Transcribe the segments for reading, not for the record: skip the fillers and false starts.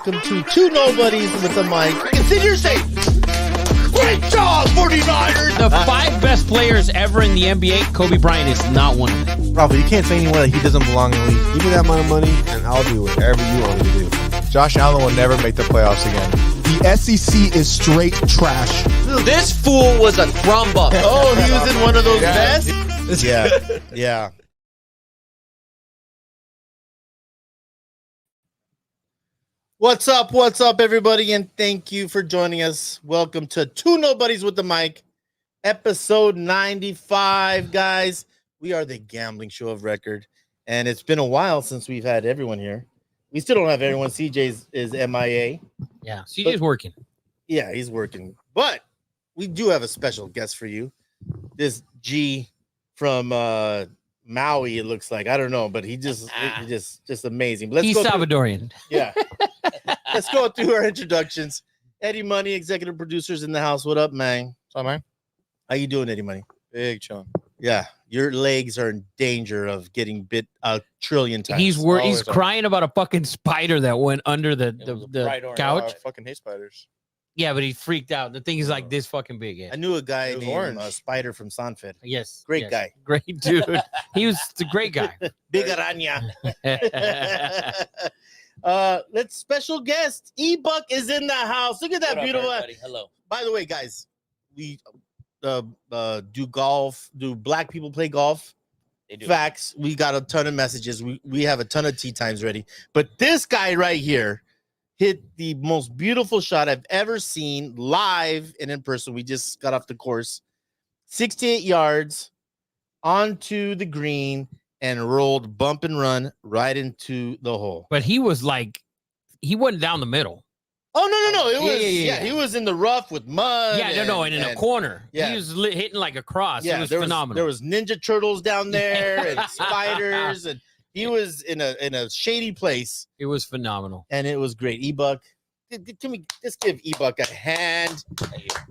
Welcome to Two Nobodies with the mic. And sit here saying, great job, 49ers! The 5 best players ever in the NBA, Kobe Bryant is not one of them. Robert, you can't say anywhere that he doesn't belong in the league. Give me that amount of money, and I'll do whatever you want me to do. Josh Allen will never make the playoffs again. The SEC is straight trash. This fool was a crumb bucket. Oh, he was in one of those vests? Yeah. What's up, everybody, and thank you for joining us. Welcome to Two Nobodies with the Mic, episode 95, guys. We are the gambling show of record, and it's been a while since we've had everyone here. We still don't have everyone. CJ is MIA. Yeah, CJ's working. Yeah, he's working. But we do have a special guest for you. This G from Maui, it looks like. I don't know, but he's just amazing. But He's Salvadorian. Yeah. Let's go through our introductions. Eddie Money, executive producers in the house. What up, man? What's up, man? How you doing, Eddie Money? Big chunk. Yeah, your legs are in danger of getting bit a trillion times. He's crying about a fucking spider that went under the couch. I fucking hate spiders. Yeah, but he freaked out. The thing is like this fucking big. Yeah. I knew a guy named orange. Spider from Sanfed. Yes. Great guy. Great dude. He was the great guy. Big araña. Let's special guest. E-Buck is in the house. Look at that beautiful. Hello. By the way, guys, we do golf. Do black people play golf? They do. Facts. We got a ton of messages. We have a ton of tee times ready. But this guy right here hit the most beautiful shot I've ever seen live and in person. We just got off the course. 68 yards onto the green and rolled bump and run right into the hole. But he was like, he wasn't down the middle. Oh, no. It was, he was in the rough with mud. Yeah, and in a corner. Yeah. He was hitting like a cross. Yeah, it was there phenomenal. There was Ninja Turtles down there and spiders. And He was in a shady place, It was phenomenal. and it was great. E-Buck, let's give E-Buck a hand.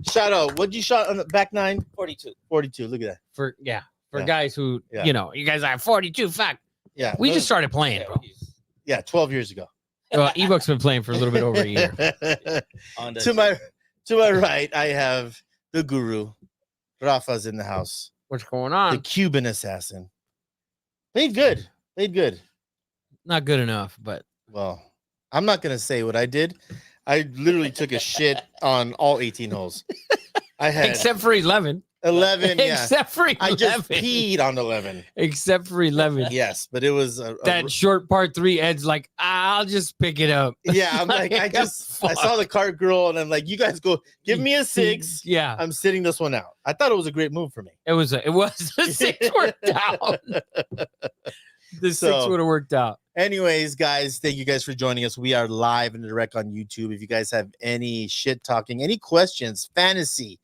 Shout out. What'd you shot on the back nine? 42. 42. Look at that. For Yeah. guys who, Yeah. you guys are 42. Fuck. Yeah. We just started playing, bro. Yeah, 12 years ago. Well, E-Buck's been playing for a little bit over a year. To my right, I have the guru. Rafa's in the house. What's going The on? Cuban assassin. Played good. Not good enough, but Well, I'm not gonna say what I did. I literally took a shit on all 18 holes. I had except for 11. 11. Yeah, Except for 11. I just peed on 11. Except for 11. Yes, but it was That short part 3, Ed's like, I'll just pick it up. yeah. I'm like, I saw the cart girl, and I'm like, you guys go, give me a 6. Yeah, I'm sitting this one out. I thought it was a great move for me. it was a 6 worked out. The 6 So- would have worked out. Anyways, guys, thank you guys for joining us. We are live and direct on YouTube. If you guys have any shit talking, any questions, fantasy,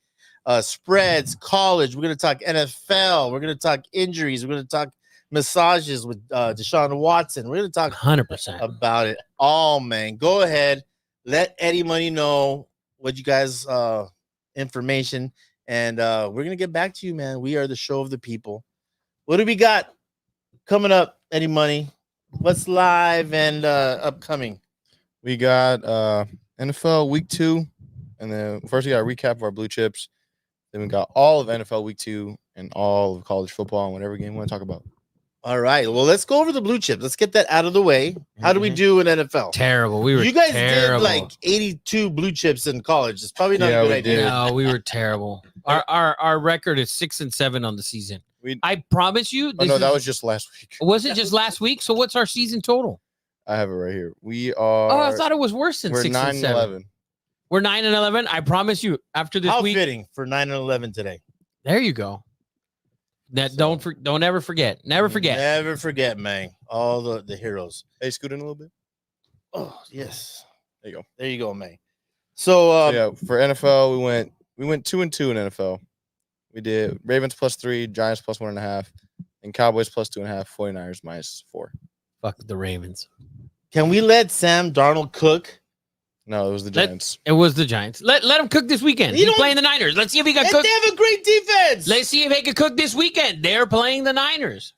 spreads, college, we're going to talk NFL. We're going to talk injuries. We're going to talk massages with Deshaun Watson. We're going to talk 100%. about it all, man. Go ahead. Let Eddie Money know what you guys information. And we're going to get back to you, man. We are the show of the people. What do we got coming up, Eddie Money? What's live and upcoming? We got NFL Week 2, and then first we got a recap of our blue chips. Then we got all of NFL Week 2 and all of college football and whatever game we want to talk about. All right. Well, let's go over the blue chips. Let's get that out of the way. How do we do in NFL? Terrible. We were You guys terrible. did like 82 blue chips in college. It's probably not Yeah, a good we idea. did. No, we were terrible. Our record is 6-7 on the season. We- I promise you. Oh, no, that was just last week. Was it just last week? So what's our season total? I have it right here. We are. Oh, I thought it was worse than we're 6-7. 9-11. We're 9-11. I promise you. After this How week, fitting for 9/11 today. there you go. That don't ever forget. Never forget. Never forget, man. All the heroes. Hey, scoot in a little bit. Oh, yes. There you go. There you go, man. So, Yeah, for NFL, we went 2-2 in NFL. We did Ravens +3, Giants +1.5, and Cowboys +2.5, 49ers -4. Fuck the Ravens. can we let Sam Darnold cook? No, it was the Let- Giants. It was the Giants. Let him cook this weekend. You He's don't- playing the Niners. Let's see if he can And cook. they have a great defense. Let's see if he can cook this weekend. They're playing the Niners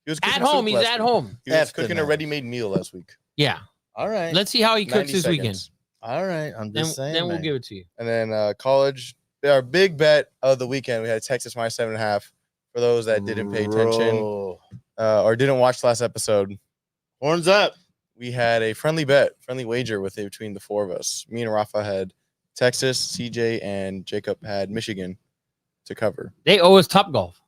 He was at cooking home. soup He's last at week. home. He was After cooking a that. ready-made meal last week. Yeah. All right. Let's see how he cooks 90 this weekend. seconds. All right. I'm Then, just saying. then we'll man. give it to you. And then college, our big bet of the weekend, we had Texas -7.5. For those that didn't pay attention Bro. or didn't watch last episode, Horns up. we had a friendly wager with it between the four of us. Me and Rafa had Texas, CJ, and Jacob had Michigan to cover. They owe us Top Golf.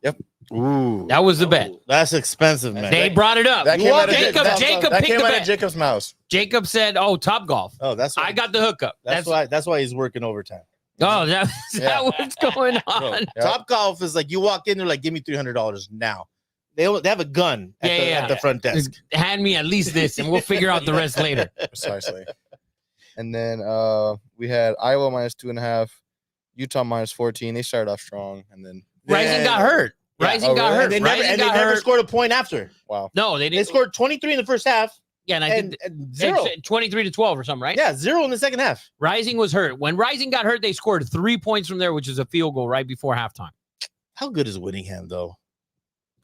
Ooh. That was the bet. That's expensive, man. They brought it up. That You came want out of Jacob- that- Jacob that picked came the out bet. of Jacob's mouth. Jacob said, "Oh, Top Golf." Oh, that's why, I got the hookup. that's why he's working overtime. Oh, that's Yeah. what's going on. Bro, Yeah. Top Golf is like you walk in, they're like, give me $300 now. They have a gun at, Yeah, at the front desk. Hand me at least this, and we'll figure out the rest later. Precisely. And then we had Iowa -2.5, Utah -14. They started off strong, and then Rising got hurt. Yeah. Rising Oh, got really? hurt. And they never, Rising and they got never hurt. scored a point after. wow. No, they They didn't. scored 23 in the first half Yeah, and I and, think and zero. 23-12 or something, right? Yeah, 0 in the second half. Rising was hurt. When Rising got hurt, they scored 3 points from there, which is a field goal right before halftime. How good is Whittingham, though?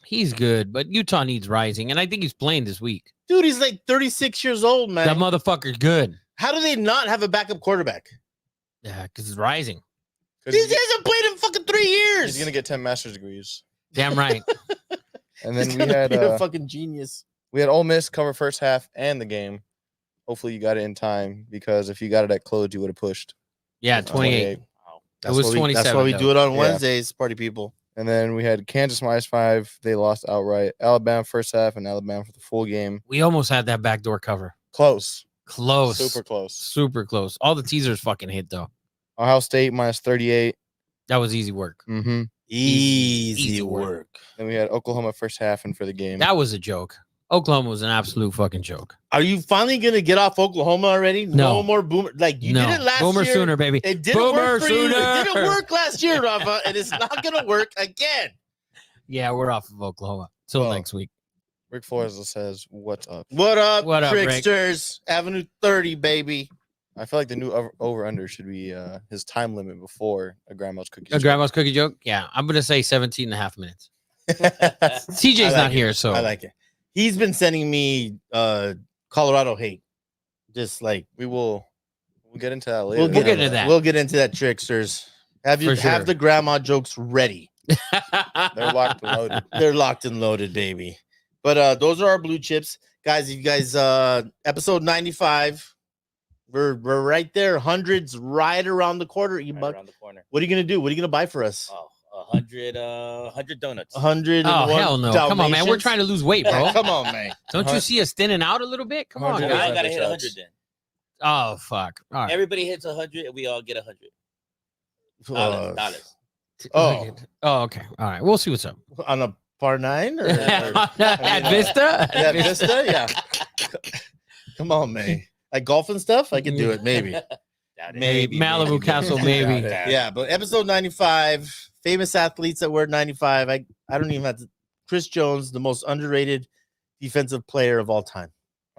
He's good, but Utah needs Rising, and I think he's playing this week. Dude, he's like 36 years old, man. That motherfucker's good. How do they not have a backup quarterback? Yeah, because it's Rising. He 'Cause hasn't played in fucking 3 years. he's going to get 10 master's degrees. Damn right. And He's then we gonna had be a fucking genius. Ole Miss cover first half and the game. Hopefully you got it in time, because if you got it at close, you would have pushed. Yeah, 28. That's was why we- 27, That's why we though. do it on Yeah. Wednesdays, party people. And then we had Kansas -5. They lost outright. Alabama first half and Alabama for the full game. We almost had that backdoor cover. Close. Close. Super close. Super close. All the teasers fucking hit, though. Ohio State -38. That was easy work. Mm-hmm. Easy work. work. Then we had Oklahoma first half and for the game. That was a joke. Oklahoma was an absolute fucking joke. Are you finally gonna get off Oklahoma already? No. more Boomer. Like you no. did it last Boomer year. Sooner, baby. It didn't Boomer work for you. It Sooner. didn't work last year, Rafa, and it's not gonna work again. Yeah, we're off of Oklahoma. Till Oh. next week. Rick Flores says, "What's up?" What up, What up, Rick? tricksters? Avenue 30, baby. I feel like the new over under should be his time limit before a grandma's cookie. A grandma's cookie joke? Yeah, I'm going to say 17 and a half minutes. That's CJ's I like not it. here, so. I like it. He's been sending me Colorado hate. Just like we'll get into that later. We'll get into that. We'll get into that, tricksters. Have For sure. the grandma jokes ready. They're locked and loaded. They're locked and loaded, baby. But those are our blue chips, guys. If you guys episode 95, we're right there, hundreds right around the corner. Right around the corner. What are you gonna do? What are you gonna buy for us? Oh, 100 donuts. 100. Oh, hell no. Come on, man. We're trying to lose weight, bro. Come on, man. Don't you see us thinning out a little bit? Come on, 100. guys. I gotta hit 100 then. Oh, fuck. All right. Everybody hits 100 and we all get 100. Dollars. Oh, okay. All right. We'll see what's up. on a par 9 or At Vista? At Vista? Yeah. Come on, man. Like golf and stuff, I can do it. Maybe. Doubt it. Maybe. Malibu maybe. Castle, maybe. Yeah, but episode 95, famous athletes that were 95. I don't even have to. Chris Jones, the most underrated defensive player of all time.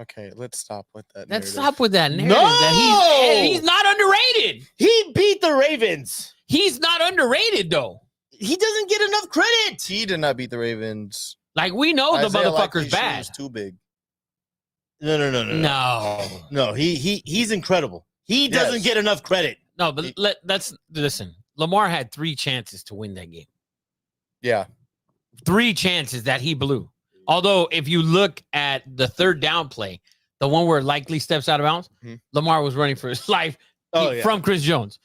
Okay, let's stop with that. Let's narrative. stop with that narrative. No! That he's not underrated. He beat the Ravens. He's not underrated, though. He doesn't get enough credit. He did not beat the Ravens. Like, we know the Isaiah motherfucker's Likely's shoe bad. was too big. No. He's incredible. He doesn't Yes. get enough credit. No, but listen. Lamar had 3 chances to win that game. Yeah, 3 chances that he blew. Although, if you look at the third down play, the one where Likely steps out of bounds, Mhm. Lamar was running for his life Oh, yeah. from Chris Jones.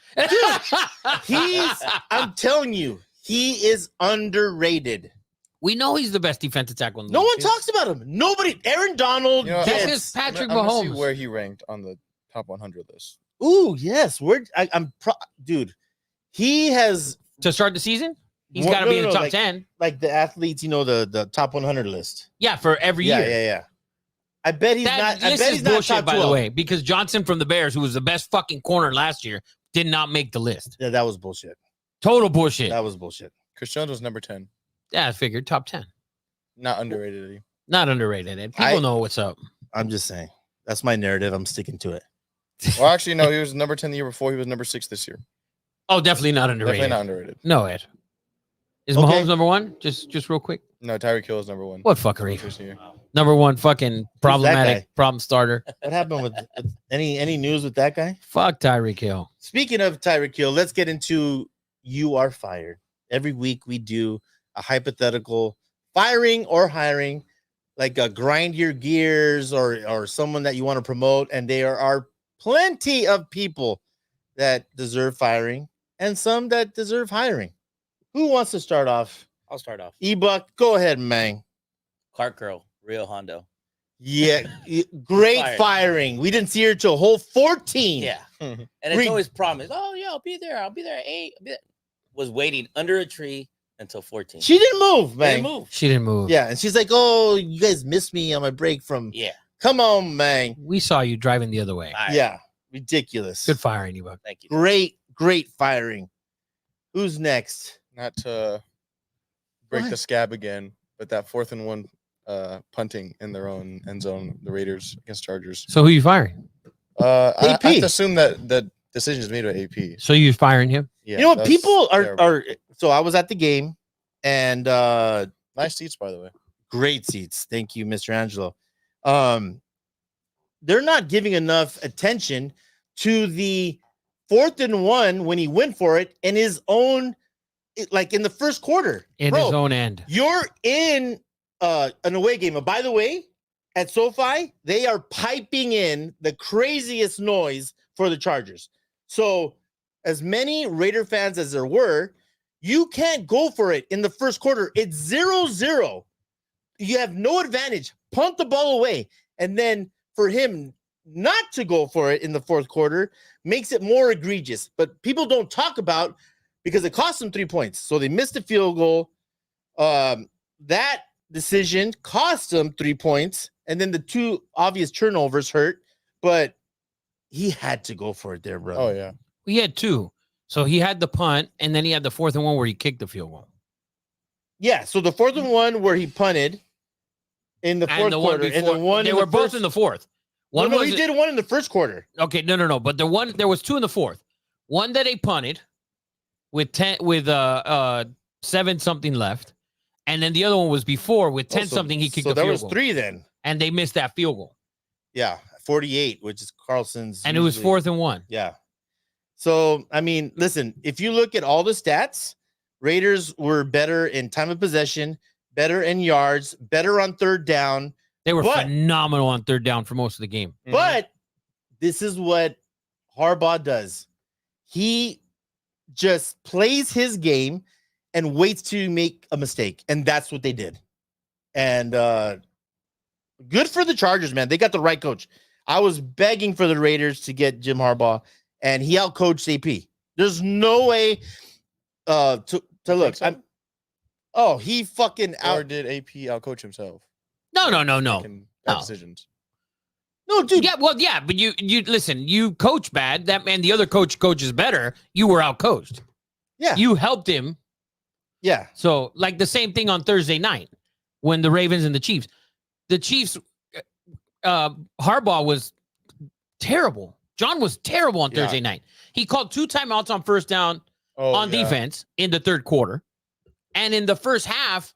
I'm telling you, he is underrated. We know he's the best defensive tackle in the No league. one talks about him. Nobody. Aaron Donald. You know, That's gets- his Patrick I'm gonna see Mahomes. where he ranked on the top 100 list. Ooh, yes. Dude. He has To start the season, he's Well, got to no, be in no, the no, top like- 10. like the athletes, the top 100 list. Yeah, for every year. Yeah. I bet he's That not. I list bet is he's not bullshit, top by 12. the way, because Johnson from the Bears, who was the best fucking corner last year, did not make the list. Yeah, that was bullshit. Total bullshit. That was bullshit. Chris Jones was number 10. Yeah, I figured top 10. Not underrated. He. Not underrated. And people know what's up. I'm just saying. That's my narrative. I'm sticking to it. Well, actually, no. He was number 10 the year before. He was number 6 this year. Oh, definitely not underrated. Definitely not underrated. No, Ed. Is Okay. Mahomes number 1? Just real quick. No, Tyreek Hill is number 1. What fuckery? First year. Number 1 fucking problematic guy? problem starter. What happened with any news with that guy? Fuck Tyreek Hill. Speaking of Tyreek Hill, let's get into You Are Fired. Every week we do a hypothetical firing or hiring, like a grind your gears or someone that you want to promote. And there are plenty of people that deserve firing and some that deserve hiring. Who wants to start off? I'll start off. E-Buck, go ahead, man. Clark Girl, Rio Hondo. Yeah, great Fired. firing. We didn't see her till hole 14. Yeah. Mhm. And it's Re- always promised, oh, yeah, I'll be there. I'll be there at 8. Was waiting under a tree until 14. She didn't move, man. Didn't move. She didn't move. Yeah, and she's like, "Oh, you guys missed me on my break from." Yeah. Come on, man. We saw you driving the other way. All right. Yeah, ridiculous. Good firing, you buck. Thank you. Great firing. Who's next? Not to break What? the scab again, but that 4th and 1 punting in their own end zone, the Raiders against Chargers. So who you firing? I have AP. to assume that the decision is made by AP. So you firing him? Yeah, You know what? that's People terrible. are. So I was at the game, and nice seats, by the way. great seats. Thank you, Mr. Angelo. They're not giving enough attention to the 4th and 1 when he went for it in his own, like in the first quarter. In Bro, his own end. You're in an away game. And by the way, at SoFi, they are piping in the craziest noise for the Chargers. So, as many Raider fans as there were, you can't go for it in the first quarter. It's 0-0. You have no advantage. Punt the ball away. And then for him not to go for it in the fourth quarter makes it more egregious. But people don't talk about because it cost them 3 points. So they missed the field goal. That decision cost them 3 points. And then the 2 obvious turnovers hurt. But he had to go for it there, bro. Oh, yeah. He had 2. So he had the punt, and then he had the 4th and 1 where he kicked the field goal. Yeah, so the 4th and 1 where he punted, in the fourth and the one quarter, and before. the one They in were the both first, in the fourth. No, One no, was he did one in the first quarter. okay. No. But there was two in the fourth. One that they punted with 7 something left, and then the other one was before with 10 something. He kicked So a there field was goal, 3 then. and they missed that field goal, 48, which is Carlson's, and it was usually- 4th and 1. Yeah. So I mean, listen, if you look at all the stats, Raiders were better in time of possession, better in yards, better on third down. They were But- phenomenal on third down for most of the game. But this is what Harbaugh does. He just plays his game and waits to make a mistake. And that's what they did. And good for the Chargers, man. They got the right coach. I was begging for the Raiders to get Jim Harbaugh, and he outcoached AP. There's no way to look. So? He fucking Or out. did AP outcoach himself? No. Making bad No. decisions. No, dude. Yeah, well, yeah, but you listen. You coach bad. That man, the other coach coaches better. You were outcoached. Yeah. You helped him. Yeah. So, like the same thing on Thursday night when the Ravens and the Chiefs. The Chiefs, Harbaugh was terrible. John was terrible on Yeah. Thursday night. He called 2 timeouts on first down on defense in the third quarter, and in the first half.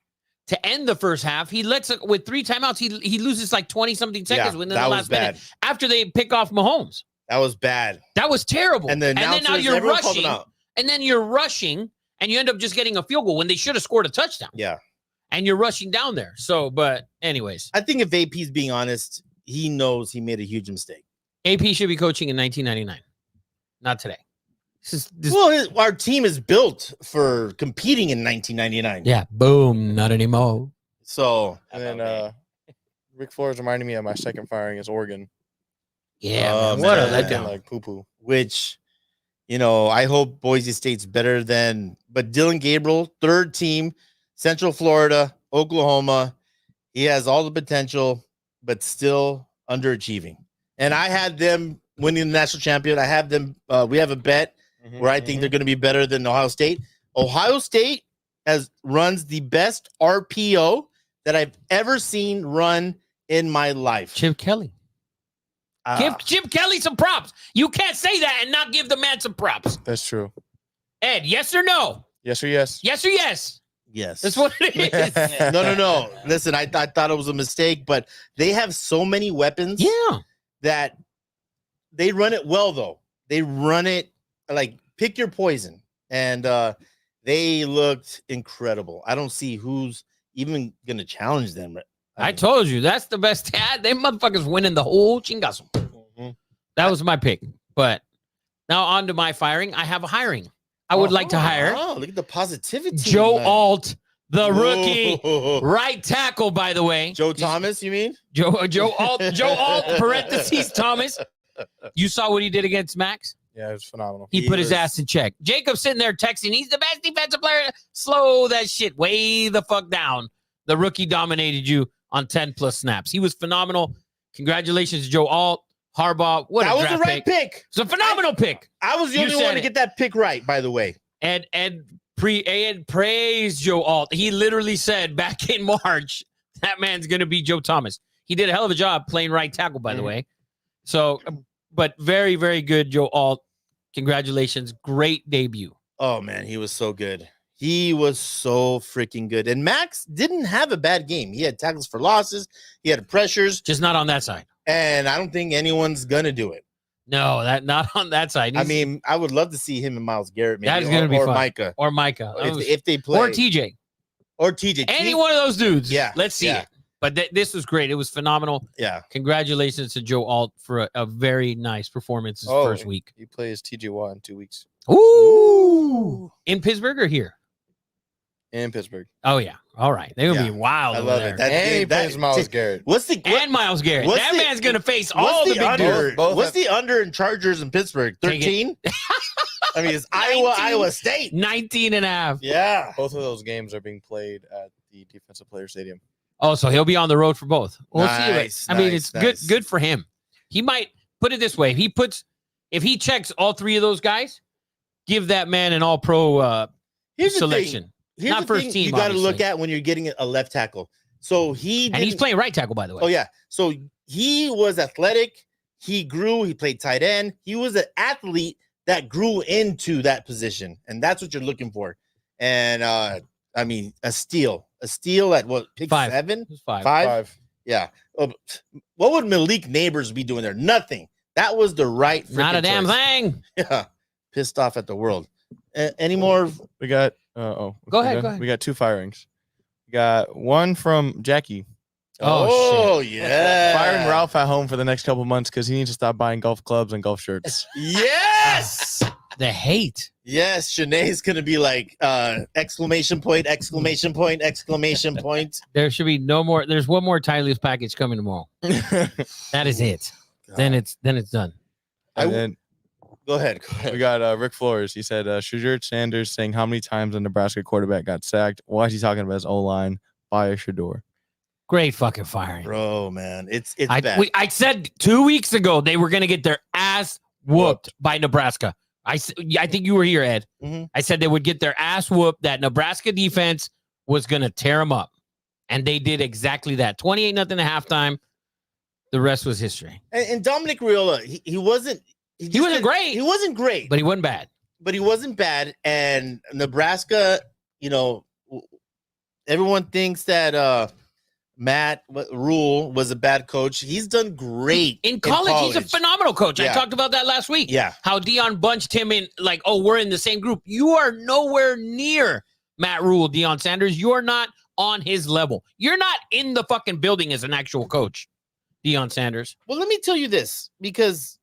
To end the first half, he lets it with 3 timeouts. He loses like 20 something seconds within the that was last minute bad. after they pick off Mahomes. That was bad. That was terrible. And then now you're everyone called him rushing, out. and then you're rushing, and you end up just getting a field goal when they should have scored a touchdown. Yeah. And you're rushing down there. So, but anyways, I think if AP's being honest, he knows he made a huge mistake. AP should be coaching in 1999, not today. Well, our team is built for competing in 1999. Yeah, boom, not anymore. So, And then Rick Flores reminded me of my second firing as Oregon. Yeah, Oh, man, what a man. letdown. Like poo poo. which, I hope Boise State's better than, but Dylan Gabriel, third team, Central Florida, Oklahoma. He has all the potential, but still underachieving. And I had them winning the national champion. I have them. We have a bet where I think they're going to be better than Ohio State. Ohio State runs the best RPO that I've ever seen run in my life. Chip Kelly. Give Chip Kelly some props. You can't say that and not give the man some props. That's true. Ed, yes or no? Yes or yes? Yes or yes? Yes. That's what it is. No. Listen, I thought it was a mistake, but they have so many weapons Yeah. that they run it well, though. They run it like pick your poison. And they looked incredible. I don't see who's even going to challenge them. I told you that's the best. They motherfuckers winning the whole chingazo. That was my pick. But now on to my firing. I have a hiring. I would like to hire Oh, look at the positivity. Joe man. Alt, the rookie Whoa. right tackle, by the way. Joe Thomas, you mean? Joe Alt, parentheses Thomas. You saw what he did against Max? Yeah, it was phenomenal. He put his was- ass in check. Jacob's sitting there texting. He's the best defensive player. Slow that shit way the fuck down. The rookie dominated you on 10 plus snaps. He was phenomenal. Congratulations to Joe Alt, Harbaugh. What That a was draft the right pick. It's a phenomenal pick. I was the You only said one to it. get that pick right, by the way. And praised Joe Alt. He literally said back in March that man's going to be Joe Thomas. He did a hell of a job playing right tackle, by the way. So, but very, very good, Joe Alt. Congratulations. Great debut. Oh, man, he was so good. He was so freaking good. And Max didn't have a bad game. He had tackles for losses. He had pressures. Just not on that side. And I don't think anyone's going to do it. No, that not on that side. I mean, I would love to see him and Myles Garrett, maybe. That is gonna be or fun. Micah. or Micah. If they play. Or TJ. Or TJ. Any one of those dudes. Yeah, Let's see yeah. it. But this was great. It was phenomenal. Yeah. Congratulations to Joe Alt for a very nice performance his first week. He plays TJ Watt in 2 weeks Ooh. In Pittsburgh or here? in Pittsburgh. Oh, yeah. All right. They're going to Yeah. be wild I over love there. it. That, And he that- plays Myles Garrett. What's the And Myles Garrett. what's That the- man's going to face what's all the big under? dudes. Both What's have- the under in Chargers in Pittsburgh? Take it. 13? I mean, it's 19. Iowa State. 19 and a half. Yeah. Both of those games are being played at the Defensive Player Stadium. Oh, so he'll be on the road for both. We'll see. Nice, I mean, nice, it's nice. good for him. He might put it this way. If he checks all 3 of those guys, give that man an all-pro Here's the selection. thing. Here's Not the first thing team, you got to look obviously. at when you're getting a left tackle. So he And he's didn't- playing right tackle, by the way. Oh yeah. So he was athletic. He grew. He played tight end. He was an athlete that grew into that position, and that's what you're looking for. And I mean, a steal at what, pick 5. 7, It was 5. 5. Yeah. What would Malik Neighbors be doing there? Nothing. That was the right. Not a freaking damn choice. thing. Yeah. Pissed off at the world. Any more? We got Go we ahead, got- go ahead. We got 2 firings. We got one from Jackie. Oh, yeah. Firing Ralph at home for the next couple months because he needs to stop buying golf clubs and golf shirts. Yes. The hate. Yes. Shanae's gonna be like exclamation point, exclamation point, exclamation point. There should be no more. There's one more Tyler's package coming tomorrow. That is it. Then it's done. And then Go ahead. we got Rick Flores. He said, Shadur Sanders saying how many times a Nebraska quarterback got sacked. Why is he talking about his O-line? Fire Shadur. Great fucking firing. Bro, man. It's bad. I said 2 weeks ago they were going to get their ass whooped by Nebraska. I think you were here, Ed. Mhm. I said they would get their ass whooped, that Nebraska defense was going to tear them up. And they did exactly that. 28-0 at halftime. The rest was history. And Dominic Riola, he wasn't. He wasn't great. He wasn't great, But he wasn't bad. but he wasn't bad. And Nebraska, everyone thinks that Matt Rule was a bad coach. He's done great In college, he's a phenomenal coach. I Yeah. talked about that last week. Yeah. How Deion bunched him in, like, oh, we're in the same group. You are nowhere near Matt Rule, Deion Sanders. You're not on his level. You're not in the fucking building as an actual coach, Deion Sanders. Well, let me tell you this, because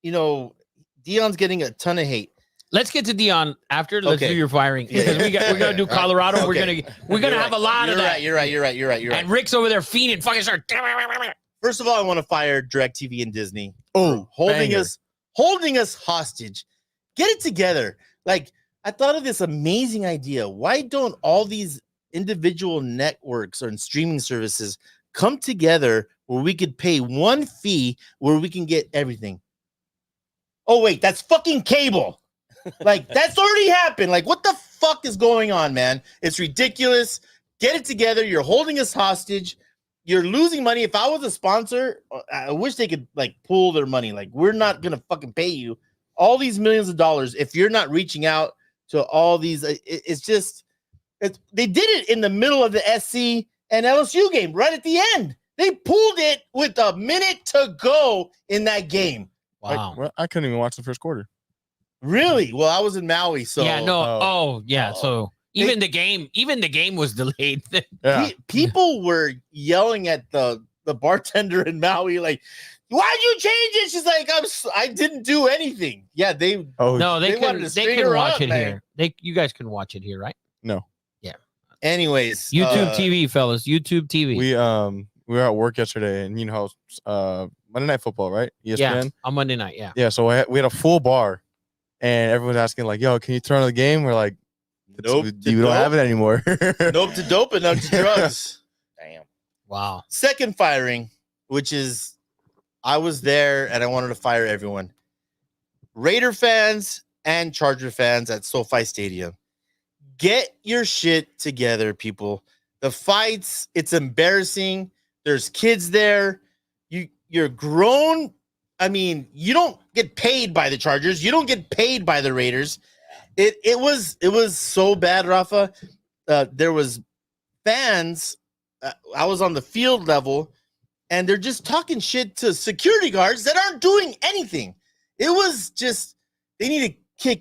Deion's getting a ton of hate. Let's get to Deion after. Let's Okay. do your firing because we're gonna do Colorado. Okay. We're gonna You're have right. a lot You're of that. right. You're right. And Rick's over there fiending, fucking start. First of all, I want to fire DirecTV and Disney. Oh, holding us hostage. Get it together. Like, I thought of this amazing idea. Why don't all these individual networks or streaming services come together where we could pay one fee where we can get everything? Oh, wait, that's fucking cable. Like, that's already happened. Like, what the fuck is going on, man? It's ridiculous. Get it together. You're holding us hostage. You're losing money. If I was a sponsor, I wish they could like pool their money. Like, we're not gonna fucking pay you all these millions of dollars if you're not reaching out to all these. They did it in the middle of the SC and LSU game right at the end. They pulled it with a minute to go in that game. Wow. I couldn't even watch the first quarter. Really? Well, I was in Maui, so yeah. No. Oh. Oh, yeah. So even the game was delayed. Yeah. People were yelling at the bartender in Maui, like, "Why'd you change it?" She's like, I didn't do anything. Yeah, they. Oh, No, they They wanted couldn't. to They string couldn't her watch up, it man. here. You guys can watch it here, right? no. Anyways, YouTube TV, fellas. YouTube TV. We were at work yesterday, and you know how Monday Night Football, right? ESPN. yeah. On Monday night. Yeah. Yeah, so we had a full bar, and everyone's asking like, "Yo, can you turn on the game?" We're like, Nope, we don't have it anymore." Nope to dope and up to drugs. Damn. Wow. Second firing, which is, I was there and I wanted to fire everyone. Raider fans and Charger fans at SoFi Stadium. Get your shit together, people. The fights, it's embarrassing. There's kids there. You're grown. I mean, you don't get paid by the Chargers. You don't get paid by the Raiders. It was so bad, Rafa. There was fans. I was on the field level, and they're just talking shit to security guards that aren't doing anything. It was just, they need to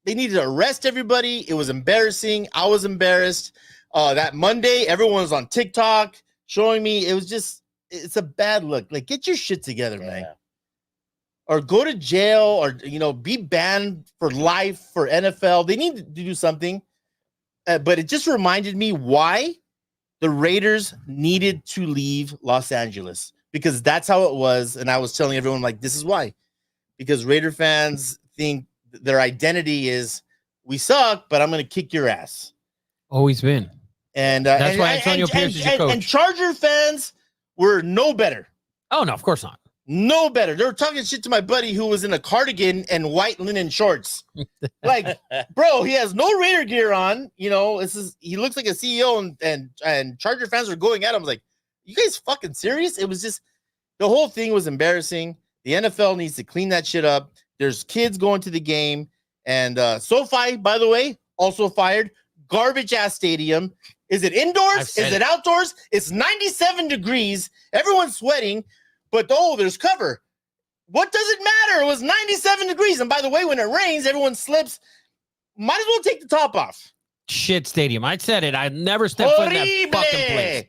they needed to arrest everybody. It was embarrassing. I was embarrassed. That Monday, everyone was on TikTok showing me. It was just, it's a bad look. Like, get your shit together, man. Or go to jail, or be banned for life for NFL. They need to do something. But it just reminded me why the Raiders needed to leave Los Angeles, because that's how it was. And I was telling everyone, like, this is why. Because Raider fans think their identity is, we suck, but I'm going to kick your ass. Always been. And That's why Antonio Pierce is your coach. And Charger fans were no better. Oh no, of course not. No better. They were talking shit to my buddy who was in a cardigan and white linen shorts. Like, bro, he has no Raider gear on. You know, he looks like a CEO, and Charger fans are going at him like, you guys fucking serious? It was just the whole thing was embarrassing. The NFL needs to clean that shit up. There's kids going to the game, and SoFi, by the way, also fired. Garbage ass stadium. Is it indoors? Is it outdoors? It's 97 degrees. Everyone's sweating. But there's cover. What does it matter? It was 97 degrees. And by the way, when it rains, everyone slips. Might as well take the top off. Shit stadium. I said it. I've never stepped foot in that fucking place.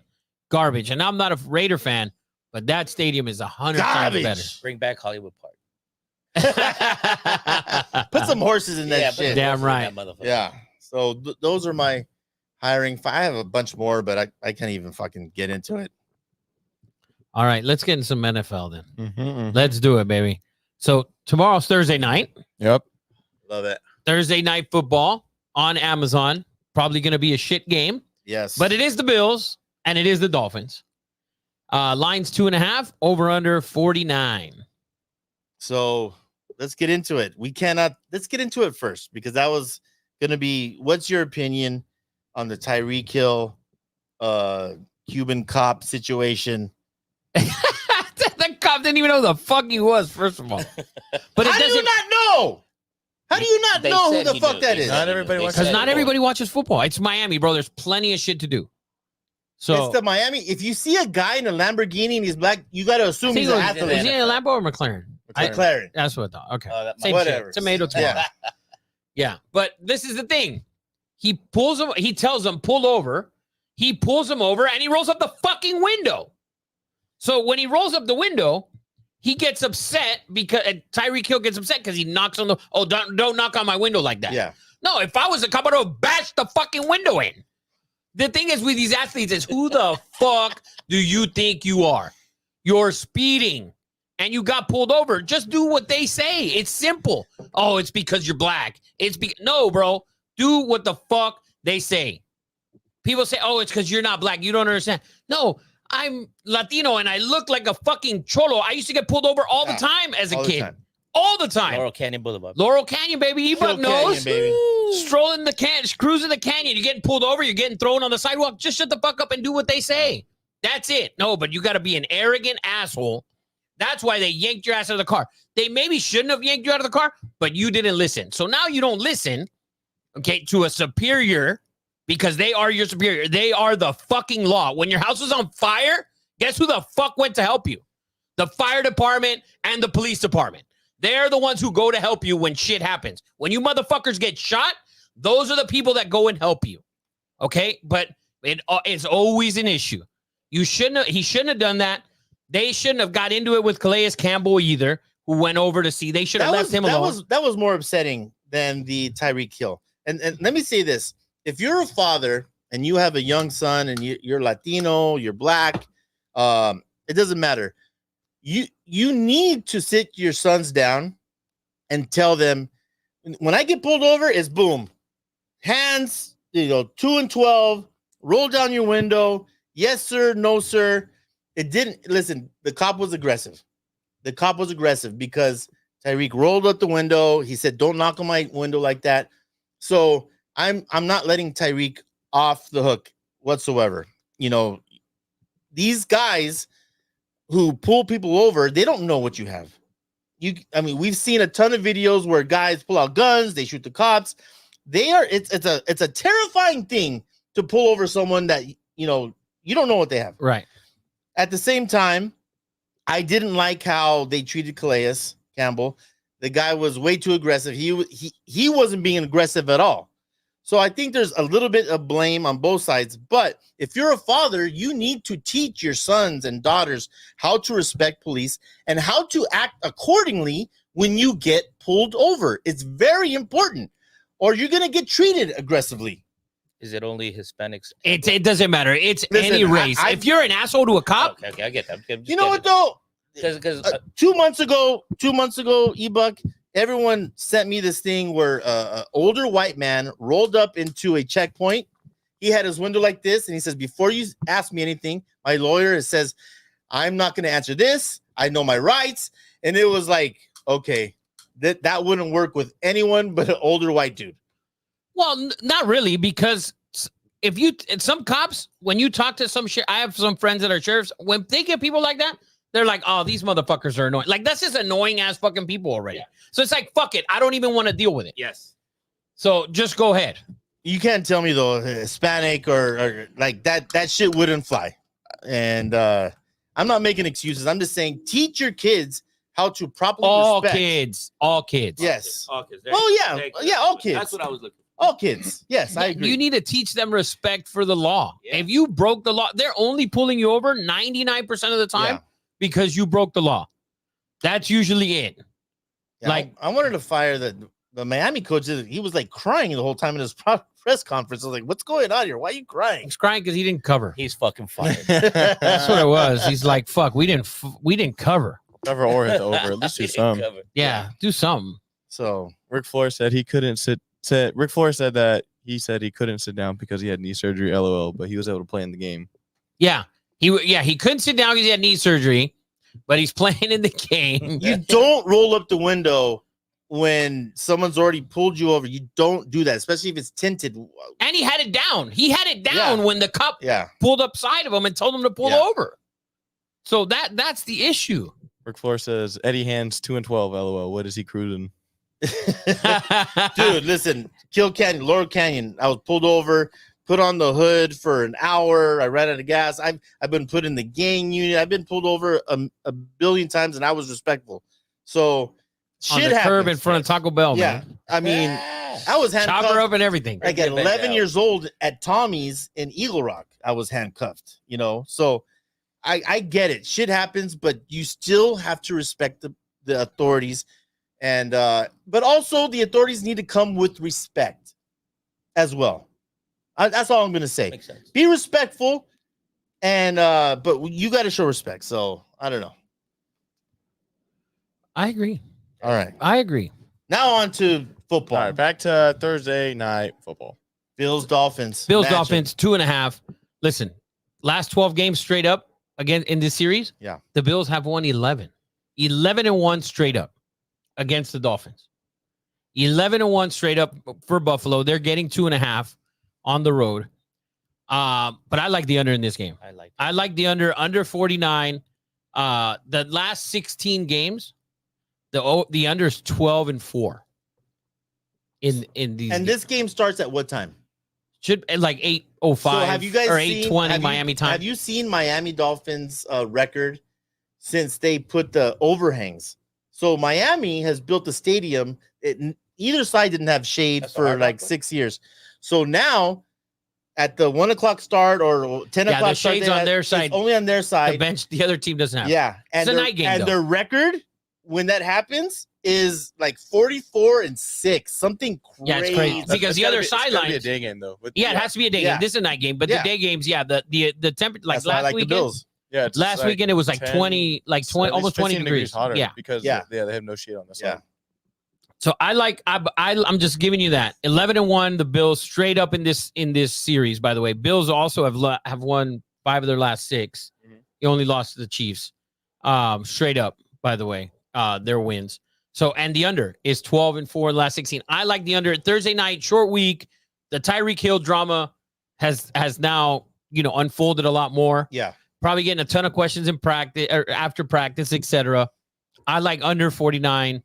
Garbage. And I'm not a Raider fan, but that stadium is 100 times better. Bring back Hollywood Park. Put some horses in that shit. Damn right. Yeah. So those are my hiring. I have a bunch more, but I can't even fucking get into it. All right, let's get in some NFL then. Mm-hmm. Let's do it, baby. So tomorrow's Thursday night. Yep. Love it. Thursday night football on Amazon. Probably going to be a shit game. Yes. But it is the Bills and it is the Dolphins. Lines 2.5, over under 49. So let's get into it. Let's get into it first, because that was going to be, what's your opinion on the Tyreek Hill Cuban cop situation? The cop didn't even know who the fuck he was, first of all. But how do you not know? How do you not know who the fuck that is? Not everybody watches because not everybody watches football. It's Miami, bro. There's plenty of shit to do. So it's the Miami. If you see a guy in a Lamborghini and he's black, you got to assume he's an athlete. Is he a Lambo or McLaren? McLaren. That's what I thought. Okay. Same whatever. shit. Tomato. Yeah. But this is the thing. He pulls him. He tells him, pull over. He pulls him over and he rolls up the fucking window. So when he rolls up the window, he gets upset because Tyreek Hill gets upset because he knocks on the, don't knock on my window like that. Yeah. No, if I was a cop, I would have bashed the fucking window in. The thing is with these athletes is, who the fuck do you think you are? You're speeding and you got pulled over. Just do what they say. It's simple. Oh, it's because you're black. No, bro. Do what the fuck they say. People say, oh, it's because you're not black. You don't understand. No, I'm Latino and I look like a fucking cholo. I used to get pulled over all the time as a kid. All the time. Laurel Canyon Boulevard. Laurel Canyon, baby. E-Buck knows. Baby. Strolling the canyon, cruising the canyon. You're getting pulled over. You're getting thrown on the sidewalk. Just shut the fuck up and do what they say. That's it. No, but you got to be an arrogant asshole. That's why they yanked your ass out of the car. They maybe shouldn't have yanked you out of the car, but you didn't listen. So now you don't listen, okay, to a superior, because they are your superior. They are the fucking law. When your house was on fire, guess who the fuck went to help you? The fire department and the police department. They're the ones who go to help you when shit happens. When you motherfuckers get shot, those are the people that go and help you. Okay? But it's always an issue. He shouldn't have done that. They shouldn't have got into it with Calais Campbell either, who went over to see. They should have left him alone. That was more upsetting than the Tyreek Hill. And let me say this. If you're a father and you have a young son and you're Latino, you're black, it doesn't matter. You need to sit your sons down and tell them, when I get pulled over, it's boom. Hands, 2 and 12, roll down your window. Yes, sir. No, sir. It didn't. Listen, the cop was aggressive. The cop was aggressive because Tyreek rolled up the window. He said, don't knock on my window like that. So I'm not letting Tyreek off the hook whatsoever. These guys who pull people over, they don't know what you have. We've seen a ton of videos where guys pull out guns, they shoot the cops. It's a terrifying thing to pull over someone that you don't know what they have. Right. At the same time, I didn't like how they treated Calais Campbell. The guy was way too aggressive. He wasn't being aggressive at all. So I think there's a little bit of blame on both sides. But if you're a father, you need to teach your sons and daughters how to respect police and how to act accordingly when you get pulled over. It's very important, or you're going to get treated aggressively. Is it only Hispanics? It doesn't matter. It's any race. If you're an asshole to a cop, okay, I get that. You know what though? Because 2 months ago, E-Buck, everyone sent me this thing where an older white man rolled up into a checkpoint. He had his window like this, and he says, "Before you ask me anything, my lawyer says I'm not going to answer this. I know my rights. And it was like, okay, that wouldn't work with anyone but an older white dude. Well, not really, because if you some cops, when you talk to some I have some friends that are sheriffs, when they get people like that, they're like, oh, these motherfuckers are annoying. Like, that's just annoying ass fucking people already. Yeah. So it's like, fuck it. I don't even want to deal with it. Yes. So just go ahead. You can't tell me though, Hispanic or like that shit wouldn't fly. And I'm not making excuses. I'm just saying, teach your kids how to properly All respect. all kids. Yes. All kids. All kids. That's what I was looking for. All kids. Yes, I agree. You need to teach them respect for the law. Yeah. If you broke the law, they're only pulling you over 99% of the time Yeah. because you broke the law. That's usually it. Yeah, like- I wanted to fire the Miami coach. He was like crying the whole time in his press conference. I was like, what's going on here? Why are you crying? He's crying because he didn't cover. He's fucking fired. That's what it was. He's like, fuck, we didn't cover. Cover or hit the over. At least do some. Yeah, do something. So Rick Flores said he couldn't Rick Flores said that he said he couldn't sit down because he had knee surgery. LOL, but he was able to play in the game. Yeah. He couldn't sit down because he had knee surgery, but he's playing in the game. you don't roll up the window when someone's already pulled you over. You don't do that, especially if it's tinted. And he had it down. He had it down Yeah. when the cop Yeah. pulled up side of him and told him to pull Yeah. over. So that's the issue. Rick Flores says Eddie Hands 2-12. LOL. What is he cruising? Dude, listen, Kill Canyon, Laurel Canyon. I was pulled over, put on the hood for an hour. I ran out of gas. I've been put in the gang unit. I've been pulled over a billion times, and I was respectful. So On shit the curb in happens. front of Taco Bell, Yeah, man. I mean, I was Chopper handcuffed. up and everything. Like at 11 years old at Tommy's in Eagle Rock, I was handcuffed. So I get it. Shit happens, but you still have to respect the authorities. And but also the authorities need to come with respect as well. That's all I'm gonna say. Makes sense. Be respectful, and but you got to show respect. So I don't know. I agree. All right, I agree. now on to football. All right, back to Thursday night football. Bills Dolphins. Bills matchup. Dolphins 2.5. Listen, last 12 games straight up again in this series. Yeah. The Bills have won 11-1 straight up against the Dolphins. 11-1 straight up for Buffalo. They're getting 2.5 on the road. But I like the under in this game. I like the under 49. The last 16 games, the under is 12-4 in these. And this game starts at what time? should like 8:05 So have you guys or seen- 8:20 have you- Miami time. Have you seen Miami Dolphins record since they put the overhangs? So Miami has built a stadium. Either side didn't have shade That's a for hard like knock. 6 years. So now at the 1 o'clock start or 10 Yeah, o'clock the start, shade's they on have- their it's side. only on their The side. bench, the other team doesn't have. Yeah, and It's a their, night game, and though. their record when that happens is like 44-6, something crazy. Yeah, it's crazy. Because the other It's gotta be a sidelines- day game though. With- Yeah, it has to be a day Yeah. game. This is a night game, but Yeah. the day games, yeah, the temperature like That's why I last like the weekend. Bills. yeah. It's Last like weekend it was like 10, 20, like 20, at least almost 20 15 degrees. hotter Yeah. because Yeah. they have no shade on this. Yeah. So I'm just giving you that 11-1. The Bills straight up in this series. By the way, Bills also have won 5 of their last 6. Mhm. They only lost to the Chiefs. Straight up. By the way, their wins. So and the under is 12-4 in the last 16. I like the under. Thursday night, short week. The Tyreek Hill drama has now unfolded a lot more. Yeah. Probably getting a ton of questions in practice or after practice, etc. I like under 49.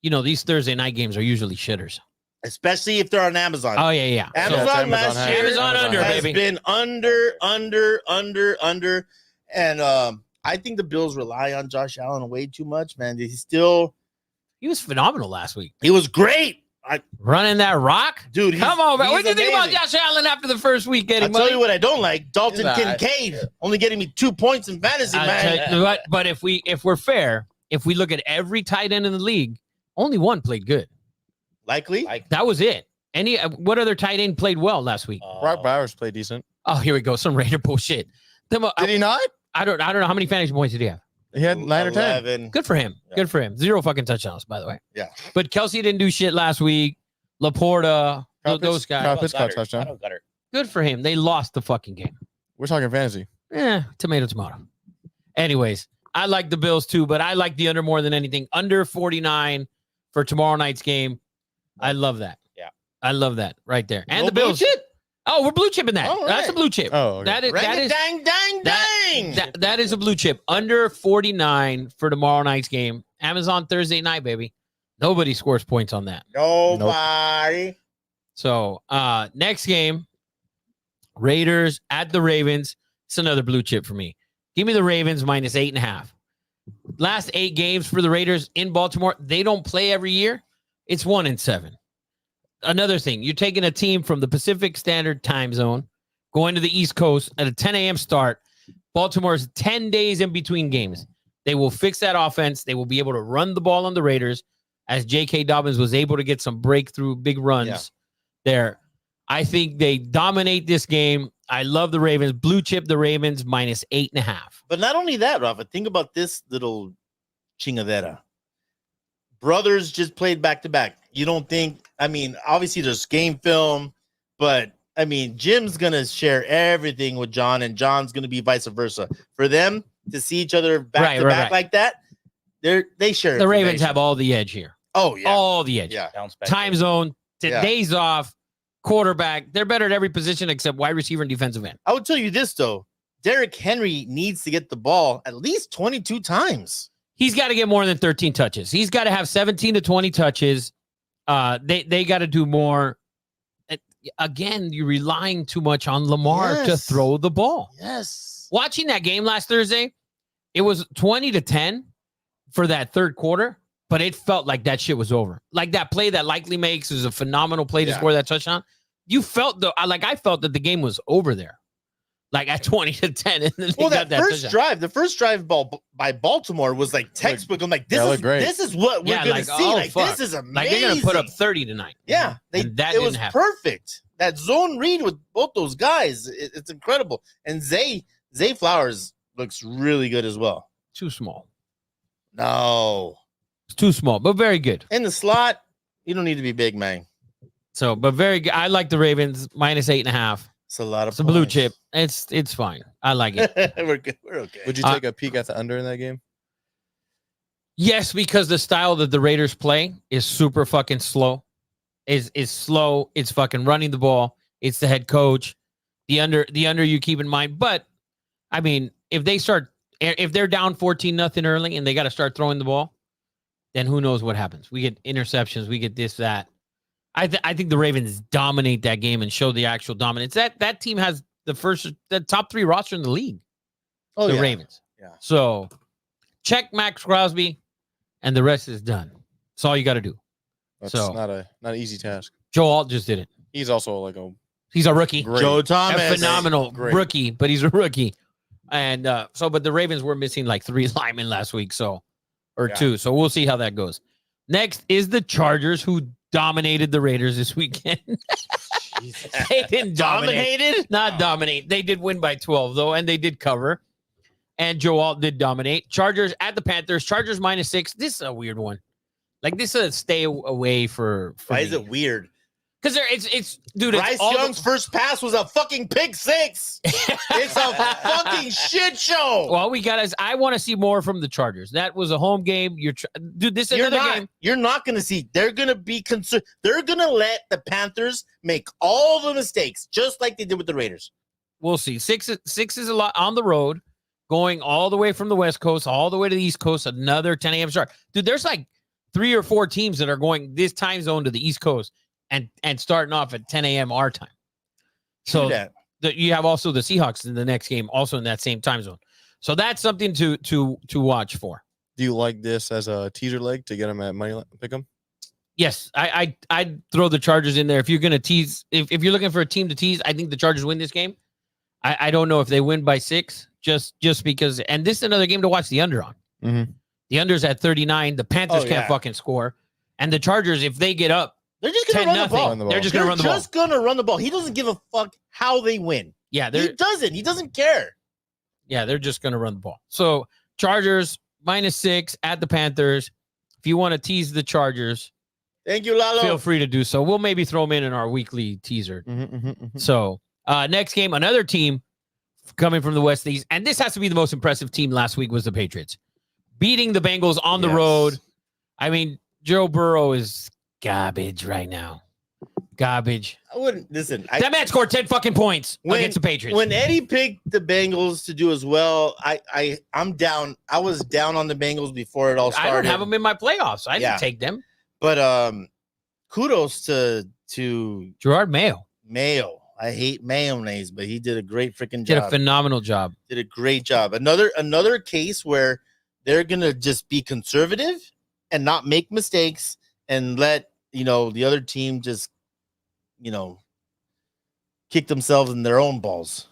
These Thursday night games are usually shitters. Especially if they're on Amazon. Oh yeah. Amazon Yeah, it's last Amazon year Amazon under, has baby. been under, and I think the Bills rely on Josh Allen way too much, man. He was phenomenal last week. was great. Running that rock. Dude, Come on, man. What do you think about amazing. Josh Allen after the first week I'll getting tell money? you what I don't like. Dalton He's not- Kincaid only getting me 2 points in fantasy, I'll man. tell you what, but if we're fair, if we look at every tight end in the league, only one played good. Likely. That was it. What other tight end played well last week? Brock Bowers played decent. Oh, here we go. Some Raider bullshit. Did he not? I don't know how many fantasy points did he have. He had 9 or 10. 11. Good for him. Yeah. Good for him. 0 fucking touchdowns, by the way. Yeah. But Kelsey didn't do shit last week. Laporta, those guys. Kyle Pitts caught a touchdown. Good for him. They lost the fucking game. We're talking fantasy. Tomato. Anyways, I like the Bills too, but I like the under more than anything. Under 49 for tomorrow night's game. I love that. Yeah. I love that right there. And No the Bills. blue chip? Oh, we're blue chipping that. All That's a right. blue chip. Oh, okay. That is Dang, dang, dang. that is a blue chip. Under 49 for tomorrow night's game. Amazon Thursday night, baby. Nobody scores points on that. Nobody. So next game, Raiders at the Ravens. It's another blue chip for me. Give me the Ravens minus 8.5. Last 8 games for the Raiders in Baltimore. They don't play every year. It's 1-7. Another thing, you're taking a team from the Pacific Standard Time Zone, going to the East Coast at a 10 a.m. start. Baltimore's 10 days in between games. They will fix that offense. They will be able to run the ball on the Raiders, as J.K. Dobbins was able to get some breakthrough big runs there. I think they dominate this game. I love the Ravens. Blue chip the Ravens minus 8.5. But not only that, Rafa, think about this little chingadera. Brothers just played back-to-back. You don't think, I mean, obviously there's game film, but, I mean, Jim's going to share everything with John, and John's going to be vice versa. For them to see each other back-to-back like that, they share The Ravens information. have all the edge here. Oh, yeah. All the edge. Yeah. Bounce back. Time zone, Yeah. days off, quarterback. They're better at every position except wide receiver and defensive end. I would tell you this, though. Derrick Henry needs to get the ball at least 22 times. He's got to get more than 13 touches. He's got to have 17 to 20 touches. They got to do more. Again, you're relying too much on Lamar to Yes. throw the ball. Yes. Watching that game last Thursday, it was 20-10 for that third quarter, but it felt like that shit was over. Like that play that Likely makes is a phenomenal play to Yeah. score that touchdown. You felt I felt that the game was over there. Like at 20-10. And then Well, they got that first touchdown. drive, the first drive ball by Baltimore was like textbook. I'm like, Yeah, it looked great. this is what we're Yeah, gonna like, see. oh, Like, fuck. this is amazing. Like they're gonna put up 30 tonight. Yeah, And that it was didn't happen. perfect. That zone read with both those guys, it's incredible. And Zay Flowers looks really good as well. Too small. No, It's too small, but very good. in the slot, you don't need to be big, man. So, but very good. I like the Ravens minus 8.5. It's a lot of It's a blue points. chip. It's fine. I like it. We're good. We're okay. Would you take a peek at the under in that game? Yes, because the style that the Raiders play is super fucking slow. Is slow. It's fucking running the ball. It's the head coach. The under you keep in mind. But I mean, if they're down 14-0 early and they got to start throwing the ball, then who knows what happens? We get interceptions. We get this, that. I think the Ravens dominate that game and show the actual dominance. That team has the top 3 roster in the league. Oh, the yeah. Ravens. Yeah. So check Max Crosby, and the rest is done. That's all you got to do. That's So- not an easy task. Joe Alt just did it. He's also like a He's a rookie. great. Joe A Thomas. phenomenal Great. rookie, but he's a rookie. And but the Ravens were missing like 3 linemen last week, or Yeah. 2. So we'll see how that goes. Next is the Chargers, who dominated the Raiders this weekend. They didn't dominate. Dominated? Not dominate. They did win by 12, though, and they did cover. And Joe Alt did dominate. Chargers at the Panthers. Chargers minus 6. This is a weird one. Like, this is a stay away for Why is it weird? Because it's dude, it's Bryce all Young's first pass was a fucking pick 6. It's a fucking shit show. well, I want to see more from the Chargers. That was a home game. Dude, this is You're another not. game. You're not going to see. They're going to be concerned. They're going to let the Panthers make all the mistakes, just like they did with the Raiders. We'll see. Six is a lot on the road, going all the way from the West Coast all the way to the East Coast. Another 10 a.m. start. Dude, there's like 3 or 4 teams that are going this time zone to the East Coast and starting off at 10 a.m. our time. So Do that. you have also the Seahawks in the next game, also in that same time zone. So that's something to watch for. Do you like this as a teaser leg to get them at money pick 'em? Yes, I'd throw the Chargers in there. If you're going to tease, if you're looking for a team to tease, I think the Chargers win this game. I don't know if they win by 6, just because. And this is another game to watch the under on. Mhm. The under's at 39. The Panthers Oh, can't yeah. fucking fucking score. And the Chargers, if they get up, They're just going to run the 10-0. ball. Run the ball. They're just going to They're run the ball. just going to run the ball. He doesn't give a fuck how they win. Yeah, He doesn't. He doesn't care. they're just going to run the ball. So Chargers minus 6 at the Panthers. If you want to tease the Chargers, Thank you, Lalo. feel free to do so. We'll maybe throw them in our weekly teaser. Mhm. So next game, another team coming from the West East. And this has to be the most impressive team last week was the Patriots. Beating the Bengals on the road. I mean, Joe Burrow is garbage right now. Garbage. I wouldn't listen. That man scored 10 fucking points against the Patriots. When Eddie picked the Bengals to do as well, I'm down. I was down on the Bengals before it all started. I don't have them in my playoffs. I didn't take them. But kudos to Gerard Mayo. I hate mayonnaise, but he did a great freaking job. Did a phenomenal job. Did a great job. Another case where they're gonna just be conservative and not make mistakes and let the other team just kick themselves in their own balls.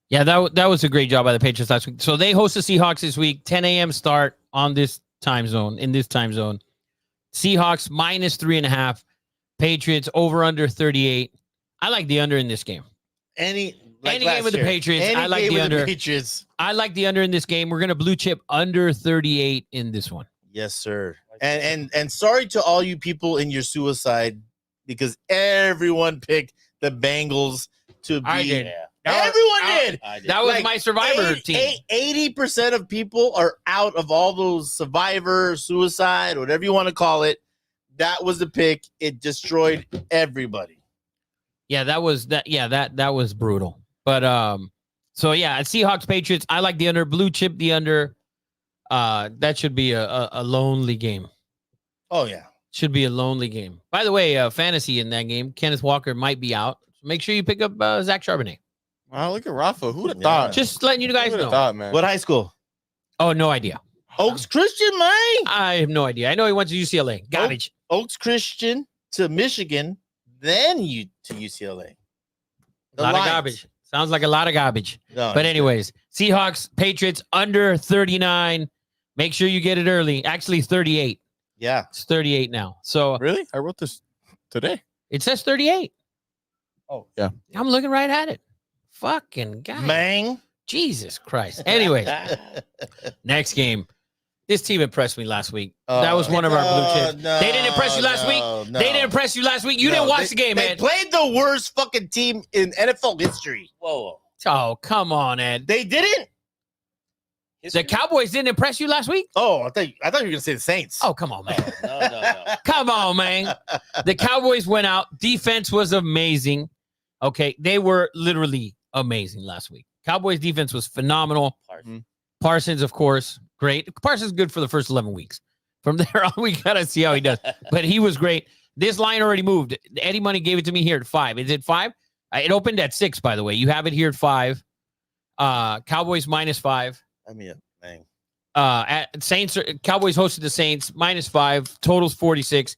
Yeah, that was a great job by the Patriots last week. So they host the Seahawks this week, 10 a.m. start on this time zone, Seahawks minus 3.5. Patriots over under 38. I like the under in this game. Any game with the Patriots, I like the under. I like the under in this game. We're gonna blue chip under 38 in this one. Yes, sir. And sorry to all you people in your suicide because everyone picked the Bengals to be. I did. Everyone did. That was my survivor team. 80% of people are out of all those survivor, suicide, whatever you want to call it. That was the pick. It destroyed everybody. Yeah, that was brutal. But so yeah, Seahawks Patriots. I like the under. Blue chip the under. That should be a lonely game. Oh yeah, should be a lonely game. By the way, fantasy in that game, Kenneth Walker might be out. So make sure you pick up Zach Charbonnet. Wow, look at Rafa. Who would have thought? Just letting you guys know. Thought, man. What high school? Oh, no idea. Oaks Christian, man. I have no idea. I know he went to UCLA. Garbage. Oaks Christian to Michigan, then to UCLA. A lot of garbage. Sounds like a lot of garbage. No, but anyways, Seahawks, Patriots under 39. Make sure you get it early. Actually, 38. Yeah. It's 38 now. So really? I wrote this today. It says 38. Oh, yeah. I'm looking right at it. Fucking guy. Man. Jesus Christ. Anyways, next game. This team impressed me last week. That was one of our blue chips. No, they didn't impress you last week? No. They didn't impress you last week? You didn't watch the game, they Ed. They played the worst fucking team in NFL history. Whoa. Oh, come on, Ed. They didn't? The Cowboys didn't impress you last week? Oh, I thought you were going to say the Saints. Oh, come on, man. No. Come on, man. The Cowboys went out. Defense was amazing. Okay, they were literally amazing last week. Cowboys defense was phenomenal. Parsons, of course, great. Parsons good for the first 11 weeks. From there on, we got to see how he does. But he was great. This line already moved. Eddie Money gave it to me here at 5. Is it 5? It opened at 6, by the way. You have it here at 5. Cowboys minus 5. I mean, man. At Saints, Cowboys hosted the Saints minus 5. Totals 46.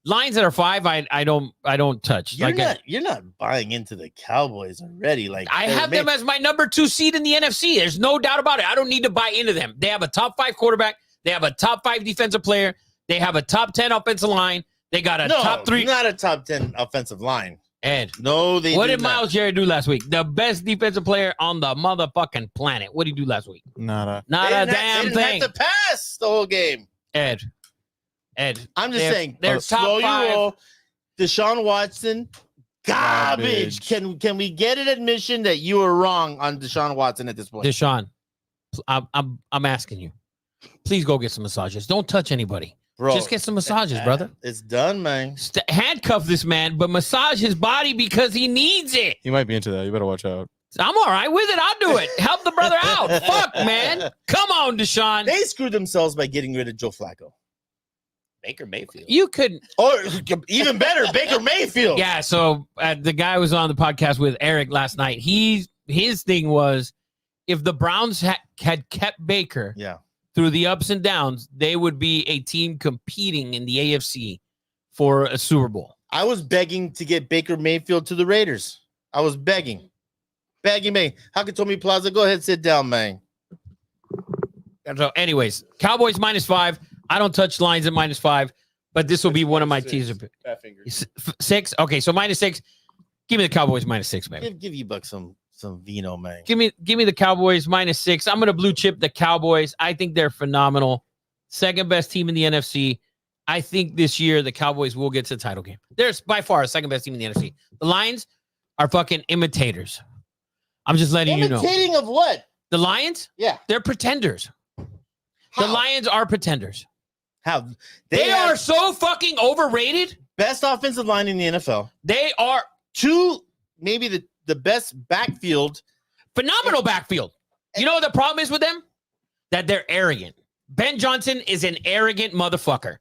Lines that are 5, I don't touch. You're not buying into the Cowboys already. Like I have them as my number 2 seed in the NFC. There's no doubt about it. I don't need to buy into them. They have a top 5 quarterback. They have a top 5 defensive player. They have a top 10 offensive line. They got a top 3. Not a top 10 offensive line. Ed, no, they. What did Myles Garrett do last week? The best defensive player on the motherfucking planet. What did he do last week? Not a damn they thing. didn't have to pass the whole game. Ed, I'm just saying. They're slow top 5. You roll. Deshaun Watson, garbage. Can we get an admission that you were wrong on Deshaun Watson at this point? Deshaun, I'm asking you. Please go get some massages. Don't touch anybody. Bro, just get some massages, brother. It's done, man. Handcuff this man, but massage his body because he needs it. He might be into that. You better watch out. I'm all right with it. I'll do it. Help the brother out. Fuck, man. Come on, Deshaun. They screwed themselves by getting rid of Joe Flacco. Baker Mayfield. You could. Or even better, Baker Mayfield. Yeah, so the guy was on the podcast with Eric last night. His thing was if the Browns had kept Baker through the ups and downs, they would be a team competing in the AFC for a Super Bowl. I was begging to get Baker Mayfield to the Raiders. I was begging. Man. How could Tommy Plaza go ahead and sit down, man? So, anyways, Cowboys minus 5. I don't touch lines at minus 5, but this will be one of my teaser. 6? Okay, so minus 6. Give me the Cowboys minus 6, baby. Give you Buck some vino, man. Give me the Cowboys minus 6. I'm gonna blue chip the Cowboys. I think they're phenomenal. Second best team in the NFC. I think this year the Cowboys will get to the title game. They're by far the second best team in the NFC. The Lions are fucking imitators. I'm just letting you know. Imitating of what? The Lions, Yeah. they're pretenders. How? The Lions are pretenders. How? They have are so fucking overrated. best offensive line in the NFL. They are Maybe the best backfield. phenomenal backfield. You know what the problem is with them? That they're arrogant. Ben Johnson is an arrogant motherfucker.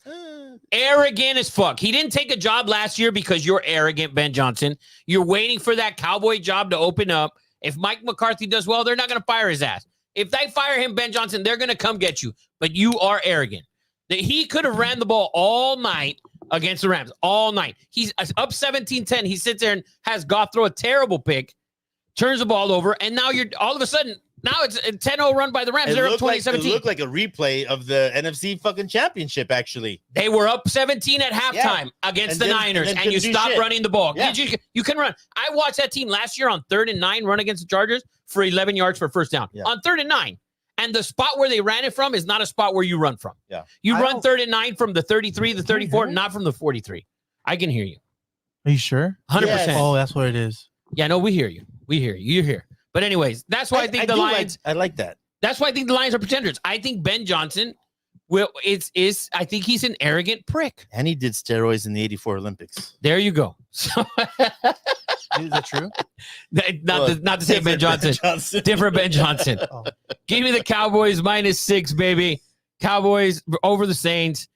Arrogant as fuck. He didn't take a job last year because you're arrogant, Ben Johnson. You're waiting for that Cowboy job to open up. If Mike McCarthy does well, they're not going to fire his ass. If they fire him, Ben Johnson, they're going to come get you. But you are arrogant. He could have ran the ball all night against the Rams. All night. He's up 17-10. He sits there and has Goff throw a terrible pick, turns the ball over, and now you're all of a sudden, now it's a 10-0 run by the Rams. They're up 20-17. It looked like a replay of the NFC fucking championship, actually. They were up 17 at halftime against the Niners, and you stopped running the ball. Yeah. You can run. I watched that team last year on 3rd and 9 run against the Chargers for 11 yards for first down. Yeah. On 3rd and 9. And the spot where they ran it from is not a spot where you run from. Yeah. You I run don't- 3rd and 9 from the 33, the 34, hear me? not from the 43. I can hear you. Are you sure? 100%. Yes. Oh, that's what it is. Yeah, no, we hear you. We hear you. You're here. But anyways, that's why I think the Lions. I like that. That's why I think the Lions are pretenders. I think Ben Johnson I think he's an arrogant prick. And he did steroids in the '84 Olympics. There you go. So Is that true? not the same Ben Johnson. Different Ben Johnson. Oh. Give me the Cowboys -6, baby. Cowboys over the Saints.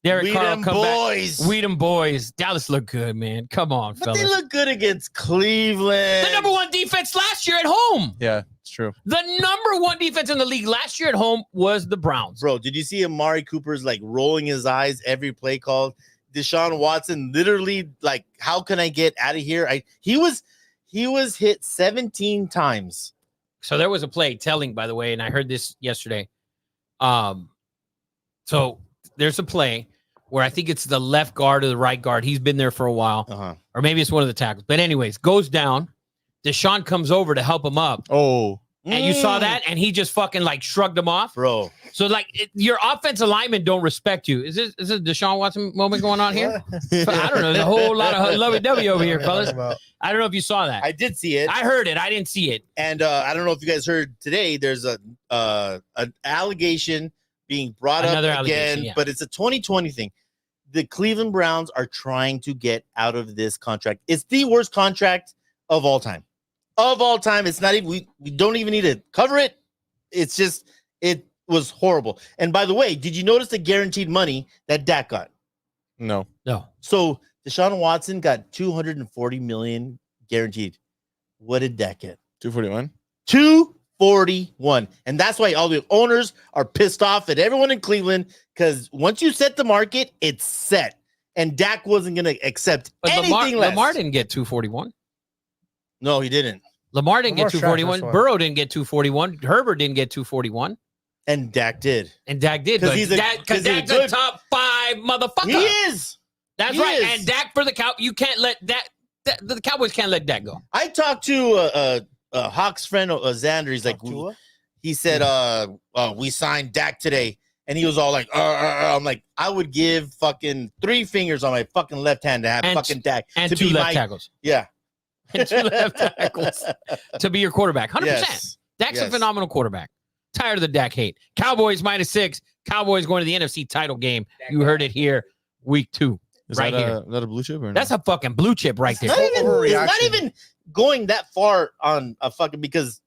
Derek We Carr them come back. boys. We them boys. Dallas look good, man. Come on, But fellas. they look good against Cleveland. The number one defense last year at home. Yeah, it's true. The number one defense in the league last year at home was the Browns. Bro, did you see Amari Cooper's like rolling his eyes every play call? Deshaun Watson literally like, how can I get out of here? He was hit 17 times. So there was a play telling, by the way, and I heard this yesterday. So there's a play where I think it's the left guard or the right guard. He's been there for a while, Uh-huh. or maybe it's one of the tackles. But anyways, goes down. Deshaun comes over to help him up. Oh, And you saw that, and he just fucking like shrugged him off. Bro. So like your offensive linemen don't respect you. Is this a Deshaun Watson moment going on here? I don't know. There's a whole lot of lovey-dovey over here, fellas. I don't know if you saw that. I did see it. I heard it. I didn't see it. And I don't know if you guys heard today, there's an allegation being brought Another up allegation, again, yeah. but it's a 2020 thing. The Cleveland Browns are trying to get out of this contract. It's the worst contract of all time. Of all time. It's not even, we don't even need to cover it. It's just, it was horrible. And by the way, did you notice the guaranteed money that Dak got? no. No. So Deshaun Watson got $240 million guaranteed. What did Dak get? 241. 241. And that's why all the owners are pissed off at everyone in Cleveland, because once you set the market, it's set. And Dak wasn't going to accept But anything less. Lamar didn't get 241. No, he didn't. Lamar didn't Lamar's get trash, 241. that's why. Burrow didn't get 241. Herbert didn't get 241. And Dak did. And Dak did. 'Cause But he's a- Dak, 'cause he's a Dak's good- a top 5 motherfucker. He is. That's He right. is. And Dak for the cow. You can't let Dak. The Cowboys can't let Dak go. I talked to Hawk's friend, Xander. He's like, he said, we signed Dak today. And he was all like, I'm like, I would give fucking 3 fingers on my fucking left hand to have And fucking Dak. And to 2 be left my- tackles. Yeah. And 2 left tackles to be your quarterback. 100%. Yes. Dak's a Yes. phenomenal quarterback. Tired of the Dak hate. Cowboys -6. Cowboys going to the NFC title game. You heard it here, week 2. Is Right that here. is that a blue chip or That's a fucking blue chip right there. It's not Overreaction. even going that far on a fucking, because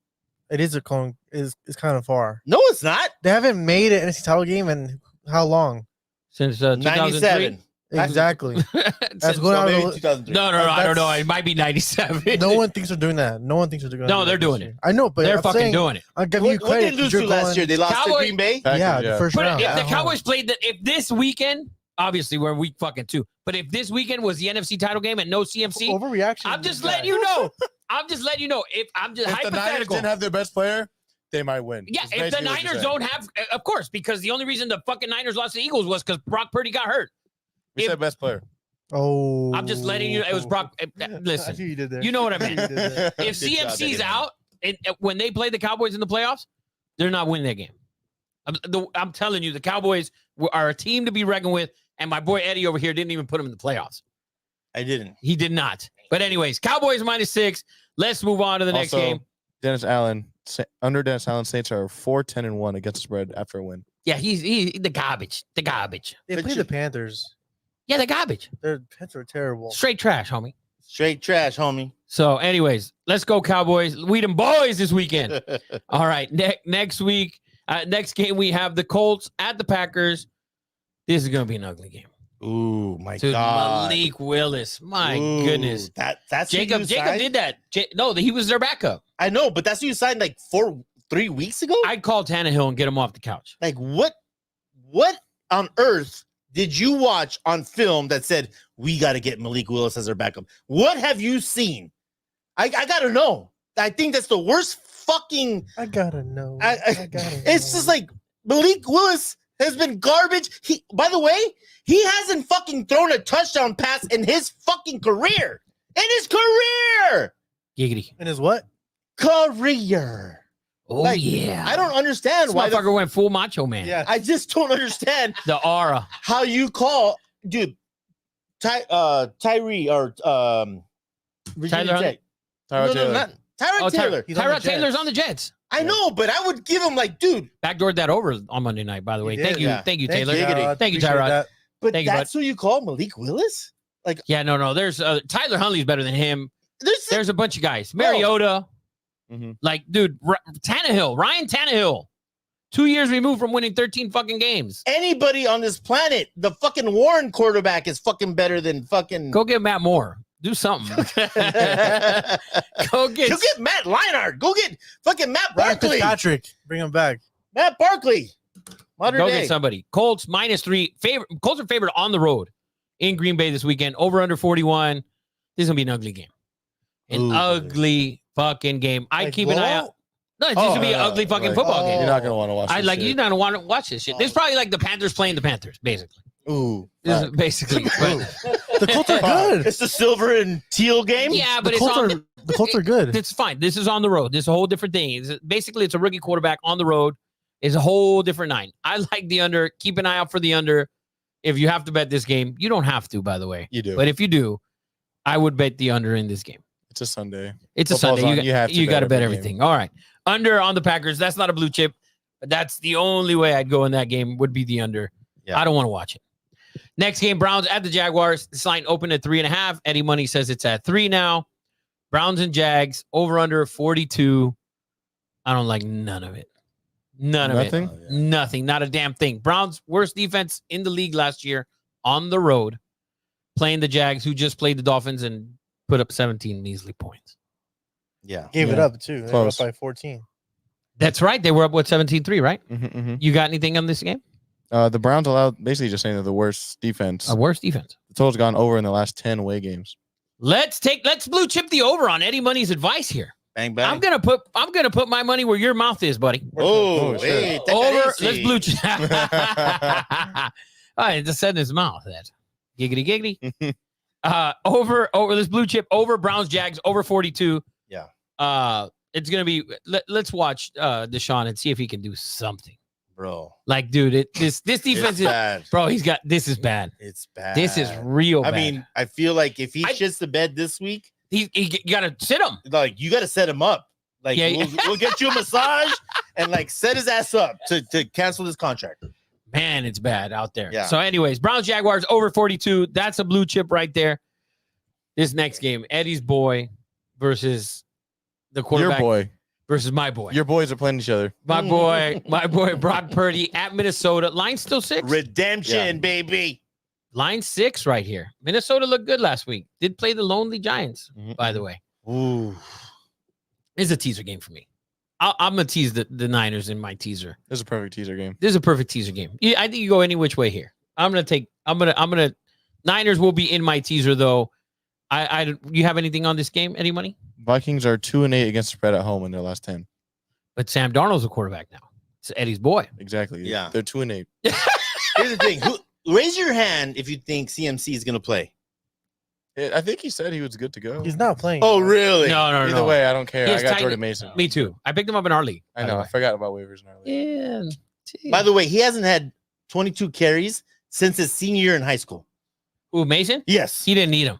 It is it's kind of far. no, it's not. They haven't made an NFC title game in how long? Since 2003. 97. Exactly. That's Since- going So out. maybe of 2003. No, I don't know. That's- It might be 97. No one thinks they're doing that. No one thinks they're doing that. No, they're this doing year. it. I know, but They're I'm fucking saying, doing it. I'll give you What credit. did they lose 'cause to you're last going- year? They lost Cowboy- to Green Bay? Yeah, Yeah. the first But round. if at the home. Cowboys played if this weekend, obviously we're in week fucking 2, but if this weekend was the NFC title game and no CMC, Overreaction. I'm just letting you know. I'm just letting you know. If I'm just If the Niners hypothetical. didn't have their best player, they might win. Yeah, That's if the basically what you're Niners saying. don't have, of course, because the only reason the fucking Niners lost to the Eagles was because Brock Purdy got hurt. We if- said best player. Oh, I'm just letting you. It was Brock. I Listen, see what you did there. you know what I I see meant. what you did there. If Good job, CMC's Eddie. out, and when they play the Cowboys in the playoffs, they're not winning that game. I'm telling you, the Cowboys are a team to be reckoned with, and my boy Eddie over here didn't even put them in the playoffs. I didn't. He did not. But anyways, Cowboys -6. Let's move on to the next Also, game. Dennis Allen under Dennis Allen, Saints are 4-10-1 against the spread after a win. Yeah, he's the garbage. The garbage. They But play you- the Panthers. Yeah, the garbage. Their Pets are terrible. Straight trash, homie. Straight trash, homie. So, anyways, let's go Cowboys. We them boys this weekend. All right, next week, next game we have the Colts at the Packers. This is gonna be an ugly game. Ooh, my Dude, God. Malik Willis. My Ooh, goodness. That's who Jacob you Jacob signed? did that. No, he was their backup. I know, but that's who you signed like 3 weeks ago. I'd call Tannehill and get him off the couch. Like what on earth did you watch on film that said we got to get Malik Willis as our backup? What have you seen? I gotta know. I think that's the worst fucking. I gotta know. I gotta it's just like Malik Willis has been garbage. By the way, he hasn't fucking thrown a touchdown pass in his fucking career. In his career, Giggity. And is what? career. Oh, Like, yeah. I don't understand This why. motherfucker went full macho man. Yeah. I just don't understand The aura. how you call, dude, Tyree or Virginia Tyler Tech. Tyrod Taylor. not Tyrod Taylor. He's on the Tyrod Taylor's Jets. on the Jets. I know, but I would give him like, dude, Backdoored that over on Monday night, by the way. He Thank did, you. yeah. Thank you, Thank Taylor. you, Tyrod. Thank you, Appreciate Tyrod. that. but Thank you, that's who you call Malik Willis? Like, Yeah, no. There's Tyler Huntley's better than him. there's There's a bunch of guys. Mariota. Mhm. Like, dude, Tannehill. Ryan Tannehill. 2 years removed from winning 13 fucking games. anybody on this planet. The fucking Warren quarterback is fucking better than fucking. Go get Matt Moore. Do something. Go get. Go get Matt Leinart. Go get fucking Matt Ryan Barkley. Fitzpatrick. Bring him back. Matt Barkley. Modern Go day. get somebody. Colts -3. Colts are favored on the road in Green Bay this weekend. Over under 41. This is gonna be an ugly game. An Ooh. ugly fucking game. I'd Like, keep an eye what? out. No, it's just gonna be an ugly fucking like, football game. You're not gonna want to watch. I this like shit. you not want to watch this shit. This is probably like the Panthers playing the Panthers, basically. Ooh, This is fuck. basically. But, The Colts are good. It's the silver and teal game. yeah, but The it's Colts on. are the Colts are good. It's fine. This is on the road. This is a whole different thing. Basically, it's a rookie quarterback on the road. It's a whole different nine. I like the under. Keep an eye out for the under. If you have to bet this game, you don't have to, by the way. You do. But if you do, I would bet the under in this game. It's a Sunday. It's a Football's Sunday. on. You have to you bet got to bet every everything. All right. Under on the Packers. That's not a blue chip, but that's the only way I'd go in that game would be the under. Yeah. I don't want to watch it. Next game, Browns at the Jaguars. This line opened at 3.5. Eddie Money says it's at 3 now. Browns and Jags over under 42. I don't like none of it. None of Nothing? it. Nothing. Not a damn thing. Browns worst defense in the league last year on the road, playing the Jags, who just played the Dolphins and put up 17 measly points. Yeah. Gave it Yeah. up too. They were up Close. by 14. That's right. They were up with 17-3, right? Mm-hmm. You got anything on this game? The Browns allowed, basically just saying they're the worst defense. A worst defense. The total's gone over in the last 10 away games. Let's blue chip the over on Eddie Money's advice here. Bang bang. I'm gonna put my money where your mouth is, buddy. Oh, Oh, shit. hey, take that Over. easy. Let's blue chip. All right, just said in his mouth that. Giggity giggity. Over. Let's blue chip over Browns Jags over 42. Yeah. It's gonna be. Let's watch Deshaun and see if he can do something. Bro. Like, dude, this defense It's is, bad. bro. This is bad. It's bad. This is real I bad. mean, I feel like if he I- shits the bed this week, you gotta sit him. like you got to set him up. Like Yeah. we'll get you a massage and like set his ass up to cancel this contract. Man, it's bad out there. Yeah. So, anyways, Browns Jaguars over 42. That's a blue chip right there. This next game, Eddie's boy versus the Your quarterback boy. versus my boy. Your boys are playing each other. my boy Brock Purdy at Minnesota. Line still 6. Redemption, baby. Line 6 right here. Minnesota looked good last week. Did play the lonely Giants, Mhm. by the way. Ooh. It's a teaser game for me. I'm gonna tease the Niners in my teaser. This is a perfect teaser game. This is a perfect teaser game. I think you go any which way here. I'm gonna Niners will be in my teaser though. You have anything on this game? Any money? Vikings are 2-8 against the spread at home in their last 10. But Sam Darnold's a quarterback now. It's Eddie's boy. Exactly. Yeah. They're 2-8. Here's the thing. Raise your hand if you think CMC is gonna play. I think he said he was good to go. He's not playing. Oh, really? No. Either way, I don't care. He I has got tight- Jordan Mason. Me too. I picked him up in our league. I know. I forgot about waivers in our league. Yeah. By the way, he hasn't had 22 carries since his senior year in high school. Ooh, Mason? Yes. He didn't need him.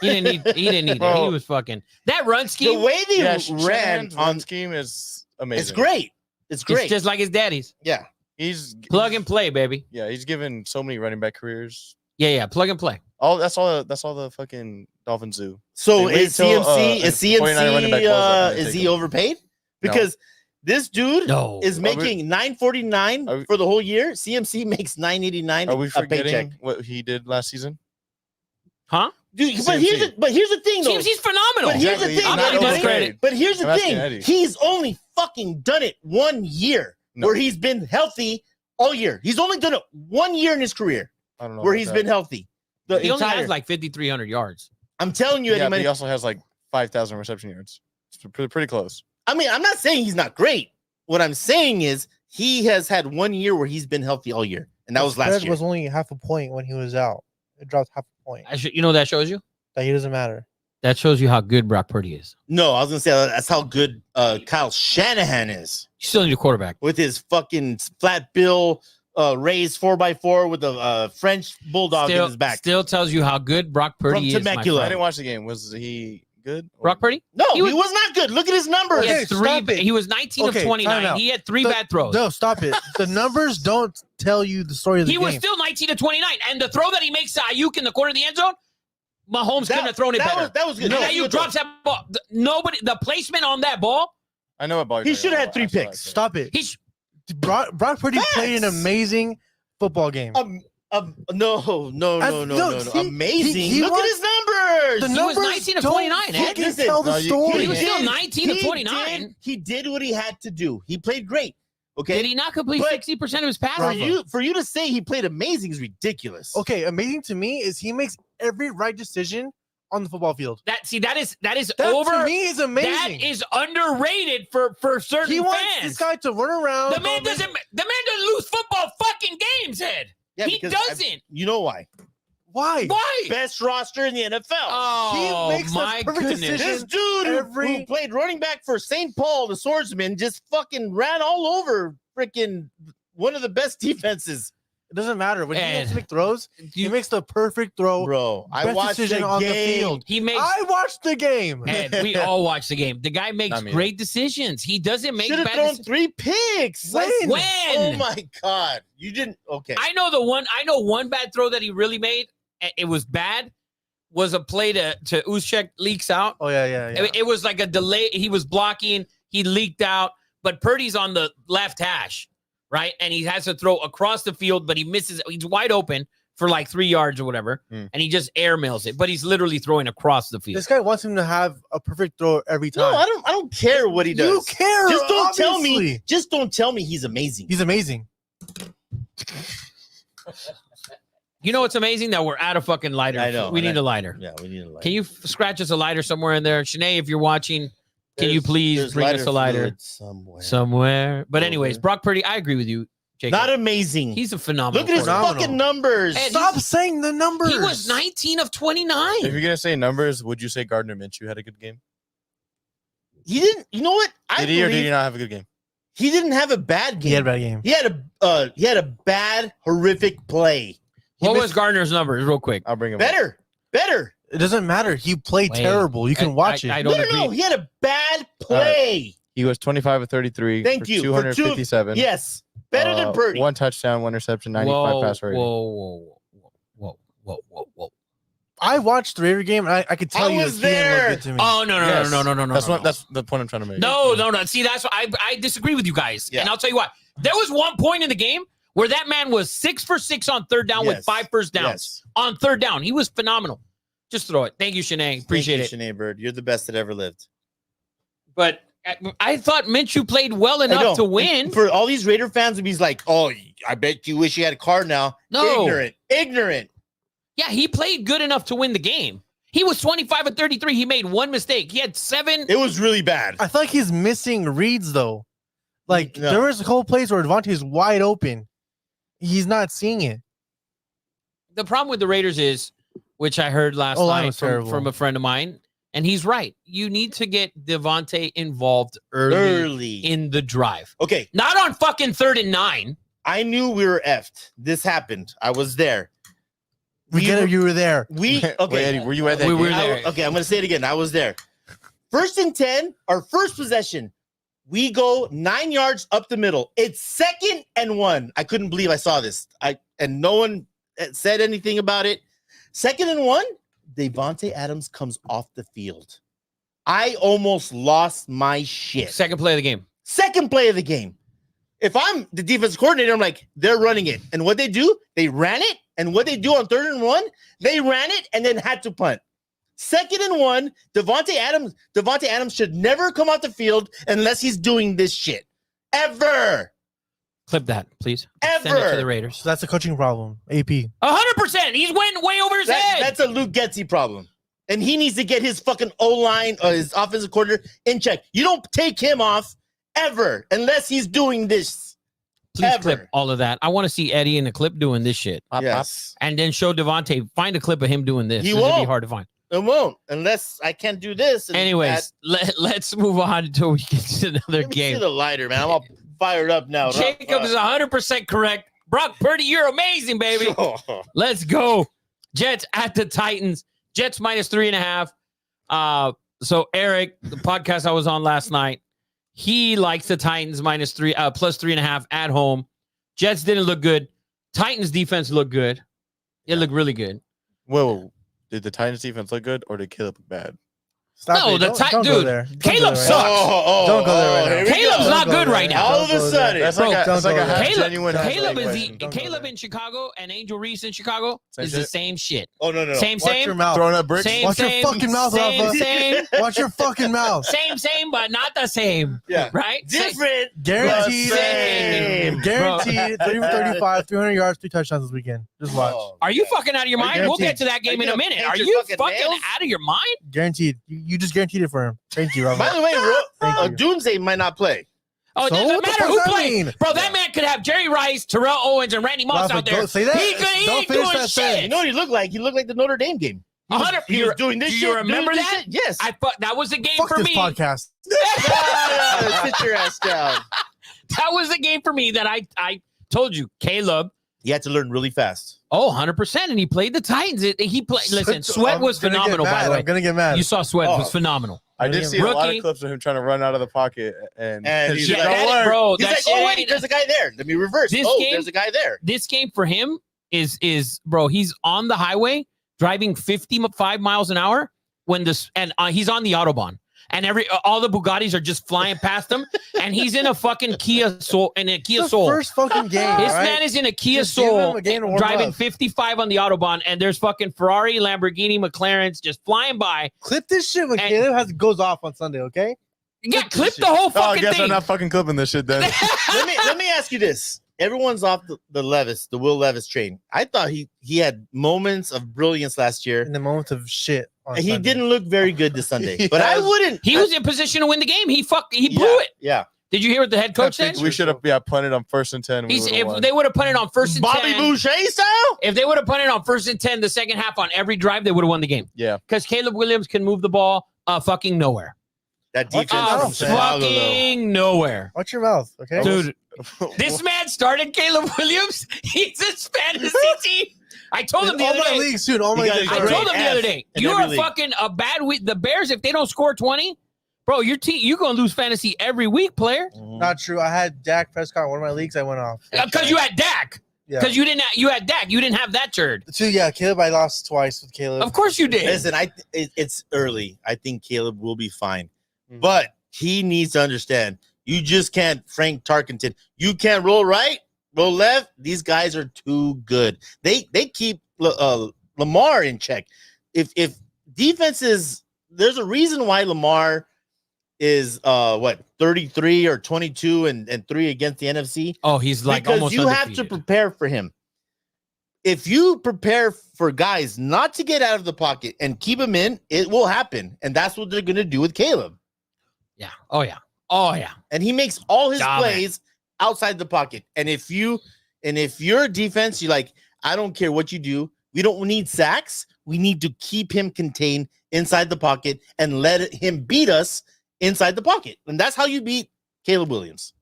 He didn't need that. He Bro. was fucking that run The scheme. way they Yeah, ran Shanahan's run on scheme is amazing. it's great. It's great. It's just like his daddy's. yeah. He's Plug and play, baby. Yeah, he's given so many running back careers. Yeah, plug and play. That's all the fucking Dolphins do. So They wait is till, CMC 49 running back balls up and they is take he him. overpaid? No. Because this dude No. is Are we- making $949 are we- for the whole year. CMC makes $989 Are we a paycheck. forgetting what he did last season? Huh? Dude, but here's the thing though. CMC's phenomenal. But here's the Exactly, thing. I'm not not giving Eddie. credit. But here's the I'm asking thing. Eddie. He's only fucking done it 1 year No. where he's been healthy all year. He's only done it 1 year in his career I don't know. where about he's that. been healthy. The He only entire, has like 5,300 yards. I'm telling you, Eddie, Yeah, but man, he also has like 5,000 reception yards. It's pretty close. I mean, I'm not saying he's not great. What I'm saying is he has had 1 year where he's been healthy all year, and that The was last spread year. was only half a point when he was out. It dropped half a point. You know what that shows you? That he doesn't matter. That shows you how good Brock Purdy is. No, I was gonna say that's how good Kyle Shanahan is You still need a quarterback. with his fucking flat bill, raised 4x4 with a French bulldog in his back. Still tells you how good Brock Purdy From is. My Temecula. I friend. didn't watch the game. Was he good? Brock Purdy? No, He he was- was not good. Look at his numbers. He Okay, had stop three. it. He was 19 Okay, of time 29. out. He had three The- bad throws. No, stop it. The numbers don't tell you the story of the He game. was still 19 to 29. And the throw that he makes to Ayuk in the corner of the end zone, Mahomes couldn't have thrown it better. That was good. And That was Ayuk good. drops that ball. The placement on that ball, I know what ball. He you're should talking have had about. three That's what I picks. said. Stop it. he's Brock Purdy played an Facts. amazing football game. No. he- Amazing. he Look was- at his numbers. The He was numbers 19 of don't 29, Ed. fucking Listen, tell the no, you- story. he was still did- 19 of he 29. He did what he had to do. He played great. Okay. Did he not complete But- 60% of his For passes? for you to say he played amazing is ridiculous. Okay, amazing to me is he makes every right decision on the football field. That is That over. to me is That amazing. is underrated for certain He wants fans. this guy to run around. The man doesn't lose football fucking games, Ed. Yeah, He because doesn't. you know why? Why? Why? Best roster in the NFL. Oh, He makes the my perfect goodness. decision. This dude who played running back for St. Paul, the swordsman, just fucking ran all over freaking one of the best defenses. It doesn't matter. When he has And to make throws, he you- makes the perfect throw. Bro, I Best watched decision the on the game. field. He makes I watched the game. Ed, we all watch the game. The guy makes Not me. great decisions. He doesn't make Should have bad thrown decisions. 3 picks. When? When? Oh my god. You didn't okay. I know one bad throw that he really made. It was bad. Was a play to Usyk leaks out. Oh yeah. It was like a delay. He was blocking. He leaked out. But Purdy's on the left hash, right? And he has to throw across the field, but he misses. He's wide open for like 3 yards or whatever, and he just airmails it. But he's literally throwing across the field. This guy wants him to have a perfect throw every no, time. I don't care what he does. You care. Just don't tell me. obviously. Just don't tell me he's amazing. He's amazing. You know what's amazing? That we're out of fucking lighter. I know, We and need a lighter. Yeah, we need a lighter. Can you scratch us a lighter somewhere in there? Shanae, if you're watching, can you There's- please there's bring us a lighter fluid somewhere? somewhere? But anyways, Over. Brock Purdy, I agree with you, Jacob. Not amazing. He's a phenomenal. Look at his quarterback. Phenomenal. fucking numbers. And Stop saying the numbers. He was 19 of If 29. you're gonna say numbers, would you say Gardner Minshew had a good game? He didn't. You know what? I Did he or did believe he not have a good game? he didn't have a bad game. He had a bad game. He had a bad, horrific play. He What was missed- Gardner's numbers, real quick? I'll bring him. up. better? It doesn't matter. He played Wait. terrible. You can watch I it. don't No, agree. He had a bad play. He was 25 of 33. Thank for you. For 257. Yes, better than Purdy. 1 touchdown, 1 interception, 95 pass rating. Whoa. I watched the Raider game, and I could tell I you was he didn't there. look good to me. Oh no. Yes. No. That's no. what. That's the point I'm trying to make. No. See, that's what I disagree with you guys, Yeah. and I'll tell you why. There was one point in the game where that man was 6 for 6 on third down with Yes. 5 first downs. Yes. On third down, he was phenomenal. Just throw it. Thank you, Shanae. Appreciate it. Thank you, Sinead Bird. You're the best that ever lived. But I thought Minshew played well I know. enough to win. For all these Raider fans to be like, "Oh, I bet you wish you had a car now." No. Ignorant. Yeah, he played good enough to win the game. He was 25 of 33. He made one mistake. He had 7. It was really bad. I feel like he's missing reads though. Like No. there was a couple plays where Devontae's wide open. He's not seeing it. The problem with the Raiders is, which I heard last O-line night was terrible. from a friend of mine, and he's right. You need to get Devontae involved early in the drive. Okay, Not on fucking 3rd and 9. I knew we were effed. This happened. I was there. We get it. You were there. We Wait, okay. Eddie, were you at that We game? were there. Okay, I'm gonna say it again. I was there. 1st and 10, our first possession. We go 9 yards up the middle. It's 2nd and 1. I couldn't believe I saw this. And no one said anything about it. 2nd and 1. Devontae Adams comes off the field. I almost lost my shit. Second play of the game. Second play of the game. If I'm the defense coordinator, I'm like, they're running it. And what they do, they ran it. And what they do on 3rd and 1, they ran it and then had to punt. 2nd and 1, Devontae Adams should never come off the field unless he's doing this shit. Ever. Clip that, please. Send it Ever. to the Raiders. So that's a coaching problem. AP. 100%. He's went way over his head. That's a Luke Getsy problem. And he needs to get his fucking O-line or his offensive coordinator in check. You don't take him off ever unless he's doing this. Please ever. clip all of that. I want to see Eddie in a clip doing this shit. Yes. And then show Devontae. Find a clip of him doing this. He This would be won't. hard to find. It won't unless I can't do this. And Anyways, let's move on until we get to another let me see game. the lighter, man. I'm all fired up now. Jacob is 100% correct. Brock Purdy, you're amazing, baby. Let's go. Jets at the Titans. Jets minus 3.5. So Eric, the podcast I was on last night, he likes the Titans minus 3, plus 3.5 at home. Jets didn't look good. Titans defense looked good. It looked really good. Whoa. Did the Titans defense look good or did Caleb look bad? Stop No, it. the Don't go dude, there. Don't Caleb go there sucks. Don't go there right now. here we Caleb's go. not Don't go good there. right now. All of a Don't go sudden. there. That's Bro, like a, that's like a don't go half there. genuine. half Caleb fake is question. Don't go Caleb there. in Chicago and Angel Reese in Chicago Same is the shit? same shit. Oh, no. Same, Watch your same. mouth. Throwing up bricks. Same, Watch your same, fucking mouth, same, Rafa. same, Watch your fucking mouth. same, but not the same. Yeah. Right? Different. Guaranteed. Same. Guaranteed. 30 for 35, 300 yards, 2 touchdowns this weekend. Just watch. Oh, Are you fucking out of your Are you mind? We'll guaranteed? get to that game Are in you a gonna minute. paint Are your you fucking fucking nails? out of your mind? Guaranteed. You just guaranteed it for him. Thank you, Rafa. By the way, Thank you. Doomsday might not play. Oh, it So doesn't what the matter fuck who does that plays. mean? Bro, that man could have Jerry Rice, Terrell Owens, and Randy Moss Rafa, out there. don't say that. He Don't ain't finish doing that shit. sentence. You know what he looked like? He looked like the Notre Dame game. He was, 100 he was doing this do shit. you remember doing this that? shit. Yes. That was the game Fuck for this me. podcast. Sit your ass down. That was the game for me that I told you, Caleb. You had to learn really fast. Oh, 100%. And he played the Titans. He played. Listen, Sweat I'm was gonna get phenomenal, by mad. the way. I'm gonna get mad. You saw Sweat Oh. was phenomenal. I did see a lot Rookie. of clips of him trying to run out of the pocket and And he's shit like, don't that- work. bro, He's that like, shit oh, wait, ain't- there's a guy there. Let me reverse. This Oh, game- there's a guy there. This game for him is bro, he's on the highway driving 55 miles an hour when this and he's on the Autobahn. And all the Bugattis are just flying past him, and he's in a fucking Kia Soul. It's the first fucking game. This right? man is in a Kia Just give him Soul a game to warm driving up. 55 on the Autobahn, and there's fucking Ferrari, Lamborghini, McLarens just flying by. Clip this shit when And- Caleb goes off on Sunday, okay? Yeah, clip the whole Oh, I fucking guess thing. I'm not fucking clipping this shit then. let me ask you this. Everyone's off the Will Levis train. I thought he had moments of brilliance last year. In the moment of shit. On And he Sunday. didn't look very good this Sunday. He But I has- wouldn't. He was in position to win the game. He blew it. Yeah. Did you hear what the head coach said? We should have punted on 1st and 10. He's, if they would have punted on 1st and Bobby 10, Boucher style? if they would have punted on 1st and 10 the second half on every drive, they would have won the game. Yeah. Because Caleb Williams can move the ball fucking nowhere. That Watch defense out, from Chicago, though. Fucking nowhere. Watch your mouth, okay? Dude, this man started Caleb Williams. He's his fantasy team. I told him the all other my day. leagues, dude. All my You leagues. gotta I go told rate him the other F day, in you every are league. fucking a bad week. The Bears, if they don't score 20, bro, your team, you're gonna lose fantasy every week, player. Not true. I had Dak Prescott in one of my leagues. I went off. Because you had Dak. Yeah. Because you had Dak. You didn't have that turd. Yeah, Caleb, I lost twice with Caleb. Of course you did. Listen, it's early. I think Caleb will be fine. Mhm. But he needs to understand, you just can't Frank Tarkenton. You can't roll right, roll left. These guys are too good. They keep Lamar in check. If defenses, there's a reason why Lamar is 33 or 22 and 3 against the NFC. Oh, he's like Because almost you have to undefeated. prepare for him. If you prepare for guys not to get out of the pocket and keep them in, it will happen. And that's what they're going to do with Caleb. Yeah. Oh yeah. Oh yeah. And he makes all his Dominant. plays outside the pocket. And if you're a defense, you're like, I don't care what you do. We don't need sacks. We need to keep him contained inside the pocket and let him beat us inside the pocket. And that's how you beat Caleb Williams.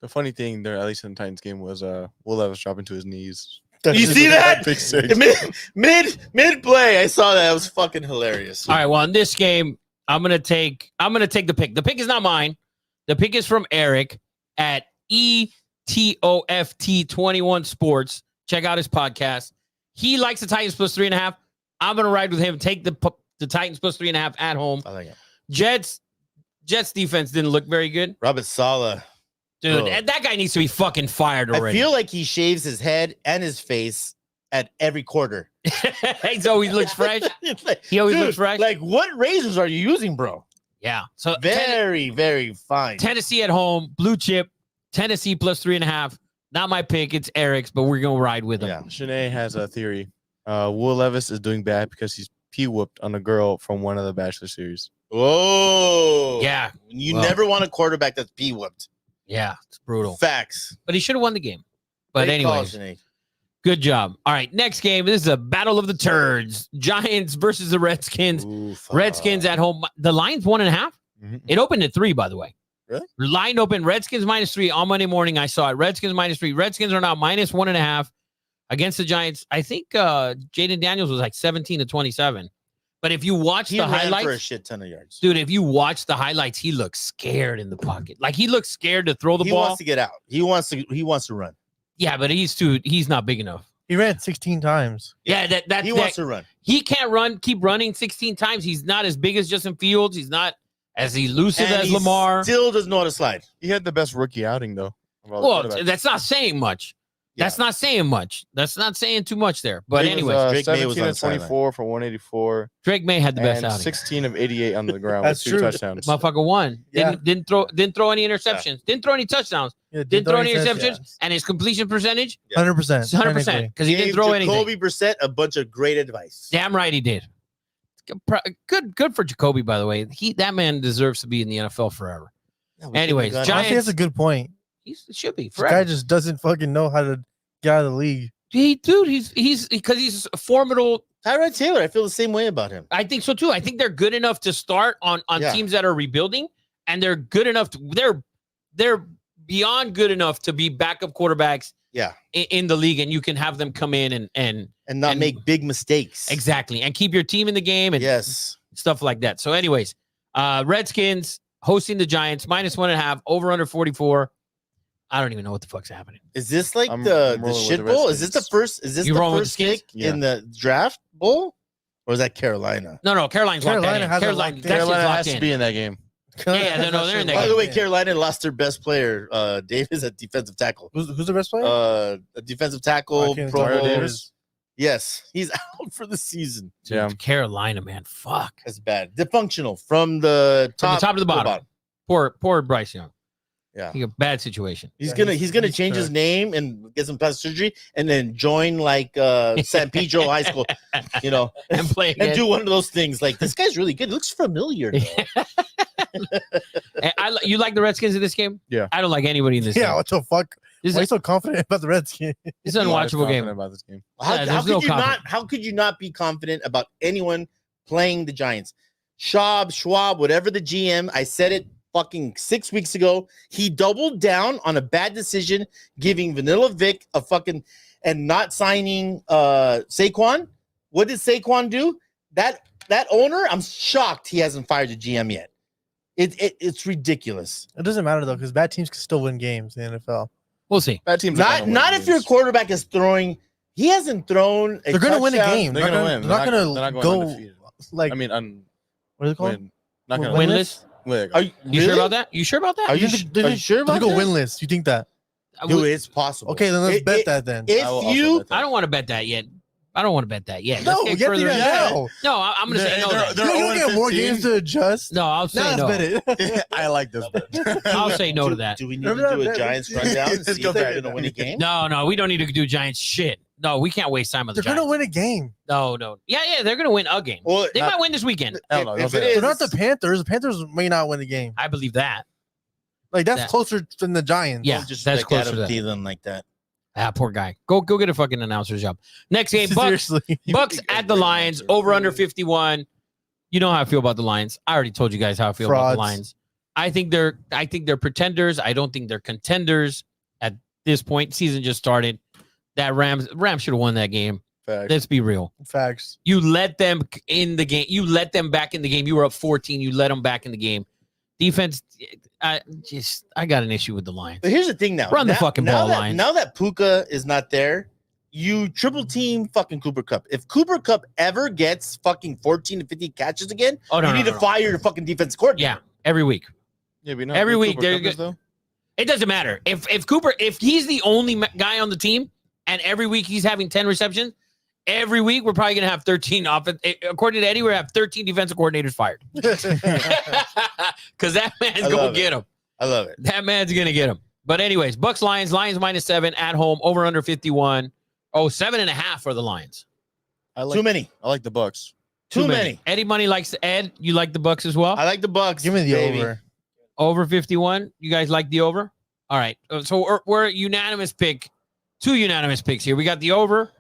The funny thing there, at least in the Titans game, was Will Levis dropping to his knees. You see that? Big six. Mid play, I saw that. It was fucking hilarious. All right. Well, in this game, I'm gonna take the pick. The pick is not mine. The pick is from Eric at ETOFT21 Sports. Check out his podcast. He likes the Titans plus 3.5. I'm gonna ride with him. Take the Titans plus 3.5 at home. I like it. Jets defense didn't look very good, Robert Saleh. dude. Oh. And that guy needs to be fucking fired I already. feel like he shaves his head and his face at every quarter. He always looks fresh. It's like, He always dude, looks fresh. Like, what razors are you using, bro? Yeah. So Very, very fine. Tennessee at home, blue chip. Tennessee plus 3.5. Not my pick. It's Eric's, but we're gonna ride with him. Yeah. Shanae has a theory. Will Levis is doing bad because he's pee whooped on a girl from one of the Bachelor series. Whoa. Yeah. You Well. never want a quarterback that's pee whooped. Yeah, it's brutal. Facts. But he should have won the game. But Great call, anyways, Sinead. good job. All right, next game. This is a battle of the turds. Giants versus the Redskins. Oof, Redskins at home. The line's 1.5. Mhm. It opened at 3, by the way. Really? Line opened. Redskins -3 on Monday morning. I saw it. Redskins -3. Redskins are now -1.5 against the Giants. I think Jaden Daniels was like 17-27. But if you watch He the ran for a highlights, shit ton of yards. dude, if you watch the highlights, he looks scared in the pocket. Like he looks scared to throw the He ball. wants to get out. He wants to run. Yeah, but he's not big enough. He ran 16 times. Yeah, that He wants to run. he can't keep running 16 times. He's not as big as Justin Fields. He's not as elusive And as he Lamar. still doesn't know how to slide. He had the best rookie outing though. of all the Well, quarterbacks. that's not saying much. That's not saying much. That's not saying too much there. But He was, anyway, Drake May was 17 on of the sideline. 24 for 184 Drake May had the best and outing. 16 of 88 on the ground That's with 2 true. touchdowns. Motherfucker won. Yeah. Didn't throw any interceptions. Didn't throw any touchdowns. Yeah, Didn't throw any interceptions. interceptions. And his completion percentage 100%. 100% because he didn't Gave throw anything. Jacoby Brissett a bunch of great advice. Damn right he did. Good for Jacoby, by the way. That man deserves to be in the NFL forever. Yeah, we Anyways, could've Giants- gone- Honestly, that's a good point. He should be This guy forever. just doesn't fucking know how to get out of the league. He's because he's a formidable. Tyrod Taylor, I feel the same way about him. I think so too. I think they're good enough to start on Yeah. teams that are rebuilding, and they're good enough. They're beyond good enough to be backup quarterbacks Yeah. in the league, and you can have them come in and And not And- make big mistakes. exactly and keep your team in the game and Yes. stuff like that. So, anyways, Redskins hosting the Giants -1.5 over under 44. I don't even know what the fuck's happening. Is this like I'm the rolling with shit the bowl? Is this the Redskins. first? Is this You the rolling with first the Skins? pick in the draft bowl, or is that Carolina? No, Carolina's locked Carolina in. has it Carolina, locked in. that shit's Carolina locked has in. to be in that game. Yeah, no, they're in that By game. the way, Carolina lost their best player, Davis, at defensive tackle. Who's the best player? A defensive tackle, I can't Pro remember. Bowl. Davis? Yes, he's out for the season. Dude, Yeah. Carolina, man, fuck. That's bad. Dysfunctional from the From top, the top to the bottom. Poor Bryce Young. Yeah. He got a bad situation. He's Yeah, gonna he's- he's gonna he's change his trash. name and get some plastic surgery, and then join like San Pedro High School, you know, And play and again. do one of those things. Like, this guy's really good. He looks familiar. Though. And you like the Redskins in this game? Yeah. I don't like anybody in this Yeah, game. what the fuck? This Why are you is so confident about the Redskins? it's an I'm always unwatchable game. confident about this game. How, Yeah, how there's could no you confidence. not? How could you not be confident about anyone playing the Giants? Schwab, whatever the GM. I said it fucking 6 weeks ago. He doubled down on a bad decision, giving Vanilla Vic a fucking and not signing Saquon. What did Saquon do? That owner, I'm shocked he hasn't fired the GM yet. It's ridiculous. It doesn't matter though, because bad teams can still win games in the NFL. We'll see. Bad teams. are Not gonna not win if your games. quarterback is throwing. He hasn't thrown. They're gonna win a touchdown. game. They're gonna win. They're not gonna They're not going go undefeated. like I mean, what is it called? win. Not gonna Win- win. Winless? Win. Are you, You sure really? about that? You sure about that? Are you, think are you sure They about go that? winless. You think that? Dude, it's possible. Okay, then let's It- bet it- that then. If I will also you bet that. I don't want to bet that yet. I don't want to bet that yet. No, Let's we get get further to in. that now. No, I'm going to say no. They're- then. they're You don't get more 0-15. games to adjust. No, I'll Now say let's no. bet it. I like this bet. I'll say no to that. Do we need Remember to do that a bet? Giants rundown and Let's see go if they're back. going to win a game? No, we don't need to do Giants shit. No, we can't waste time on the They're Giants. gonna win a game. No. Yeah, they're going to win a game. Well, They might win this weekend. Hell no, if don't say it that. is- They're not the Panthers. The Panthers may not win a game. I believe that. Like that's That- closer than the Giants. Yeah, don't just that's like closer Adam to that. Thielen like that. Ah, poor guy. Go get a fucking announcer's job. Next game, Bucks Seriously. Bucks at the Lions, over under 51. You know how I feel about the Lions. I already told you guys how I feel about Frauds. the Lions. I think they're pretenders. I don't think they're contenders at this point. Season just started. that Rams should have won that game. Facts. Let's be real. Facts. You let them in the game. You let them back in the game. You were up 14. You let them back in the game. Defense, I got an issue with the Lions. But here's the thing now. Run the fucking ball, Lions. Now that Puka is not there, you triple team fucking Cooper Cup. If Cooper Cup ever gets fucking 14 to 15 catches again, you need to fire your fucking defense coordinator. Yeah, every week. Yeah, we know Every who week, Cooper they're Kupp is, good. though. It doesn't matter. If he's the only guy on the team and every week he's having 10 receptions, every week we're probably going to have 13 offense. According to Eddie, we're going to have 13 defensive coordinators fired. Because that man's going to get him. I love it. That man's going to get him. But anyways, Bucks Lions -7 at home, over under 51. Oh, 7.5 for the Lions. Too many. I like the Bucks. Too many. Eddie Money likes Ed. You like the Bucks as well? I like the Bucks. Give me the baby. over. Over 51. You guys like the over? All right. So we're unanimous pick. 2 unanimous picks here. We got the over,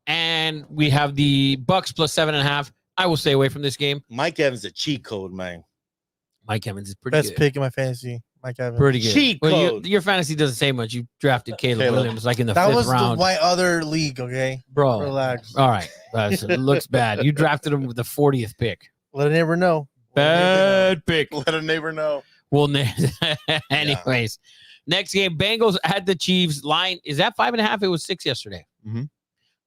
and we have the Bucks plus 7.5. I will stay away from this game. Mike Evans a cheat code, man. Mike Evans is pretty Best good. pick in my fantasy. Mike Evans. Pretty good. Cheat code. Your fantasy doesn't say much. You drafted Caleb Williams like in the That 5th was round. my other league, okay? Bro. Relax. All right. It looks bad. You drafted him with the 40th pick. Let a neighbor know. Bad pick. Let a neighbor know. Well, anyways, next game, Bengals at the Chiefs. Line is that 5.5? It was 6 yesterday. Mhm.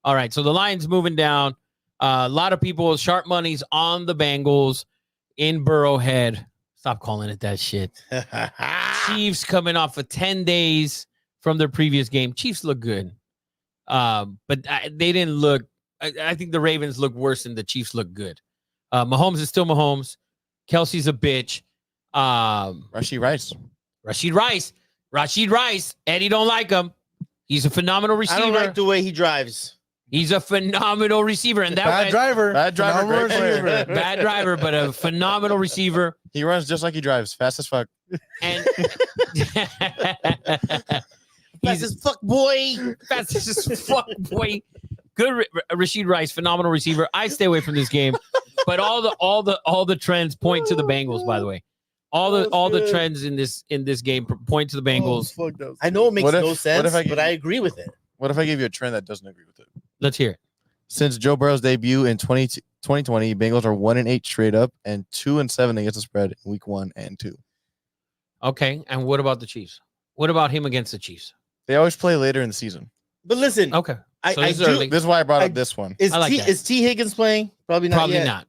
All right, so the line's moving down. A lot of people, sharp money's on the Bengals in Burrowhead. Stop calling it that shit. Chiefs coming off of 10 days from their previous game. Chiefs look good, but they didn't look. I think the Ravens look worse than the Chiefs look good. Mahomes is still Mahomes. Kelsey's a bitch. Rashid Rice. Rashid Rice. Eddie don't like him. He's a phenomenal I receiver. don't like the way he drives. He's a phenomenal receiver, and that Bad driver. Bad driver, Phenomenal great player. receiver. bad driver, but a phenomenal receiver. He runs just like he drives, fast as fuck. And Fast as fuck, boy. fast as fuck, boy. Good Rashid Rice, phenomenal receiver. I stay away from this game, but all the trends point to the Bengals. By the way, all the trends in this game point to the Bengals. Oh, fuck those. I know it makes What if- no what sense, if I give but you- I agree with it. What if I give you a trend that doesn't agree with it? Let's hear it. Since Joe Burrow's debut in 2020, Bengals are 1-8 straight up and 2-7 against the spread in week 1 and 2. Okay, and what about the Chiefs? What about him against the Chiefs? They always play later in the season. But listen, Okay, I so this is do. early. This is why I brought I- up this one. Is I like that. Is T Higgins playing? Probably not. probably yet. not.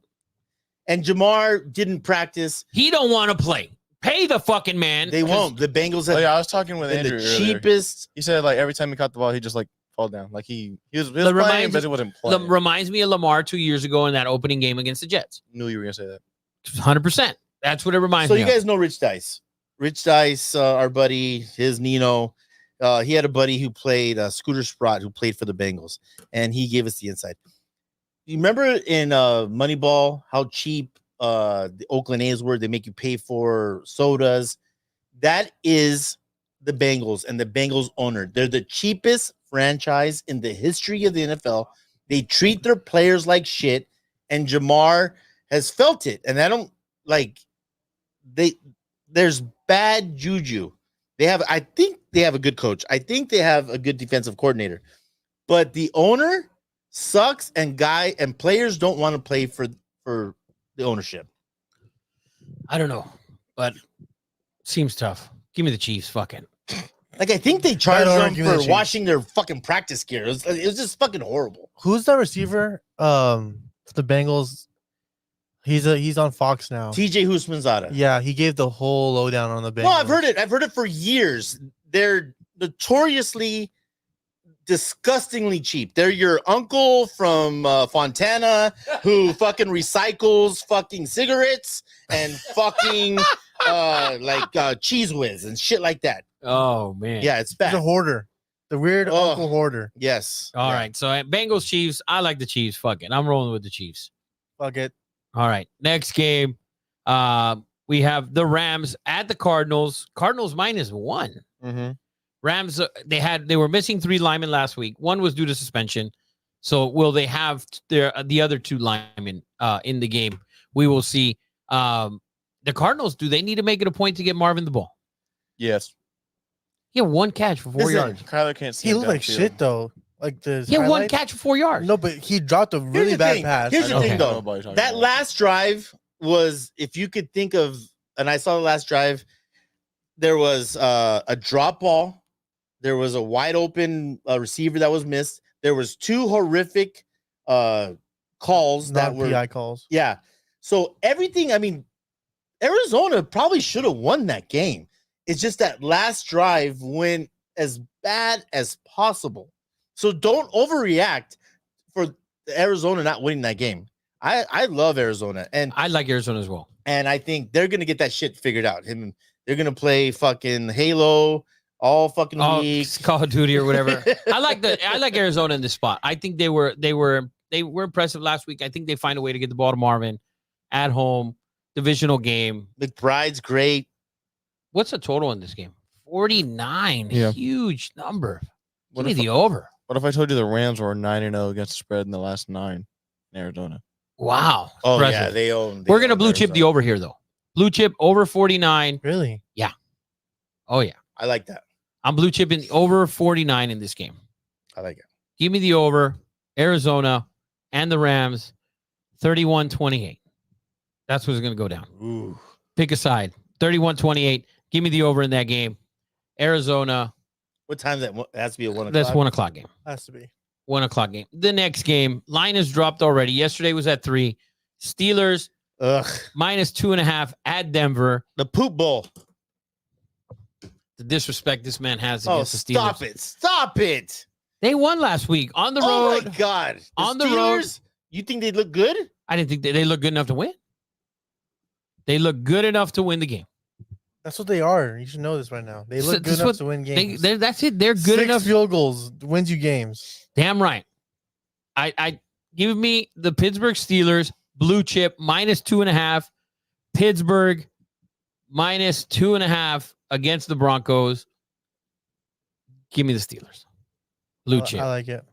And Jamar didn't practice. He don't want to play. Pay the fucking man. They 'cause won't. The Bengals Oh, have yeah, I was talking with been Andrew the earlier. cheapest. He said like every time he caught the ball, he just like fall down. Like he was That playing, reminds- but he wasn't playing. Reminds me of Lamar 2 years ago in that opening game against the Jets. Knew you were gonna say that. 100%. That's what it reminds So me you of. guys know Rich Dice. Rich Dice, our buddy, his Nino. He had a buddy who played Scooter Sprott, who played for the Bengals, and he gave us the insight. You remember in Moneyball how cheap the Oakland A's were? They make you pay for sodas. That is the Bengals and the Bengals owner. They're the cheapest franchise in the history of the NFL. They treat their players like shit, and Jamar has felt it. And I don't like there's bad juju. I think they have a good coach. I think they have a good defensive coordinator. But the owner sucks, and players don't want to play for the ownership. I don't know, but seems tough. Give me the Chiefs. Fucking. Like, I think they charged don't them argue with for the Chiefs. washing their fucking practice gear. It was just fucking horrible. Who's the receiver? For the Bengals. He's on Fox now. TJ Husmanzada. Yeah, he gave the whole lowdown on the Bengals. No, I've heard it. I've heard it for years. They're notoriously, disgustingly cheap. They're your uncle from Fontana who fucking recycles fucking cigarettes and fucking Cheese Whiz and shit like that. Oh man. Yeah, it's He's bad. a hoarder. The weird Oh. uncle hoarder. Yes. All Yeah. right. So Bengals Chiefs. I like the Chiefs. Fucking. I'm rolling with the Chiefs. Fuck it. All right. Next game. We have the Rams at the Cardinals. Cardinals -1. Mm-hmm. Rams, they were missing 3 linemen last week. One was due to suspension. So will they have the other 2 linemen in the game? We will see. The Cardinals, do they need to make it a point to get Marvin the ball? Yes. He had 1 catch for 4 Listen, yards. Kyler can't see. He him looked like downfield. shit though. Like the He had one highlights? catch for 4 yards. No, but he dropped a really the bad thing. pass. Here's the Okay. thing, I don't know though. about what you're talking That about. last drive was, if you could think of, and I saw the last drive, there was a drop ball. There was a wide open receiver that was missed. There was 2 horrific calls that were non-PI calls. Yeah. So everything, I mean, Arizona probably should have won that game. It's just that last drive went as bad as possible. So don't overreact for Arizona not winning that game. I love Arizona, and I like Arizona as well. I think they're gonna get that shit figured out. They're gonna play fucking Halo all fucking week. Call of Duty or whatever. I like Arizona in this spot. I think they were impressive last week. I think they find a way to get the ball to Marvin at home, divisional game. McBride's great. What's the total in this game? 49. Yeah. Huge number. What Give me if, the over. what if I told you the Rams were 9-0 against the spread in the last 9 in Arizona? Wow. Oh yeah, Impressive. they own. We're gonna blue chip the over here though. Blue chip over 49. Really? Oh yeah. I like that. I'm blue chipping over 49 in this game. I like it. Give me the over. Arizona and the Rams 31-28. That's what's going to go down. Ooh. Pick a side. 31-28. Give me the over in that game. Arizona. What time's that? It has to be a 1 o'clock. That's 1 o'clock game. Has to be. 1 o'clock game. The next game, line is dropped already. Yesterday was at 3. Steelers Ugh. -2.5 at Denver. The poop bowl. The disrespect this man has Oh, against the Steelers. stop it! Stop it! They won last week on the Oh road. my god! On the road. Steelers, you think they look good? I didn't think they look good enough to win. They look good enough to win the game. That's what they are. You should know this right now. They So look this good enough what to win They, games. that's it. They're good 6 enough. field goals wins you games. Damn right. I give me the Pittsburgh Steelers blue chip -2.5. Pittsburgh -2.5 against the Broncos. Give me the Steelers. Blue chip I like it.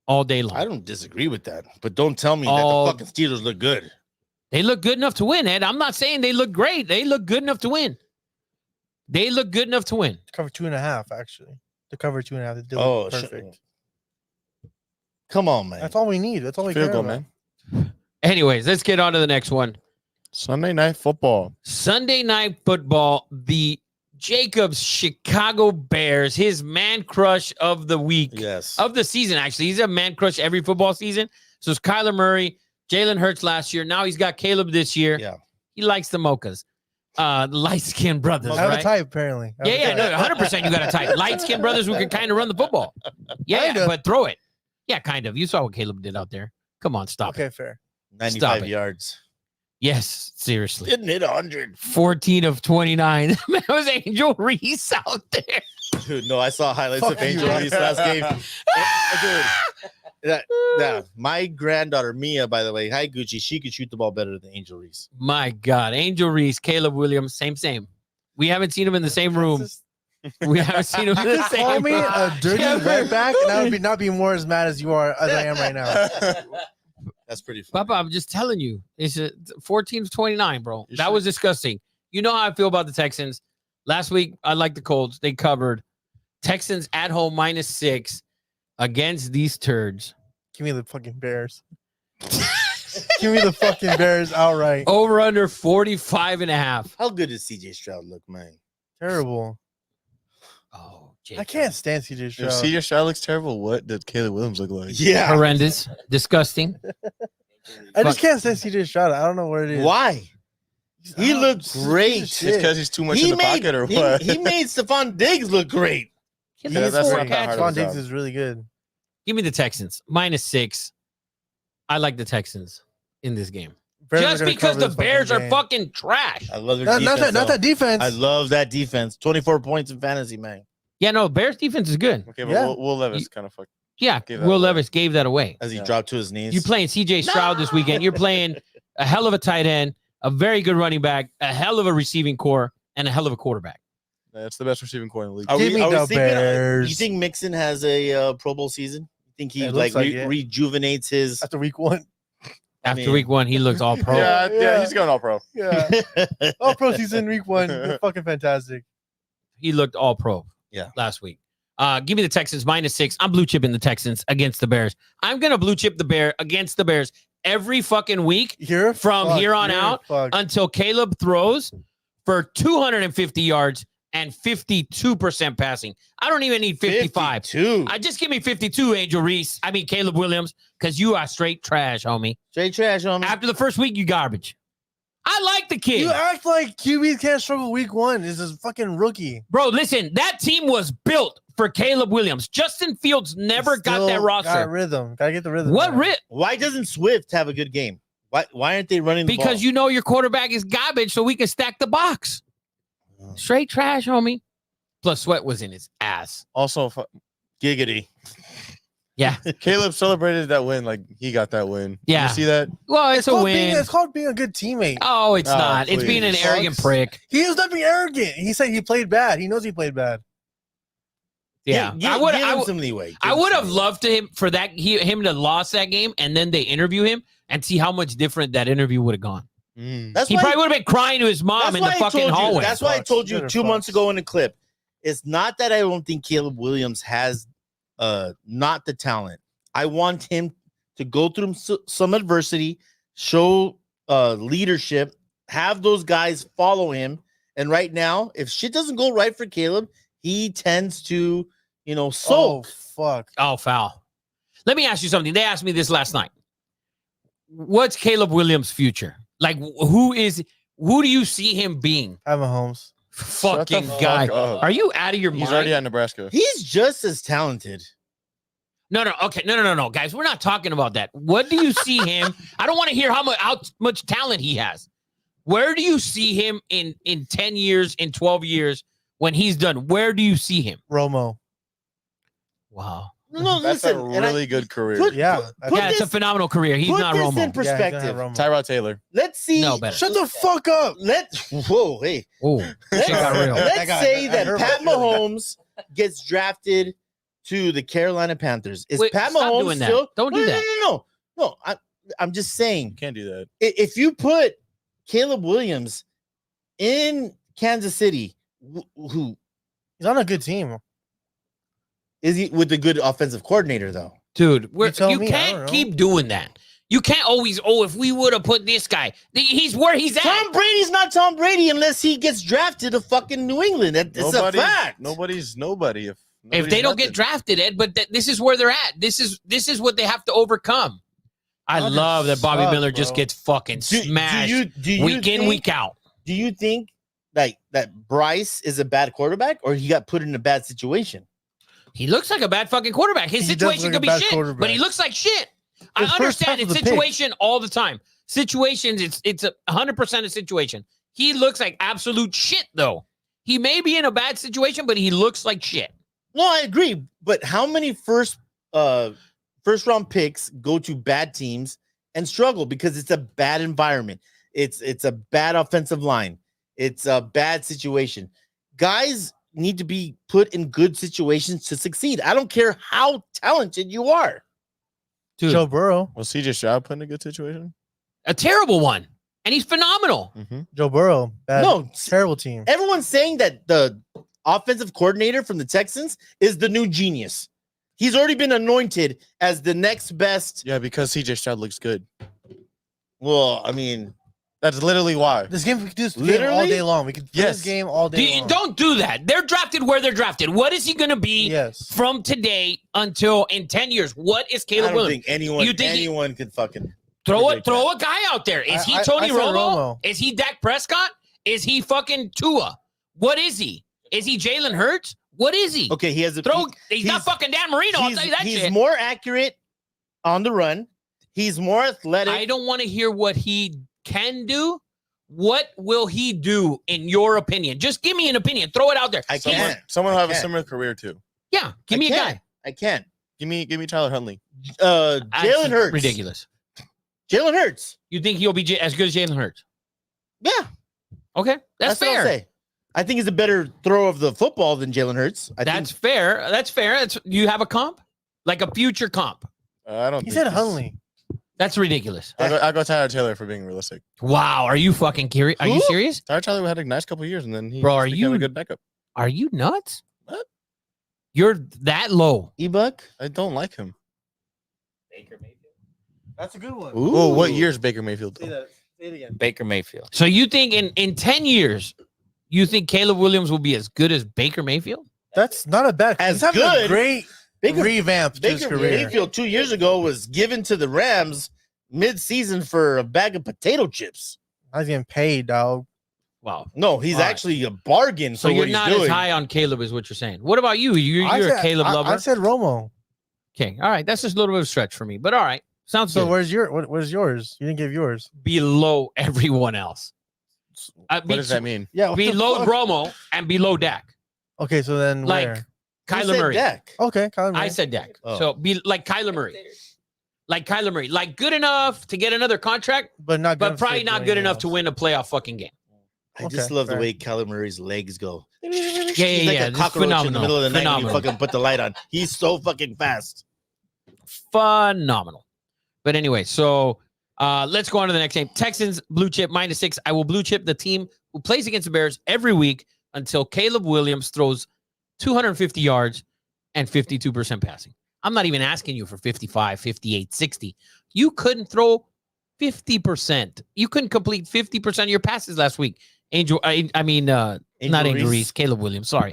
all day long. I don't disagree with that, but don't tell me Oh. that the fucking Steelers look good. They look good enough to win, Ed. I'm not saying they look great. They look good enough to win. They look good enough to win. Cover 2.5 actually. To cover 2.5. They did Oh, look perfect. Come on, man. That's all we need. That's all we Field care goal, about. man. Anyways, let's get on to the next one. Sunday night football. Sunday night football, the Jacobs Chicago Bears, his man crush of the week, Yes. of the season, actually. He's a man crush every football season. So it's Kyler Murray, Jalen Hurts last year. Now he's got Caleb this year. Yeah. He likes the mochas. The light-skinned brothers, I have right? a type, apparently. I have a Yeah, type. no, 100% you got a type. Light-skinned brothers who can kind of run the football. Yeah, Kinda. but throw it. Yeah, kind of. You saw what Caleb did out there. Come on, stop Okay, it. fair. 95 it. yards. Yes, seriously. Didn't hit 100. 14 of 29. That was Angel Reese out there. Dude, no, I saw highlights Fuck of Angel you. Reese last game. Dude, yeah, my granddaughter Mia, by the way, hi Gucci, she could shoot the ball better than Angel Reese. My God. Angel Reese, Caleb Williams, same. We haven't seen him in the same room. Just- We haven't seen him in the same Call me room. a dirty wetback, and I would not be more as mad as you are as I am right now. That's pretty fun. Papa, I'm just telling you. It's a 14 of 29, bro. You That should- was disgusting. You know how I feel about the Texans. Last week, I like the Colts. They covered. Texans at home -6 against these turds. Give me the fucking Bears. Give me the fucking Bears outright. Over under 45.5. How good does CJ Stroud look, man? Terrible. Oh, I can't stand CJ If Stroud. CJ Stroud looks terrible, what did Caleb Williams look like? Yeah. Horrendous. Disgusting. I just can't stand CJ Stroud. I don't know what it is. Why? He Oh, looked he's a great. It's shit. because he's too much in the pocket or he, what? he made Stephon Diggs look great. Give Yeah, me that's four not that catches. hard Stephon of a Diggs job. is really good. Give me the Texans -6. I like the Texans in this game. Bears are Just gonna because cover the this fucking Bears are game. fucking trash. I love their Not defense. that though. defense. I love that defense. 24 points in fantasy, man. Yeah, no, Bears defense is good. Okay, but Yeah. Will Levis You- kind of fuck. Yeah, Gave that Will away. Levis gave that away. As he Yeah. dropped to his knees. You're playing CJ Stroud this weekend. You're playing a hell of a tight end, a very good running back, a hell of a receiving core, and a hell of a quarterback. That's the best receiving core in the league. Are Give we, me are we the thinking, Bears. you think Mixon has a Pro Bowl season? You think he It like, looks like it. rejuvenates his? After week 1. After mean- week 1, he looks all pro. Yeah, Yeah. he's going all pro. Yeah. All pro season week 1. They're fucking fantastic. He looked all pro Yeah. last week. Give me the Texans -6. I'm blue chipping the Texans against the Bears. I'm gonna blue chip the Bear against the Bears every fucking week You're from fucked. here on You're out fucked. until Caleb throws for 250 yards and 52% passing. I don't even need 55. 52. I just give me 52, Angel Reese. I mean Caleb Williams, because you are straight trash, homie. Straight trash, homie. After the first week, you garbage. I like the kid. You act like QBs can't struggle week 1. This is fucking rookie. Bro, listen, that team was built for Caleb Williams. Justin Fields never got Still that Got roster. rhythm. Gotta get the rhythm. What man. rip? Why doesn't Swift have a good game? Why aren't they running the Because ball? you know your quarterback is garbage, so we can stack the box. Straight trash, homie. Plus, Sweat was in his ass. Also, Giggity. Yeah. Caleb celebrated that win like he got that win. Yeah. You see that? Well, it's a called win. It's called being a good teammate. Oh, it's Oh, not. It's being an please. arrogant Sucks. prick. He was not being arrogant. He said he played bad. He knows he played bad. Yeah. Give I would him some leeway. I would have loved him to lost that game, and then they interview him and see how much different that interview would have gone. That's He why probably would have been crying to his mom that's in the why I fucking told you- hallway. That's why I Fucks. told you They're 2 months fucks. ago in the clip. It's not that I don't think Caleb Williams has not the talent. I want him to go through some adversity, show leadership, have those guys follow him. And right now, if shit doesn't go right for Caleb, he tends to, Oh, sulk. fuck. Oh, foul. Let me ask you something. They asked me this last night. What's Caleb Williams' future? Like, who do you see him being? Have Mahomes. Fucking fuck guy. up. Are you out of your He's mind? already at Nebraska. He's just as talented. No. Okay. No, guys. We're not talking about that. What do you see him? I don't want to hear how much talent he has. Where do you see him in 10 years, in 12 years, when he's done? Where do you see him? Romo. Wow. No, That's listen. a and I- really good career. put- Yeah. put Yeah, it's a this- phenomenal career. He's put not this Romo. in Yeah, he's gonna have perspective. Romo. Tyrod Taylor. Let's see. No better. Shut the fuck up. Whoa, hey. Oh, shit got real. Let's That guy- say I that heard Pat about that. Mahomes gets drafted to the Carolina Panthers. Is Wait, Pat stop Mahomes doing that. still? Don't do No, that. No. I'm just saying, Can't do that. if you put Caleb Williams in Kansas City, who He's on a good team. is he with the good offensive coordinator though? Dude, You tell you me, I don't can't know. keep doing that. You can't always, if we would have put this guy, he's where he's at. Tom Brady's not Tom Brady unless he gets drafted to fucking New England. It's a fact. Nobody's nobody if If they don't get nothing. drafted, Ed, but this is where they're at. This is what they have to overcome. I That love that Bobby sucks, Miller just bro. gets fucking smashed week in, week out. Do you think like that Bryce is a bad quarterback or he got put in a bad situation? He looks like a bad fucking quarterback. His He does situation look could a be bad shit, quarterback. but he looks like shit. I His first understand half of it's the pick. situation all the time. Situations, it's 100% a situation. He looks like absolute shit, though. He may be in a bad situation, but he looks like shit. No, I agree. But how many first round picks go to bad teams and struggle because it's a bad environment? It's a bad offensive line. It's a bad situation. Guys need to be put in good situations to succeed. I don't care how talented you are. Dude, Joe Burrow. Was CJ Stroud put in a good situation? a terrible one. And he's phenomenal. Mm-hmm. Joe Burrow. Bad, No, terrible team. everyone's saying that the offensive coordinator from the Texans is the new genius. He's already been anointed as the next best. Yeah, because CJ Stroud looks good. Well, I mean, That's literally why. This game, we could do this game Literally? all day long. We could play Yes. this game all day long. Don't do that. They're drafted where they're drafted. What is he going to be Yes. from today until in 10 years? What is I Caleb don't Williams? think anyone You think he- anyone could fucking Throw predict a guy out there. Is he I Tony said Romo? Romo. Is he Dak Prescott? Is he fucking Tua? What is he? Is he Jalen Hurts? What is he? Okay, he has a He's not fucking Dan Marino. I'll tell you that he's shit. more accurate on the run. He's more athletic. I don't want to hear what he can do. What will he do in your opinion? Just give me an opinion. Throw it out there. I Someone, can't. someone will have a can't. similar career too. Yeah, give I me a can't. guy. I can't. Give me Tyler Huntley. Jalen That's Hurts. ridiculous. Jalen Hurts. You think he'll be as good as Jalen Hurts? Yeah, Okay, that's what I'll fair. say. I think he's a better thrower of the football than Jalen Hurts. That's think, fair. That's fair. You have a comp, like a future comp. I don't. He think said he's- Huntley. That's ridiculous. I'll go Tyler Taylor for being realistic. Wow, are you fucking curious? Are you Who? serious? Tyler Taylor had a nice couple years, and then he Bro, are became you- a good backup. Are you nuts? What? You're that low. E-Buck? I don't like him. Baker Mayfield. That's a good one. Oh, what year's Baker Mayfield? Say that. Say it again. Baker Mayfield. So you think in 10 years, you think Caleb Williams will be as good as Baker Mayfield? That's not a bad. As He's having good. a great Baker, revamp to his Baker career. Mayfield 2 years ago was given to the Rams mid-season for a bag of potato chips. I was getting paid, dog. Wow. No, he's All right. actually a bargain So for you're what he's not doing. as high on Caleb as what you're saying. What about you? You're I a said- Caleb lover. I said Romo. Okay. All right. That's just a little bit of a stretch for me, but all right. Sounds So good. where's yours? You didn't give yours. Below everyone else. What does that mean? Yeah. what the Below fuck? Romo and below Dak. Okay, so then Like where? Who Kyler said Murray. Dak? Okay, Kyler Murray. I said Dak. Oh. So be like Kyler Murray. Like Kyler Murray. Like good enough to get another contract, but not. but probably not good enough to win a playoff fucking game. I just Okay, love the fair. way Kyler Murray's legs go. Yeah, He's yeah, like yeah. a Just cockroach in the phenomenal. middle of the night when you Phenomenal. fucking put the light on. He's so fucking fast. Phenomenal. But anyway, so let's go on to the next game. Texans blue chip -6. I will blue chip the team who plays against the Bears every week until Caleb Williams throws 250 yards and 52% passing. I'm not even asking you for 55, 58, 60. You couldn't throw 50%. You couldn't complete 50% of your passes last week. Not Angel Reese, Caleb Williams. Sorry.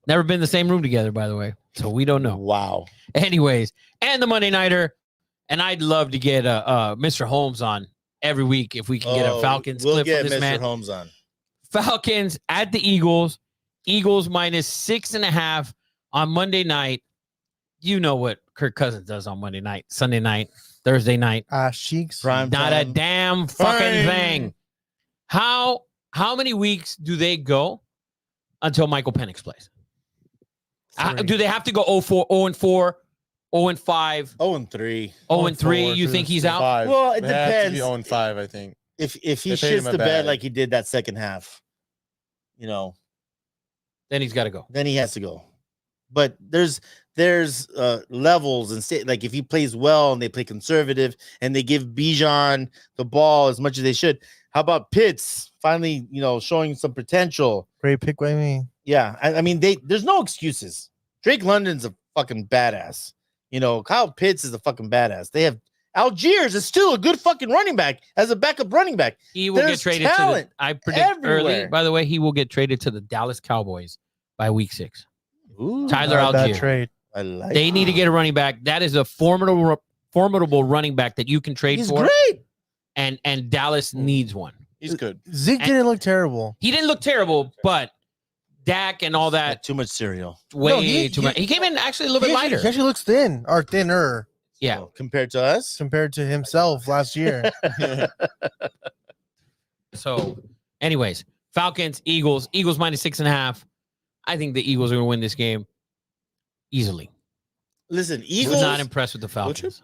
Never been in the same room together, by the way. So we don't know. Wow. Anyways, and the Monday Nighter. And I'd love to get Mr. Holmes on every week if we can get a Falcons We'll clip get from this Mr. man. Holmes on. Falcons at the Eagles. Eagles -6.5 on Monday night. You know what Kirk Cousins does on Monday night, Sunday night, Thursday night. Cheeks. Prime Not a time. damn fucking Fine. thing. How many weeks do they go until Michael Penix plays? Do they have to go 0-4, 0-5, 0-3. 0-3? 0-4 You to think he's the out? Five. Well, it They have to be depends. 0-5, I think. If he They paid shits him a the bed bag. like he did that second half, Then he's got to go. then he has to go. But there's levels and like if he plays well and they play conservative and they give Bijan the ball as much as they should. How about Pitts finally, showing some potential? Great pick by me. Yeah, I mean there's no excuses. Drake London's a fucking badass. Kyle Pitts is a fucking badass. They have Algiers is still a good fucking running back as a backup running back. He will There's get traded talent I predict early. everywhere. By the way, he will get traded to the Dallas Cowboys by week 6. Ooh, Tyler Not a bad Algier. trade. I like. They need to get a running back. That is a formidable running back that you can trade He's for. great. And Dallas needs one. He's good. Zeke And- didn't look terrible. He didn't look terrible, but Dak and all that Too much cereal. way No, he- too he- much. He came in actually a little bit He actually lighter. looks thin or thinner Yeah. So, compared to us. compared to himself last year. So, anyways, Falcons, Eagles -6.5. I think the Eagles are going to win this game easily. Listen, Was Eagles. not impressed with the chip? Falcons.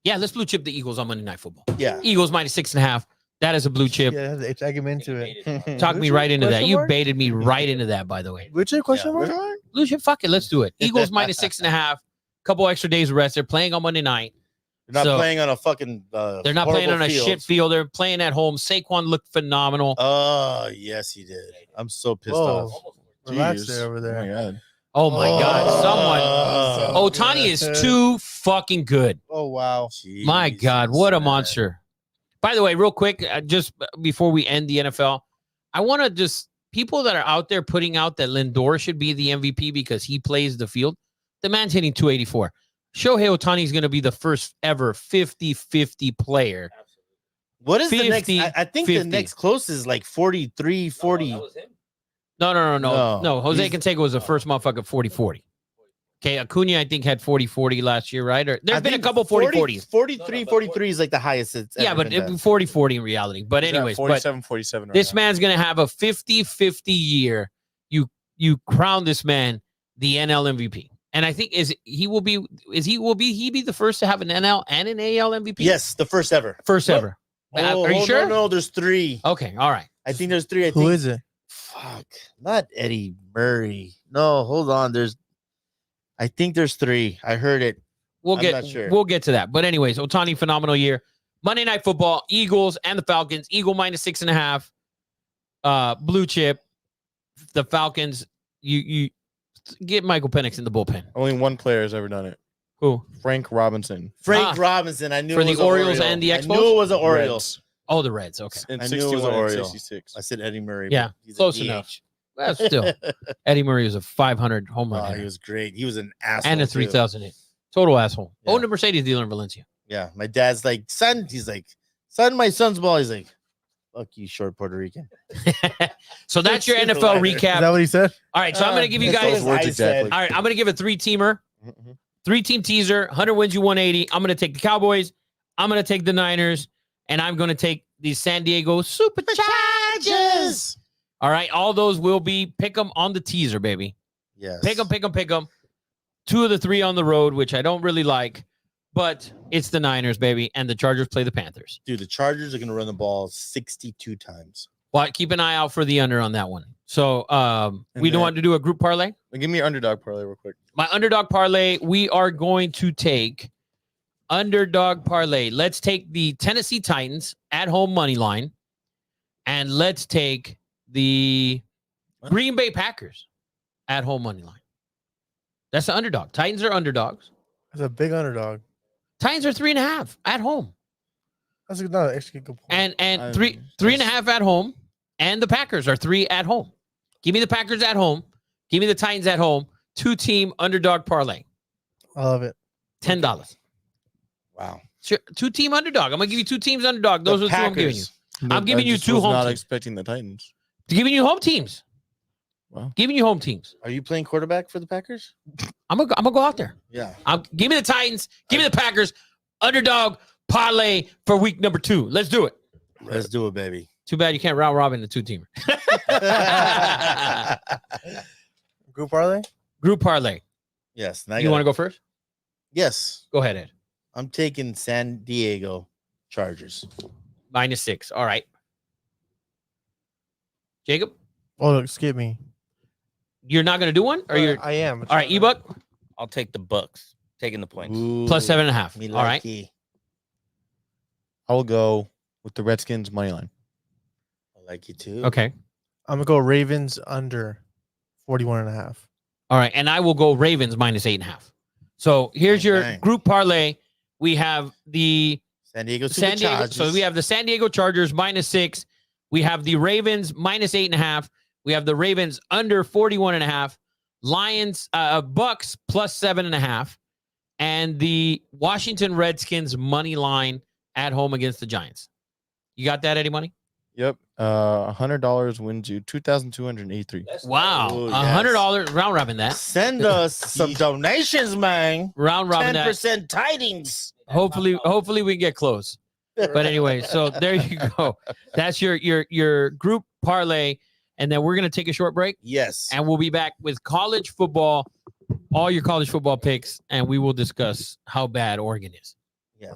Yeah, let's blue chip the Eagles on Monday Night Football. Yeah. Eagles -6.5. That is a blue chip. Yeah, they tag him into it. Talk me Blue right chip? into that. Question You mark? baited me right into that, by the way. Which question mark? Blue chip, fuck it. Let's do it. Eagles -6.5. Couple extra days of rest. They're playing on Monday night. They're not So- playing on a fucking. They're not playing on a shit field. They're playing at home. Saquon looked phenomenal. Oh yes, he did. I'm so pissed Whoa. off. Relax Jeez. there over Oh there. my god. Oh my God. Oh. Someone. Otani is too fucking good. Oh wow. My God. Jesus, What a man. monster. By the way, real quick, just before we end the NFL, I want to just people that are out there putting out that Lindor should be the MVP because he plays the field. The man's hitting 284. Shohei Otani is going to be the first ever 50-50 player. What is the next? 50, I think 50. the next closest is like 43, 40. No. No, Jose he's- Canseco was the first motherfucker 40-40. Okay, Acuna, I think, had 40-40 last year, right? Or there's I been a think couple 40-40s. 43, 43 is like the highest it's Yeah, ever but been done. 40-40 in reality. But He's at anyways, but 47 right this now. man's going to have a 50-50 year. You crown this man the NL MVP. And I think will he be the first to have an NL and an AL MVP? Yes, the first ever. First What? ever. Oh, Are you sure? No, there's 3. Okay, all right. I think there's 3. I Who think. is it? Fuck, not Eddie Murray. No, hold on. I think there's 3. I heard it. We'll I'm get not sure. we'll get to that. But anyways, Otani phenomenal year. Monday Night Football, Eagles and the Falcons. Eagle -6.5. Blue chip. The Falcons. You get Michael Penix in the bullpen. Only one player has ever done it. Who? Frank Robinson. Frank Robinson. I knew For it the was an Orioles Oriole. and the I Expos? knew it was an Oriole. Reds. Oh, the Reds. Okay. In I knew it was 61 and Oriole. 66. I said Eddie Murray. Yeah, but he's a close DH. enough. Well, still, Eddie Murray was a 500 home run Oh, he hitter was great. He was an asshole. and a too. 3,000 hit. Total asshole. Yeah. Owned a Mercedes dealer in Valencia. Yeah, my dad's like, son. He's like, son, my son's ball. He's like, fuck you, short Puerto Rican. So that's your Super NFL lighter. Is recap. that what he said? All right, so I'm going to give you That's guys. those words exactly. All right, I'm going to give a 3-teamer, Mhm. 3-team teaser. 100 wins you 180. I'm going to take the Cowboys. I'm going to take the Niners, and I'm going to take the San Diego Superchargers. All right, all those will be pick 'em on the teaser, baby. Yes. Pick 'em, pick 'em, pick 'em. 2 of the 3 on the road, which I don't really like, but it's the Niners, baby, and the Chargers play the Panthers. Dude, the Chargers are going to run the ball 62 times. But keep an eye out for the under on that one. So And we don't then- want to do a group parlay. Give me your underdog parlay real quick. My underdog parlay, we are going to take underdog parlay. Let's take the Tennessee Titans at home money line, and let's take the Green Bay Packers at home money line. That's the underdog. Titans are underdogs. That's a big underdog. Titans are 3.5 at home, That's another actually good point. and I- 3.5 at home, and the Packers are 3 at home. Give me the Packers at home. Give me the Titans at home. 2-team underdog parlay. I love it. $10. Wow. Sure. 2-team underdog. I'm gonna give you 2 teams underdog. Those The are the 2 I'm giving you. Packers. I'm giving I you just 2 was home not teams. expecting the Titans. Giving you home teams. Wow. Giving you home teams. Are you playing quarterback for the Packers? I'm gonna go out there. Yeah. Give me the Titans. Give me the Packers. Underdog parlay for week number 2. Let's do it. Let's do it, baby. Too bad you can't round robin the 2-teamer. Group parlay? Group parlay. Yes. Now You want to go first? Yes. Go ahead, Ed. I'm taking San Diego Chargers. -6. All right. Jacob, Oh, look, skip me. you're not gonna do one, or you're I am. all right? Ebook I'll take the Bucks, taking the points. Ooh, plus 7.5. me All right. likey. I will go with the Redskins money line. I like you too. Okay. I'm gonna go Ravens under 41.5. All right, and I will go Ravens -8.5. So here's your Dang. group parlay. We have the San Diego San Diego. Superchargers. So we have the San Diego Chargers -6. We have the Ravens -8.5. We have the Ravens under 41.5. Lions, Bucks plus 7.5, and the Washington Redskins money line at home against the Giants. You got that, Eddie Money? Yep. $100 wins you 2,283. Wow, Oh, yes. $100 round robin that. Send us some donations, man. Round robin that. 10% tidings. Hopefully we get close. But anyway, so there you go. That's your group parlay, and then we're gonna take a short break, Yes. and we'll be back with college football, all your college football picks, and we will discuss how bad Oregon is. Yes.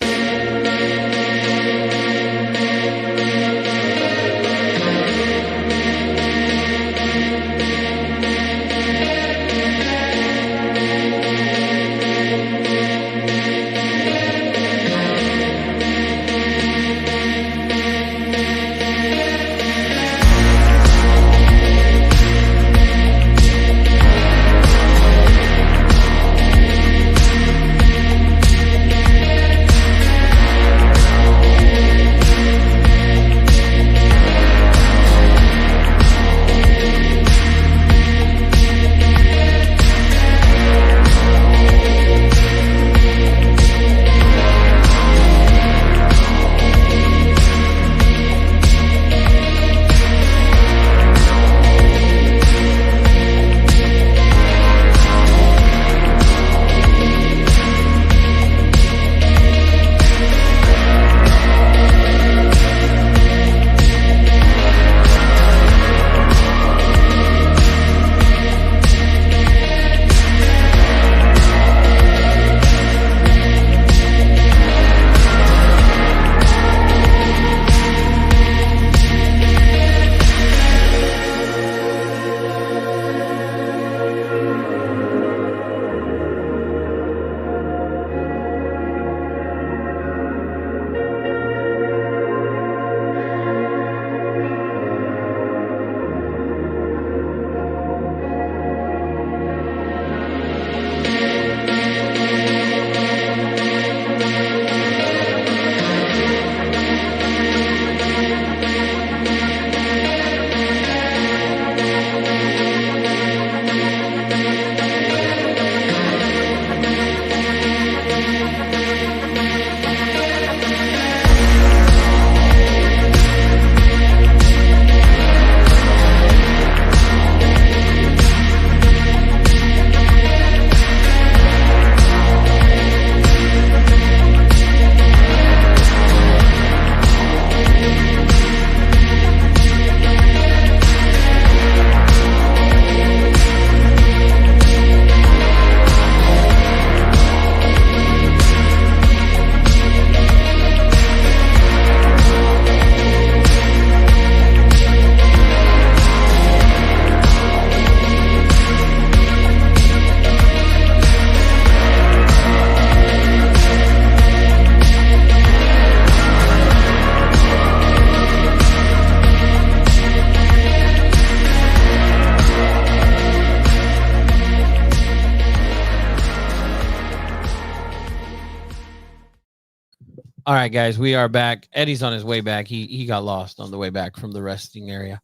All right, guys, we are back. Eddie's on his way back. He got lost on the way back from the resting area.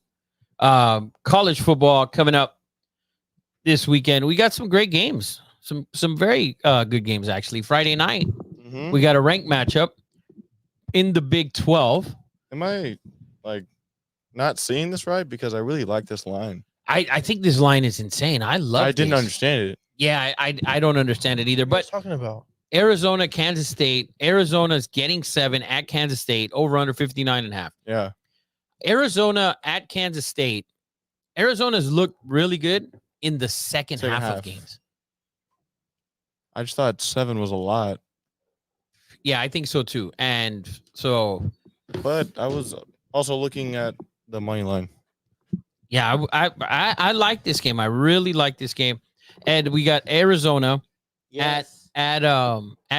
College football coming up this weekend. We got some great games. Some very good games actually. Friday night, Mhm. we got a ranked matchup in the Big 12. Am I like not seeing this right? Because I really like this line. I think this line is insane. I love. I didn't this. understand it. Yeah, I don't understand it either. What are you But talking about? Arizona, Kansas State. Arizona's getting 7 at Kansas State, over under 59.5. Yeah. Arizona at Kansas State. Arizona's looked really good in the second half of games. I just thought 7 was a lot, Yeah, I think so too. And so, but I was also looking at the money line. yeah, I like this game. I really like this game. And we got Arizona Yes. at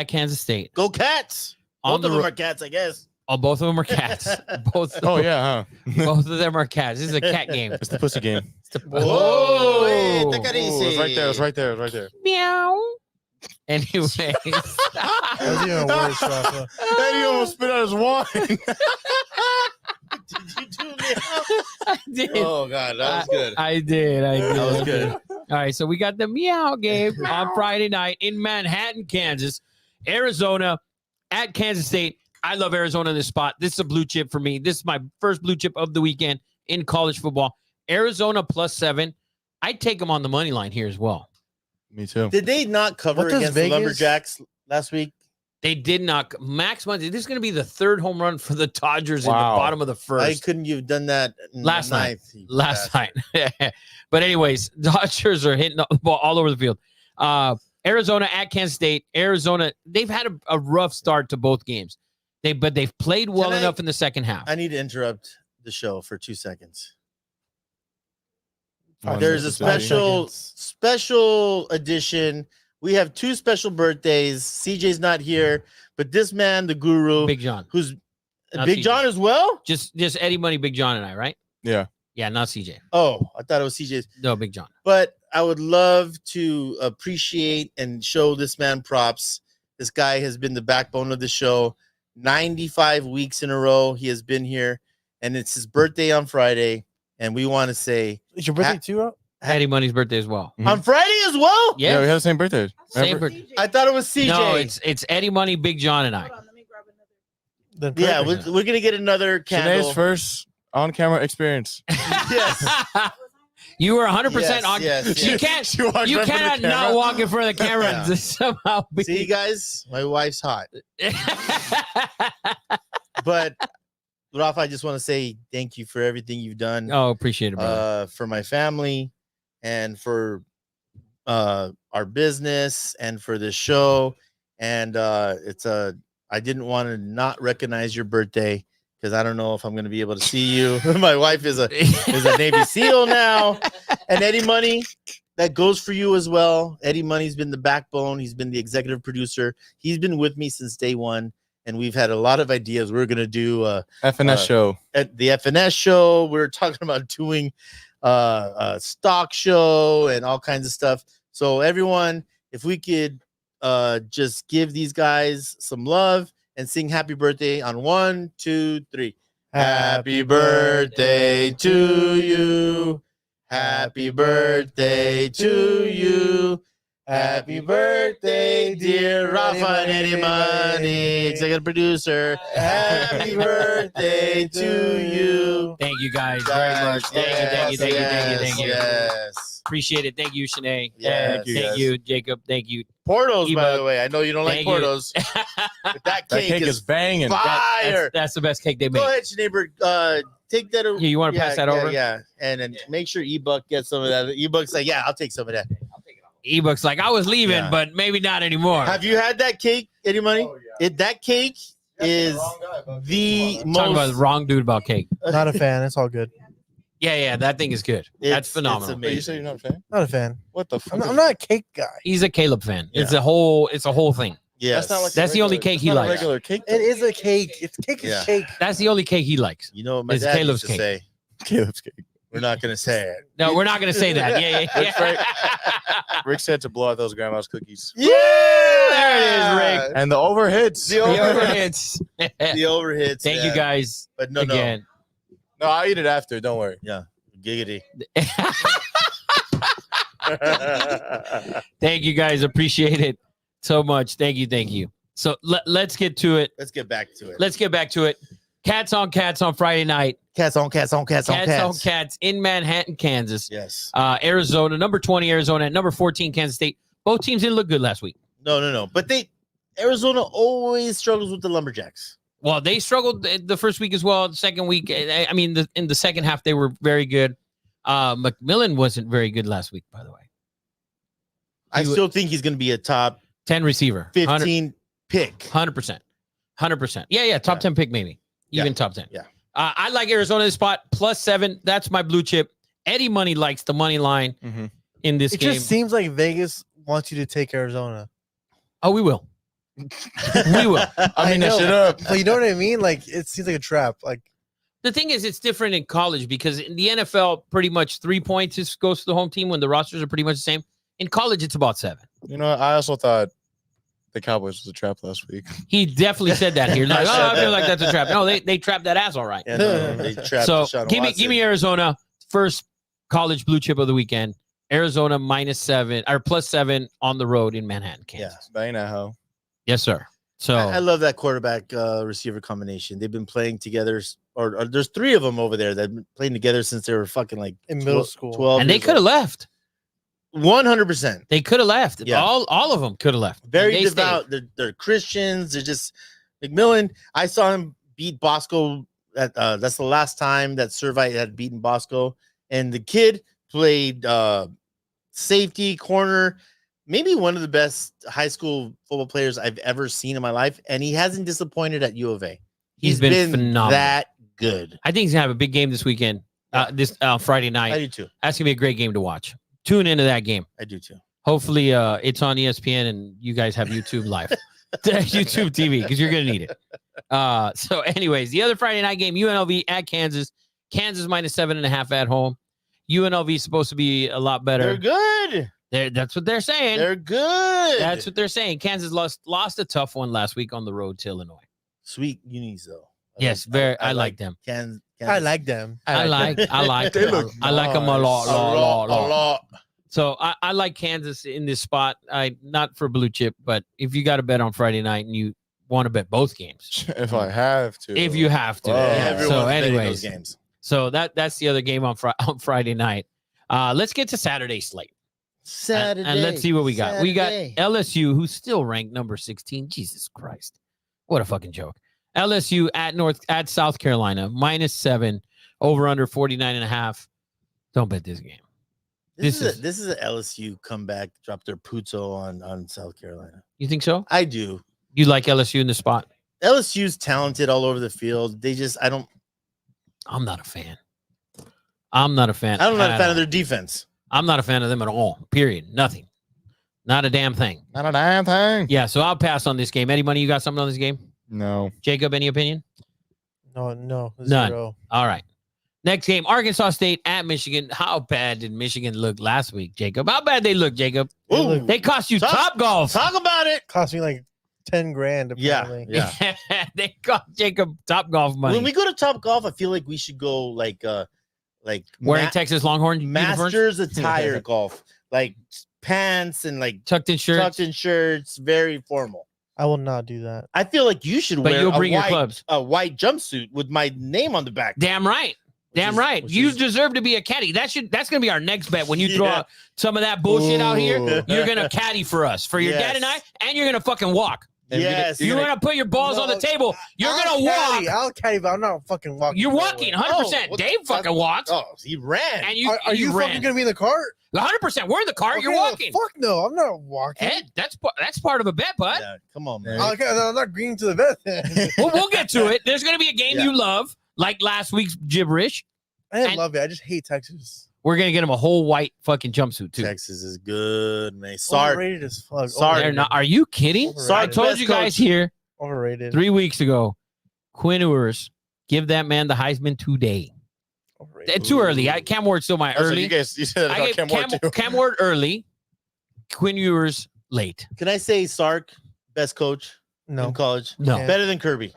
Kansas State. Go Cats. On Both the of them ro- are cats, I guess. Oh, both of them are cats. Both. Oh yeah, huh? Both of them are cats. This is a cat game. It's the pussy game. Whoa, hey, Whoa. take it Ooh, easy. it was right there. It was right there. It was right there. Meow. Anyways, That was even worse, Rafa. Eddie almost spit out his wine. Did you do me? I did. Oh God, that was good. I did. That was good. All right, so we got the meow game on Friday night in Manhattan, Kansas. Arizona at Kansas State. I love Arizona in this spot. This is a blue chip for me. This is my first blue chip of the weekend in college football. Arizona +7. I'd take them on the money line here as well. Me too. Did they not cover What does against the Vegas- Lumberjacks last week? They did not. Max Muncy. This is going to be the third home run for the Dodgers in Wow. the bottom of the Why first. couldn't you have done that in Last the night. ninth, you Last bastard? night. But anyways, Dodgers are hitting the ball all over the field. Arizona at Kansas State. Arizona, they've had a rough start to both games. But they've played well Can I- enough in the second half. I need to interrupt the show for 2 seconds. One There's a Mississippi. special edition. We have 2 special birthdays. CJ's not here, but this man, the guru, Big John. who's Not Big CJ. John as well. Just Eddie Money, Big John, and I, right? Yeah. Yeah, not CJ. Oh, I thought it was CJ's. No, Big John. But I would love to appreciate and show this man props. This guy has been the backbone of the show. 95 weeks in a row he has been here, and it's his birthday on Friday. And we want to say It's your birthday too, Rob? Eddie Money's birthday as well. Mhm. on Friday as well. Yeah, we Yeah. had the same birthday. Same Remember? birthday. I thought it was CJ. No, it's Eddie Money, Big John, and I. Then Yeah, perfect. we're gonna get another candle. Sinead's first on-camera experience. Yes. You were 100% Yes, on. yes, You yes. can't. She walked You right in front of cannot the not camera. walk in front of the camera Yeah. and somehow be. See, guys, my wife's hot. But Rafa, I just want to say thank you for everything you've done Oh, appreciate it, brother. for my family and for our business and for this show. And I didn't want to not recognize your birthday because I don't know if I'm going to be able to see you. My wife is a Navy SEAL now. And Eddie Money, that goes for you as well. Eddie Money's been the backbone. He's been the executive producer. He's been with me since day one. And we've had a lot of ideas. We're going to do FNS show. at the FNS show. We're talking about doing a stock show and all kinds of stuff. So everyone, if we could just give these guys some love and sing happy birthday on 1, 2, 3. Happy birthday to you. Happy birthday to you. Happy birthday, dear Rafa and Eddie Money, executive producer. Happy birthday to you. Thank you guys very much. Thank you. Yes. Appreciate it. Thank you, Shanae. Yes. Thank you, Jacob. Thank you. Portos, by Ebook. the way. I know you don't like Thank you. Portos. But that That cake, is banging. fire. That's the best cake they Go make. ahead, neighbor. Take that. Yeah, you want to pass that over? Yeah, and then make sure Ebook gets some of that. Ebook's like, yeah, I'll take some of that. Ebook's like, I was leaving, Yeah. but maybe not anymore. Have you had that cake, Eddie Money? That cake is the Talking about the most. wrong dude about cake. Not a fan. It's all good. Yeah, that thing is good. That's phenomenal. Wait, you say you're not a fan? Not a fan. What the fuck? I'm not a cake guy. He's a Caleb fan. It's Yeah. a whole thing. Yes. That's the only cake he likes. Regular cake. It is a cake. It's cake Yeah. is cake. That's the only cake he likes. You know what my It's dad Caleb's used to cake. say? Caleb's cake. We're not gonna say it. No, we're not going to say that. Yeah. Rick, Rick said to blow out those grandma's cookies. Yeah, There it is, Rick. And the overhits. The The overhits. overhits. The overhits. Thank you man. guys But no, again. No, I'll eat it after. Don't worry. no. Giggity. Thank you guys. Appreciate it so much. Thank you. So let's get to it. Let's get back to it. Let's get back to it. Cats on Friday night. Cats on cats on cats on Cats on cats. Cats in Manhattan, Kansas. Yes. Arizona, number 20 Arizona, and number 14 Kansas State. Both teams didn't look good last week. No. But Arizona always struggles with the Lumberjacks. Well, they struggled the first week as well. The second week, I mean, in the second half, they were very good. McMillan wasn't very good last week, by the way. I still think he's going to be a top 10 receiver. 15 pick. 100%. 100%. Yeah. Top 10 pick, maybe. Even Yeah. top 10. Yeah. I like Arizona this spot. +7. That's my blue chip. Eddie Money likes the money line in this It game. just seems like Vegas wants you to take Arizona. Oh, we will. We will. I mean, that know. shit up. But you know what I mean? Like, it seems like a trap. Like, The thing is, it's different in college because in the NFL, pretty much 3 points goes to the home team when the rosters are pretty much the same. In college, it's about 7. You know, I also thought the Cowboys was a trap last week. He definitely said that here. Like, I feel like that's a trap. No, they trapped that ass all right. Yeah, no, they trapped So Deshaun give Watson. me Arizona first college blue chip of the weekend. Arizona -7 or +7 on the road in Manhattan, Kansas. That ain't that hoe. Yes, sir. So I love that quarterback receiver combination. They've been playing together, or there's 3 of them over there that have been playing together since they were fucking like in middle school. 12. and they could have left. 100%. They could have left. Yeah. All of them could have left. Very They devout. They're Christians. They're just McMillan. I saw him beat Bosco. That's the last time that Servite had beaten Bosco. And the kid played safety, corner, maybe one of the best high school football players I've ever seen in my life. And he hasn't disappointed at U of A. He's been phenomenal. That good. I think he's gonna have a big game this weekend. This Friday I night. do too. That's gonna be a great game to watch. Tune into that game. I do too. Hopefully, it's on ESPN and you guys have YouTube live, YouTube TV, because you're gonna need it. So, anyways, the other Friday night game, UNLV at Kansas. Kansas -7.5 at home. UNLV is supposed to be a lot better. They're good. That's what they're saying. They're good. That's what they're saying. Kansas lost a tough one last week on the road to Illinois. Sweet unis though. Yes, I like them. I like them. I like They them. look I like them a lot. a lot. So I like Kansas in this spot. Not for blue chip, but if you got to bet on Friday night and you want to bet both games, If I have to. if you have to. Wow. Yeah. Everyone's So, betting anyways, those games. so that's the other game on Friday night. Let's get to Saturday slate. Saturday. And let's see what we got. We got Saturday. LSU, who's still ranked number 16. Jesus Christ. What a fucking joke. LSU at South Carolina, -7, over under 49.5. Don't bet this game. This This is a LSU comeback. Drop their puto on South Carolina. You think so? I do. You like LSU in the spot? LSU's talented all over the field. I'm not a fan. I'm not a fan. I'm not a at fan all. of their defense. I'm not a fan of them at all. Period. Nothing. Not a damn thing. Not a damn thing. Yeah, so I'll pass on this game. Eddie Money, you got something on this game? No. Jacob, any opinion? No, None. 0. All right. Next game, Arkansas State at Michigan. How bad did Michigan look last week, Jacob? How bad they look, Jacob? Ooh, They cost you Talk- Top Golf. talk about it. Cost me like 10 grand. Yeah, Apparently. yeah. They cost Jacob Top Golf money. When we go to Top Golf, I feel like we should go like Wearing Texas Longhorn uniforms? Masters attire golf, like pants and like Tucked in shirts. tucked in shirts, very formal. I will not do that. I feel like you should But wear you'll bring your white, clubs. a white jumpsuit with my name on the back. Damn right. Damn is- right. which You is- deserve to be a caddy. That's gonna be our next bet. When you throw Yeah. out some of that bullshit out here, Ooh. you're gonna caddy for us, for your dad and I, and you're gonna fucking walk. Yes. You're gonna put your balls on the table. You're gonna walk. I'll caddy, but I'm not fucking walking. You're no walking way. 100%. Oh, Dave fucking walked. Oh, he ran. And you Are you ran. fucking gonna be in the cart? 100%. We're in the car. You're Okay, walking. Fuck no, I'm not walking. Ed, that's part of a bet, bud. Yeah, come on, man. Yeah. Okay, I'm not agreeing to the bet. Well, we'll get to it. There's gonna be a game Yeah. you love, like last week's gibberish. I didn't And- love it. I just hate Texas. We're gonna get him a whole white fucking jumpsuit too. Texas is good, man. Sorry. Overrated as fuck. Sorry. They're not. Are you kidding? Overrated. I told Best you guys coach. here Overrated. 3 weeks ago. Quinn Ewers, give that man the Heisman today. Overrated. Too early. Cam Ward's still my Oh, so early. you said that I about gave Cam Ward too. Cam Ward early, Quinn Ewers late. Can I say Sark, best coach No, in college? No. Yeah. Better than Kirby.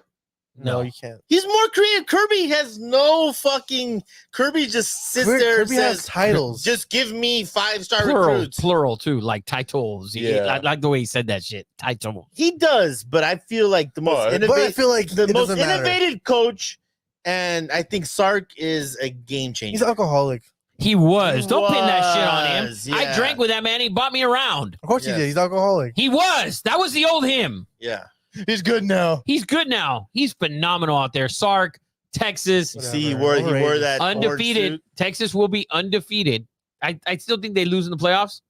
no, No. you can't. He's more creative. Kirby has no fucking. Kirby just sits there and Kirby has says, titles. "Just give me 5-star Plural, recruits." plural too, like titles. Yeah. I like the way he said that shit. Title. He does, but I feel like the most But- but I innovative, feel like the it most doesn't matter. innovative coach, and I think Sark is a game changer. He's alcoholic. He was. He Don't pin that shit on him. was, I yeah. drank with that man. He bought me around. Of course Yes. he did. He's alcoholic. He was. That was the old him. Yeah. He's good now. He's good now. He's phenomenal out there. Sark, Texas, You Whatever. see, he wore Overrated. that orange undefeated. suit. Texas will be undefeated. I still think they lose in the playoffs.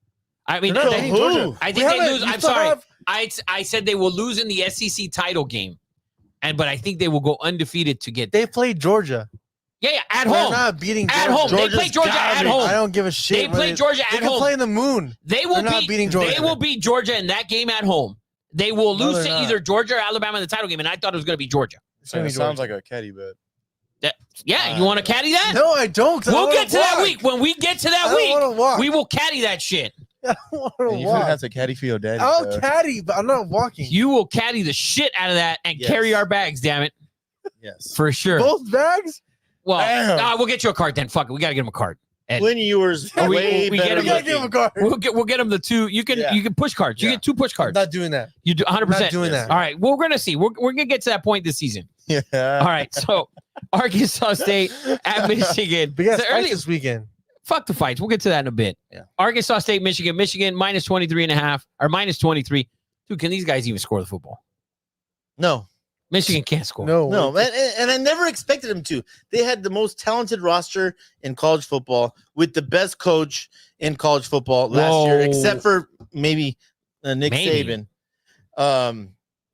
I mean, They're not they- beating who? Georgia. I We think they haven't- lose. you I'm still sorry. have- I said they will lose in the SEC title game, but I think they will go undefeated to get. They played Georgia. Yeah, at They're home. not beating At Georgia. home. They Georgia's play Georgia at garbage. home. I don't give a shit. They play Georgia They at can home. play in the moon. They will They're not beating Georgia. They will beat Georgia in that game at home. They will No, lose they're to not. either Georgia or Alabama in the title game, and I thought it was going to be Georgia. It's gonna It be sounds Georgia. like a caddy bet. Yeah, you want to caddy that? No, I don't. 'cause I We'll don't get to wanna that walk. week. When we get to I that don't want to week, walk. we will caddy that shit. I don't want Yeah, to you walk. have to caddy for your daddy. I'll caddy, but I'm not walking. You will caddy the shit out of that and Yes. carry our bags, damn it, Yes. for sure. Both bags? Well, Damn. we'll get you a card then. Fuck it, we gotta get him a card. And Quinn Ewers Oh, we- way we get better him- We gotta give him a looking. card. we'll get him the two. You can Yeah. push cards. You Yeah. get 2 push I'm cards. not doing that. You do I'm 100%. not doing that. All right, well, we're gonna see. We're gonna get to that point this season. Yeah. All right, so Arkansas State at Michigan. We got The fights early- this weekend. Fuck the fights. We'll get to that in a bit. Yeah. Arkansas State, Michigan. Michigan minus 23.5 or minus 23. Dude, can these guys even score the football? No, Michigan can't score. no, and I never expected them to. They had the most talented roster in college football with the best coach in college football last year, Whoa. except for maybe Nick Maybe. Saban.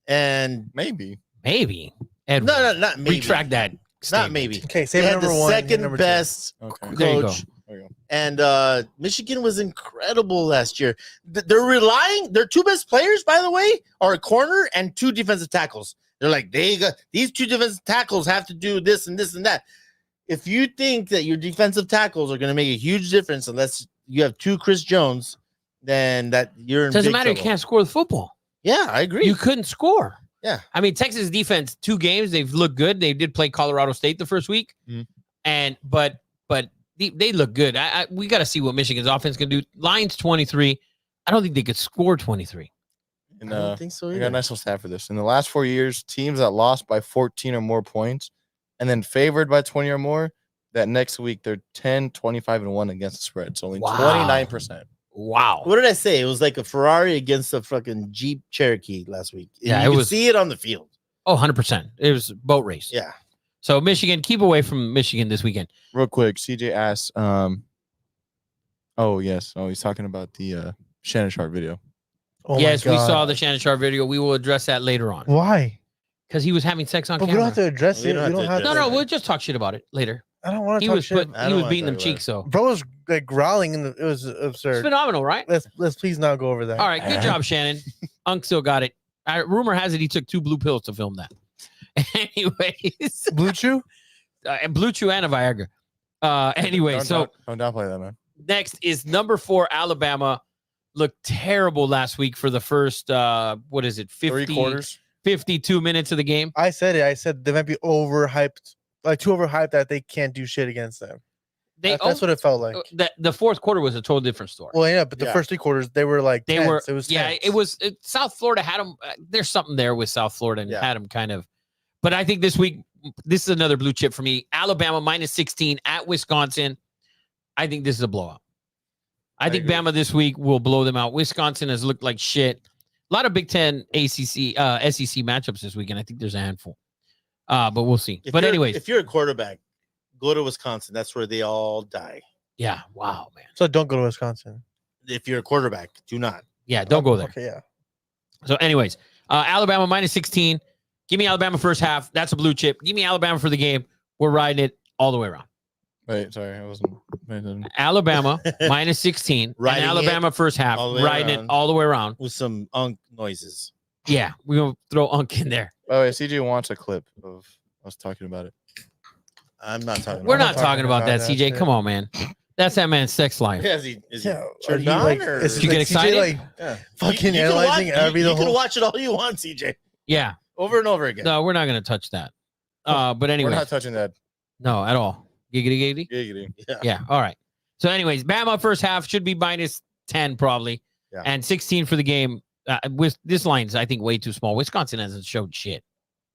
And Maybe. Maybe. Ed, no, not maybe. retract that. Not statement. maybe. Okay, They save had number the one. second number two. best Okay. There you go. coach. There you go. And Michigan was incredible last year. Their 2 best players, by the way, are a corner and 2 defensive tackles. They're like, these 2 defensive tackles have to do this and this and that. If you think that your defensive tackles are going to make a huge difference, unless you have 2 Chris Jones, then that you're in Doesn't big matter. You trouble. can't score the football. Yeah, I agree. You couldn't score. Yeah. I mean, Texas defense, 2 games, they've looked good. They did play Colorado State the first week. Mhm. And but they look good. We got to see what Michigan's offense can do. Lions 23. I don't think they could score 23. And, I don't think so I got either. a nice little stat for this. In the last 4 years, teams that lost by 14 or more points and then favored by 20 or more, that next week they're 10, 25, and 1 against the spread. So only Wow. 29%. Wow. What did I say? It was like a Ferrari against a fucking Jeep Cherokee last week. And Yeah, you it could was- see it on the field. Oh, 100%. It was a boat race. Yeah. So Michigan, keep away from Michigan this weekend. Real quick, CJ asked, yes. Oh, he's talking about the Shannon Sharp video. Oh my Yes, we God. saw the Shannon Sharp video. We will address that later on Why? because he was having sex on But we camera. don't have to address We it. don't We have don't to have No, to. no, we'll just talk shit about it later. I don't want He to talk was shit. I he don't was wanna beating talk them about cheeks, so Bro was like growling in the. It was it's absurd. phenomenal, right? Let's please not go over that. All right, good job, Shannon. Unc still got it. Rumor has it he took 2 blue pills to film that. Anyways, Blue Chew. and Blue Chew and a Viagra. Anyway, Don't downplay that, man. next is number 4 Alabama. Looked terrible last week for the first 3 quarters. 52 minutes of the game. I said it. I said they might be overhyped, like too overhyped that they can't do shit against them. That's what it felt like. The fourth quarter was a total different story. Well, yeah, but the Yeah. first 3 quarters they were like They tense. were, It was yeah, tense. it was. South Florida had them. There's something there with South Florida and Yeah. had them kind of. But I think this week, this is another blue chip for me. Alabama minus 16 at Wisconsin. I think this is a blowout. I think agree. Bama this week will blow them out. Wisconsin has looked like shit. A lot of Big Ten, ACC, SEC matchups this weekend. I think there's a handful, but we'll see. But anyways, if you're a quarterback, go to Wisconsin. That's where they all die. yeah, wow, man. So don't go to Wisconsin. If you're a quarterback, do not. Yeah, don't go there. Okay, yeah. So, anyways, Alabama minus 16. Give me Alabama first half. That's a blue chip. Give me Alabama for the game. We're riding it all the way around. Wait, sorry, I wasn't. Alabama minus 16. Riding and Alabama first half. all the way Riding it around. all the way around. With some unk noises. Yeah, we're going to throw Unk in there. By the way, CJ wants a clip of us talking about it. I'm not talking. We're about not talking about that, CJ. shit. Come on, man. That's that man's sex life. Yeah, is he Yeah, turned he, on like, or? it's Did you get like CJ, excited? like, Yeah. fucking You can analyzing watch, every you the can whole. watch it all you want, CJ, Yeah. over and over again. No, we're not going to touch that. But We're anyway, not touching that. no, at all. Giggity, giggity. Giggity. Yeah. All right. So, anyways, Bama first half should be minus 10 probably, Yeah. and 16 for the game. With this line's, I think, way too small. Wisconsin hasn't showed shit.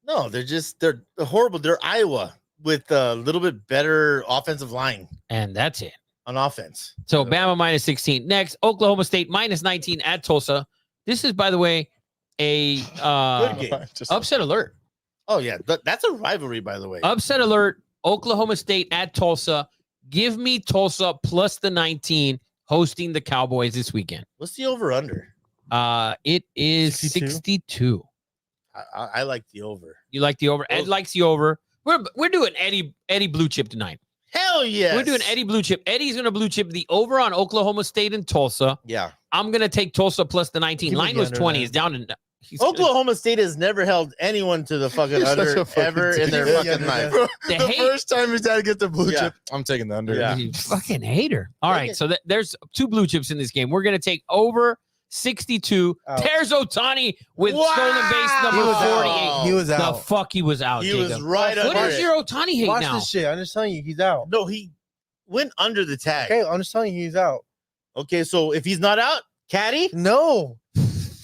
No, they're horrible. They're Iowa with a little bit better offensive line And that's it. on offense. So Bama minus 16. Next, Oklahoma State minus 19 at Tulsa. This is, by the way, a Good game. Just upset alert. Oh yeah, that's a rivalry, by the way. Upset alert. Oklahoma State at Tulsa. Give me Tulsa plus the 19 hosting the Cowboys this weekend. What's the over under? It is 62. 62. I like the over. You like the over? Ed likes the over. We're doing Eddie blue chip tonight. Hell yeah. We're doing Eddie blue chip. Eddie's gonna blue chip the over on Oklahoma State and Tulsa. Yeah. I'm gonna take Tulsa plus the 19. Give me Line the was under 20. then. It's down to Oklahoma State has never held anyone to the fucking You're such under a fucking ever in their dick. fucking Yeah, life. Bro, The the hate- first time his dad gets the blue Yeah. chip, I'm taking the under. Yeah. You fucking hater. All Take right, it. so there's two blue chips in this game. We're gonna take over 62. Out. Tears Otani with Wow. stolen base number He was out. 48. He was The out. fuck he was out, He Jacob. was right What under is it. your Otani hate Watch now? this shit. I'm just telling you, he's out. No, he went under the tag. Okay, I'm just telling you, he's out. Okay, so if he's not out, Caddy, No,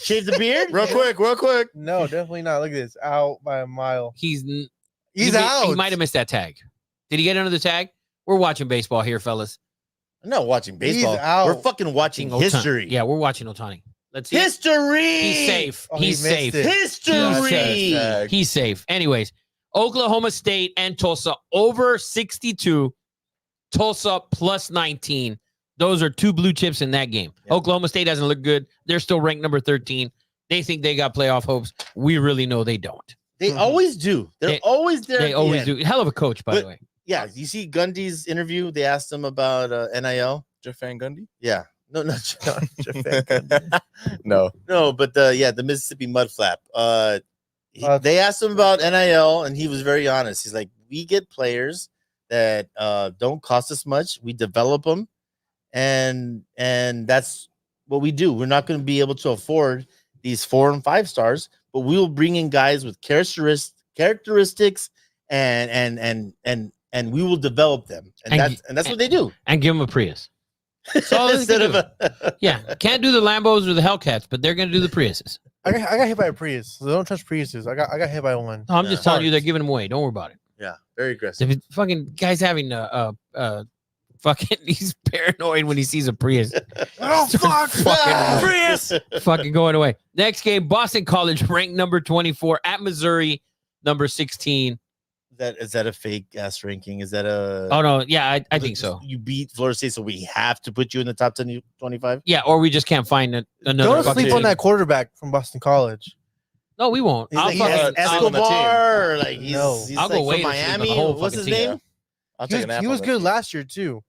shave the beard. Real quick. no, definitely not. Look at this, out by a mile. He's He's out. He might have missed that tag. Did he get under the tag? We're watching baseball here, fellas. I'm not watching baseball. out. We're fucking watching Otani. history. Yeah, we're watching Otani. Let's see. History. He's safe. Oh, he He's missed safe. it. History. Hashtag. He's safe. Anyways, Oklahoma State and Tulsa over 62. Tulsa plus 19. Those are two blue chips in that game. Yeah. Oklahoma State doesn't look good. They're still ranked number 13. They think they got playoff hopes. We really know they don't. They always do. They're They- always there. They at the always end. do. Hell of a coach, by But- the way. Yeah, you see Gundy's interview. They asked him about NIL. Jafan Gundy? Yeah, no, no, but the Mississippi Mudflap. They asked him about NIL, and he was very honest. He's like, we get players that don't cost us much. We develop them, and that's what we do. We're not going to be able to afford these 4 and 5 stars, but we will bring in guys with characteristics and we will develop them, and that's what they do. And give them a Prius. all they Instead can of Yeah. Can't do the Lambos or the Hellcats, but they're going to do the Priuses. I got hit by a Prius, so don't trust Priuses. I got hit by one. No, I'm just Yeah. telling you they're giving them away. Don't worry about it. yeah, very aggressive. If it, fucking guy's having fucking he's paranoid when he sees a Prius. Oh fuck! Fucking Prius. fucking going away. Next game, Boston College ranked number 24 at Missouri, number 16. Is that a fake ass ranking? Is that a? Oh no, yeah, I think so. You beat Florida State, so we have to put you in the top 10, 25. Yeah, or we just can't find another. Don't fucking sleep on team. that quarterback from Boston College. No, we won't. He's I'll like, fucking, he's I'll- on the team. Escobar, or like he's, No. he's I'll like go way from to sleep on the Miami. whole What's his fucking team. name? I'll He take a nap. was on that. good last year too.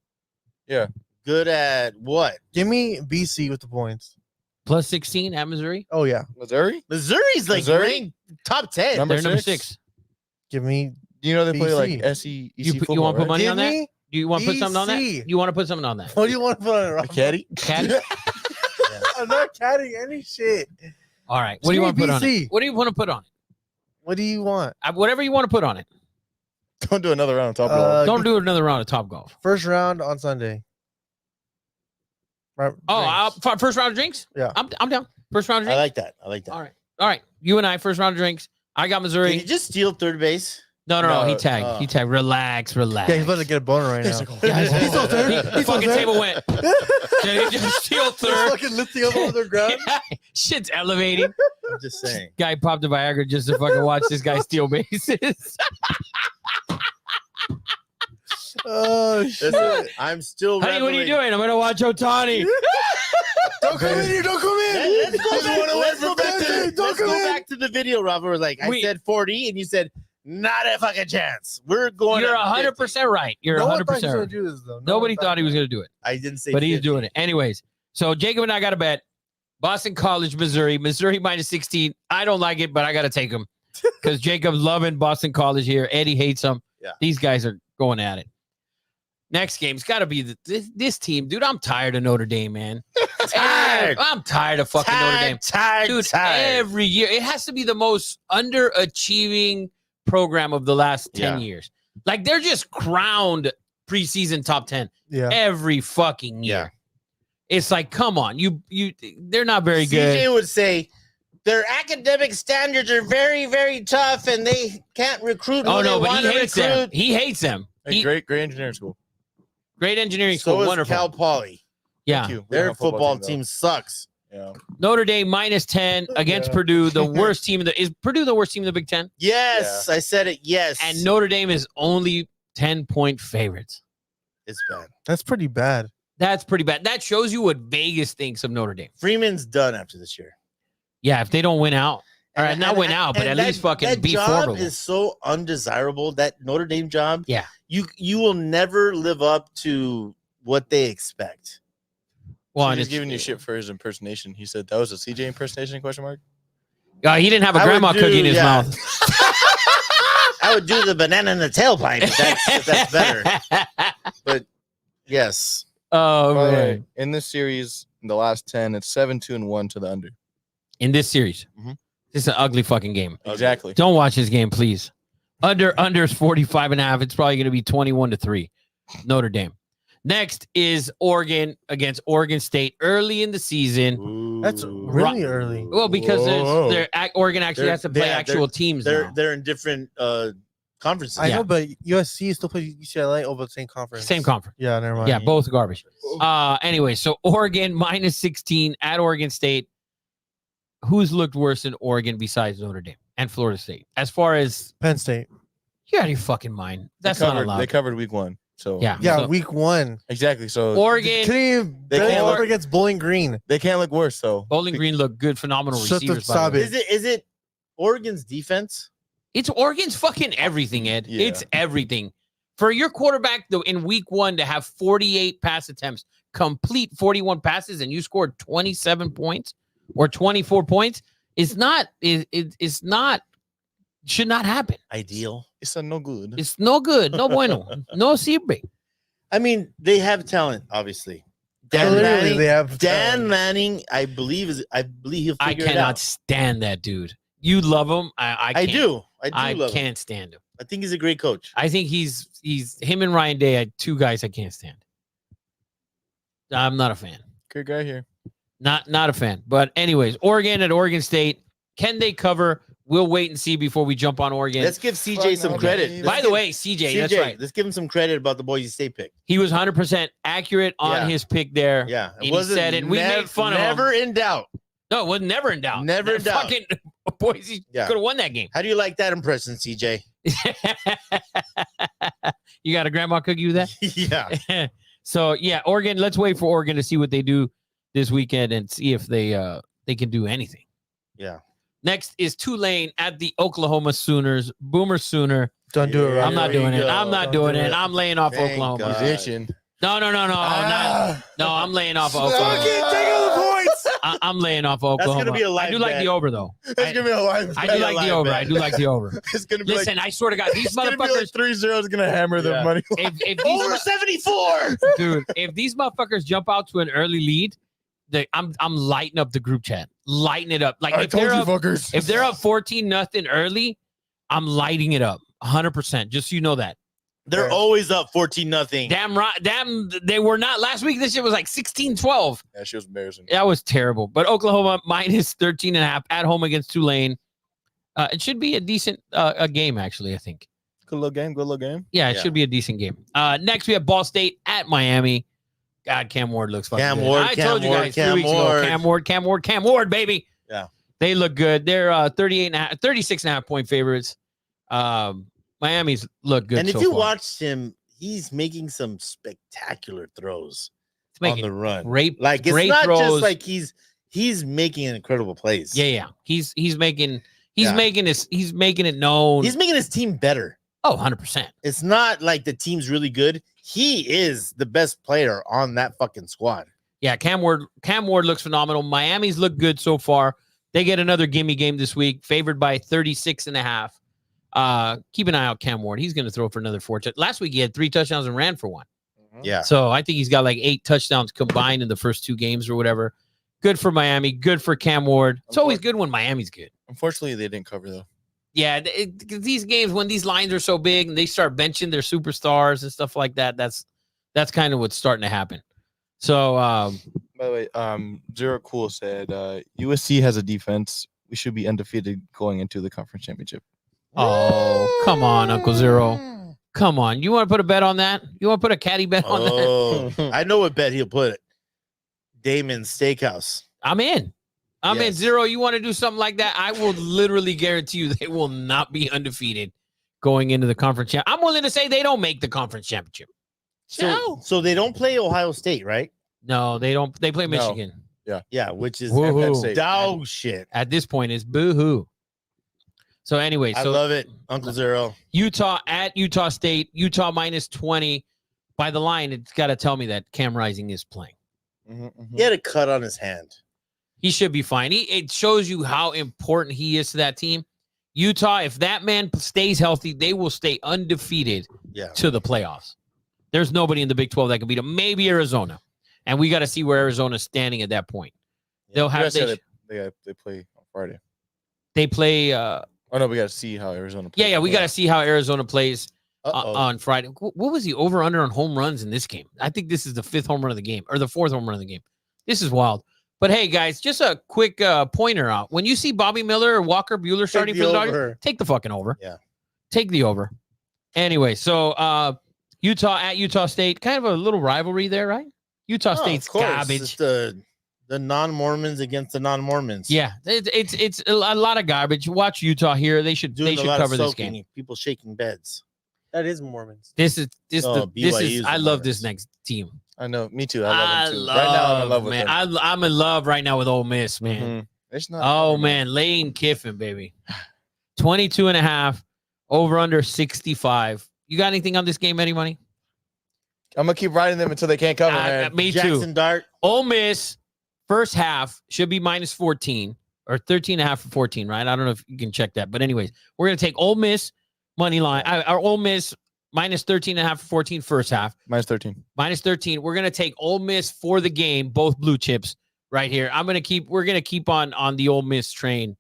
Good at what? Give me BC with the points. plus 16 at Missouri. Oh yeah. Missouri? Missouri's like Missouri? ranked top 10. Number They're number six? 6. Give me. You know they play like BC. SE You football, want to put right? money Give on that? me. Do you want to put something on that? BC. You want to put something on that? What do you want to put on it, A Rob? caddy? Caddy? I'm not catting any shit. All right. What do you Give want me to put on it? BC. What do you want to put on it? What do you want? Whatever you want to put on it. Don't do another round of top Uh, golf. Don't do another round of Top Golf. First round on Sunday. Right, Oh, drinks. first round of drinks? Yeah. I'm down. First round of I drinks? like that. I like that. All right. All right. You and I, first round of drinks. I got Did Missouri. he just steal third base? No. He No, tagged. He tagged. Relax. Yeah, he's about to get a boner right now. Yeah, He's still third. He fucking table went. Did he just steal He's third? fucking lifting up over the ground. Shit's elevating. I'm just saying. Guy popped a Viagra just to fucking watch this guy steal bases. Oh shit! Listen, I'm still. Honey, what are you reveling- doing? I'm gonna watch Otani. Don't come in here! Don't come in! Let's go back, let's go back to, Don't let's come go in. back to the video, Robert. Like I We- said 40, and you said not a fucking chance. We're going. You're at 100% right. You're No one 100% thought he was gonna right. do this though. Nobody thought he was gonna do it, 50. I didn't say, but he's 50. doing it anyways. So Jacob and I got a bet. Boston College, Missouri. Missouri minus 16. I don't like it, but I gotta take him because Jacob's loving Boston College here. Eddie hates them. Yeah. These guys are going at it. Next game's got to be this team, dude. I'm tired of Notre Dame, man. Tired. I'm tired of fucking Notre Dame. Dude, every year it has to be the most underachieving program of the last 10 years. Like they're just crowned preseason top 10 every fucking year. It's like, come on, they're not very good. CJ would say their academic standards are very, very tough, and they can't recruit. Oh no, but he hates them. He hates them. Great engineering school. Great engineering school. So is Wonderful. Cal Poly. Yeah. Their football team sucks. Yeah. Notre Dame -10 against Purdue, the worst team is Purdue the worst team in the Big Ten? Yes, I said it. Yes. And Notre Dame is only 10-point favorites. It's bad. That's pretty bad. That's pretty bad. That shows you what Vegas thinks of Notre Dame. Freeman's done after this year. Yeah, if they don't win out. All right, not win out, but at least fucking be formidable. That job is so undesirable. That Notre Dame job. Yeah. You will never live up to what they expect. Well, He's giving you shit for his impersonation. He said that was a CJ impersonation ? He didn't have a grandma cookie in his mouth. I would do the banana in the tailpipe if that's better. But yes. Oh man. In this series, in the last 10, it's 7-2-1 to the under. In this series. Mhm. This is an ugly fucking game. Exactly. Don't watch this game, please. Under is 45.5. It's probably going to be 21-3. Notre Dame. Next is Oregon against Oregon State early in the season. Ooh. That's really early. Well, because Oregon actually has to play actual teams. They're in different conferences. I know, but USC still plays UCLA over the same conference. Same conference. Yeah, never mind. Yeah, both garbage. Anyway, so Oregon -16 at Oregon State. Who's looked worse than Oregon besides Notre Dame and Florida State? As far as Penn State. you're out of your fucking mind. That's not allowed. They covered week 1. So Yeah. Yeah, week 1. exactly. So Oregon, They can't can't look- against Bowling Green. they can't look worse. So Bowling Green looked good, phenomenal Shut the receivers. By the stop way. it. Is it Oregon's defense? It's Oregon's fucking everything, Ed. Yeah. It's everything. For your quarterback, though, in week 1 to have 48 pass attempts, complete 41 passes, and you scored 27 points or 24 points, it's not should not happen. Ideal. it's a no good. It's no good. No bueno. No sirve. I mean, they have talent, obviously. Literally, they have Dan Lanning, I believe he'll I figure it cannot out. stand that dude. You love him. I I can't. do. I love him. can't stand him. I think he's a great coach. I think he's him and Ryan Day are two guys I can't stand. I'm not a fan. Good guy here. Not a fan. But anyways, Oregon at Oregon State. Can they cover? We'll wait and see before we jump on Oregon. Let's give CJ Fuck some no, credit. baby. By the way, CJ, that's right. Let's give him some credit about the Boise State pick. He was 100% accurate on Yeah. his pick there. Yeah, And he said it. We made fun of him. Never in doubt. No, it was never in doubt. Never in doubt. Fucking Boise Yeah. could have won that game. How do you like that impression, CJ? You got a grandma cookie with that? Yeah. So yeah, Oregon. Let's wait for Oregon to see what they do this weekend and see if they can do anything. Yeah. Next is Tulane at the Oklahoma Sooners. Boomer Sooner. Don't do it right. I'm not There doing you it. go. I'm not Don't doing do it. it. I'm laying off Thank Oklahoma. God. He's itching. No, I'm laying off Fuck Oklahoma. it, take all the points. I'm laying off That's Oklahoma. gonna be a live I do like bet. the over though. It's gonna be a live. I bet. do like the live over. bet. I do like the over. It's gonna be Listen, I swear to God, these it's gonna be motherfuckers. like 3-0 is gonna hammer the Yeah. money. If Over these 74. dude, if these motherfuckers jump out to an early lead, I'm lighting up the group chat, lighting it up. Like I if told they're you, up, fuckers. if they're up 14-0 early, I'm lighting it up 100%. Just so you know that. They're always up 14-0. Damn right. Damn, they were not last week. This shit was like 16-12. Yeah, she was embarrassing. That was terrible. But Oklahoma minus 13.5 at home against Tulane. It should be a decent a game, actually, I think. Good little game. Good little game. Yeah, it Yeah. should be a decent game. Next, we have Ball State at Miami. God, Cam Ward looks fucking Cam good. Ward, I Cam told you Ward, guys Cam 3 weeks ago. Ward. Cam Ward, baby. Yeah. They look good. They're 36.5 point favorites. Miami's look good. And if so you far. watched him, he's making some spectacular throws It's on making the run. great, Like it's great not throws. just like he's making incredible plays. Yeah. He's making Yeah. he's making it known. He's making his team better. 100%. It's not like the team's really good. He is the best player on that fucking squad. Yeah, Cam Ward looks phenomenal. Miami's looked good so far. They get another gimme game this week, favored by 36.5. Keep an eye out, Cam Ward. He's going to throw for another 4 touchdowns. Last week he had 3 touchdowns and ran for 1. Yeah. So I think he's got like 8 touchdowns combined in the first 2 games or whatever. Good for Miami. Good for Cam Ward. It's always good when Miami's good. Unfortunately, they didn't cover though. Yeah, these games when these lines are so big and they start benching their superstars and stuff like that, that's kind of what's starting to happen. So, by the way, Zero Cool said USC has a defense. We should be undefeated going into the conference championship. oh, come on, Uncle Zero. Come on. You want to put a bet on that? You want to put a caddy bet on that? Oh, I know what bet he'll put. Damon's Steakhouse. I'm in. I'm in. Yes. Zero, you want to do something like that? I will literally guarantee you they will not be undefeated going into the conference championship. I'm willing to say they don't make the conference championship. So they don't play Ohio State, right? No, they don't. They play Michigan. Yeah, which is Woo-hoo. Penn State. dog shit. At this point, it's boo-hoo. So anyway, I so love it, Uncle Zero. Utah at Utah State. Utah minus 20. By the line, it's got to tell me that Cam Rising is playing. He had a cut on his hand. He should be fine. It shows you how important he is to that team. Utah, if that man stays healthy, they will stay undefeated to the playoffs. There's nobody in the Big 12 that can beat them. Maybe Arizona. And we got to see where Arizona's standing at that point. They'll have they play on Friday. they play Oh no, we got to see how Arizona plays. we got to see how Arizona plays Uh-oh. on Friday. What was the over under on home runs in this game? I think this is the 5th home run of the game or the 4th home run of the game. This is wild. But hey, guys, just a quick pointer out. When you see Bobby Miller or Walker Buehler starting for the Dodgers, take the fucking over. Yeah. Take the over. Anyway, so Utah at Utah State, kind of a little rivalry there, right? Utah State's of course. garbage. It's the non-Mormons against the non-Mormons. Yeah, it's a lot of garbage. Watch Utah here. They should Doing a lot cover of this soaking, game. people shaking beds. That is Mormons. This is BYU I is love the this Mormons. next team. I know. Me too. I love them too. Love, Right now, I'm in love with man. them. I'm in love right now with Ole Miss, man. Mhm. It's not. Oh man, Lane Kiffin, baby. 22.5 over under 65. You got anything on this game, Eddie Money? I'm gonna keep riding them until they can't cover, man. Me Jackson too. Dart. Ole Miss first half should be minus 14 or 13.5 for 14, right? I don't know if you can check that, but anyways, we're gonna take Ole Miss money line. Our Ole Miss minus 13.5 for 14 first half. Minus 13. Minus 13. We're gonna take Ole Miss for the game, both blue chips right here. We're gonna keep on the Ole Miss train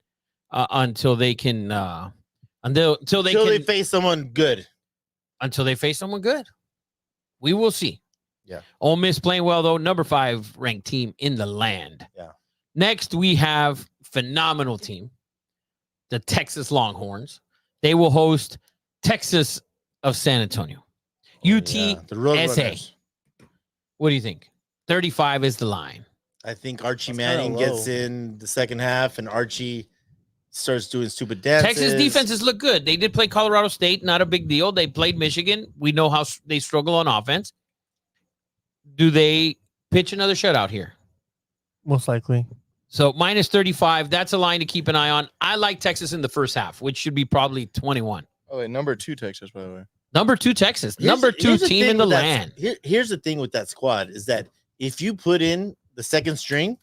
until they can until they face someone good. Until they face someone good. We will see. Yeah. Ole Miss playing well, though. Number 5 ranked team in the land. Yeah. Next, we have phenomenal team, the Texas Longhorns. They will host Texas of San Antonio. UTSA. The Roadrunners. What do you think? 35 is the line. I think Archie That's Manning kinda gets low. in the second half, and Archie starts doing stupid dances. Texas defenses look good. They did play Colorado State. Not a big deal. They played Michigan. We know how they struggle on offense. Do they pitch another shutout here? Most likely. So minus 35, that's a line to keep an eye on. I like Texas in the first half, which should be probably 21. Oh wait, number 2 Texas, by the way. Number 2 Texas, Here's number the- 2 here's the team thing in the with that- land. Here's the thing with that squad is that if you put in the second string,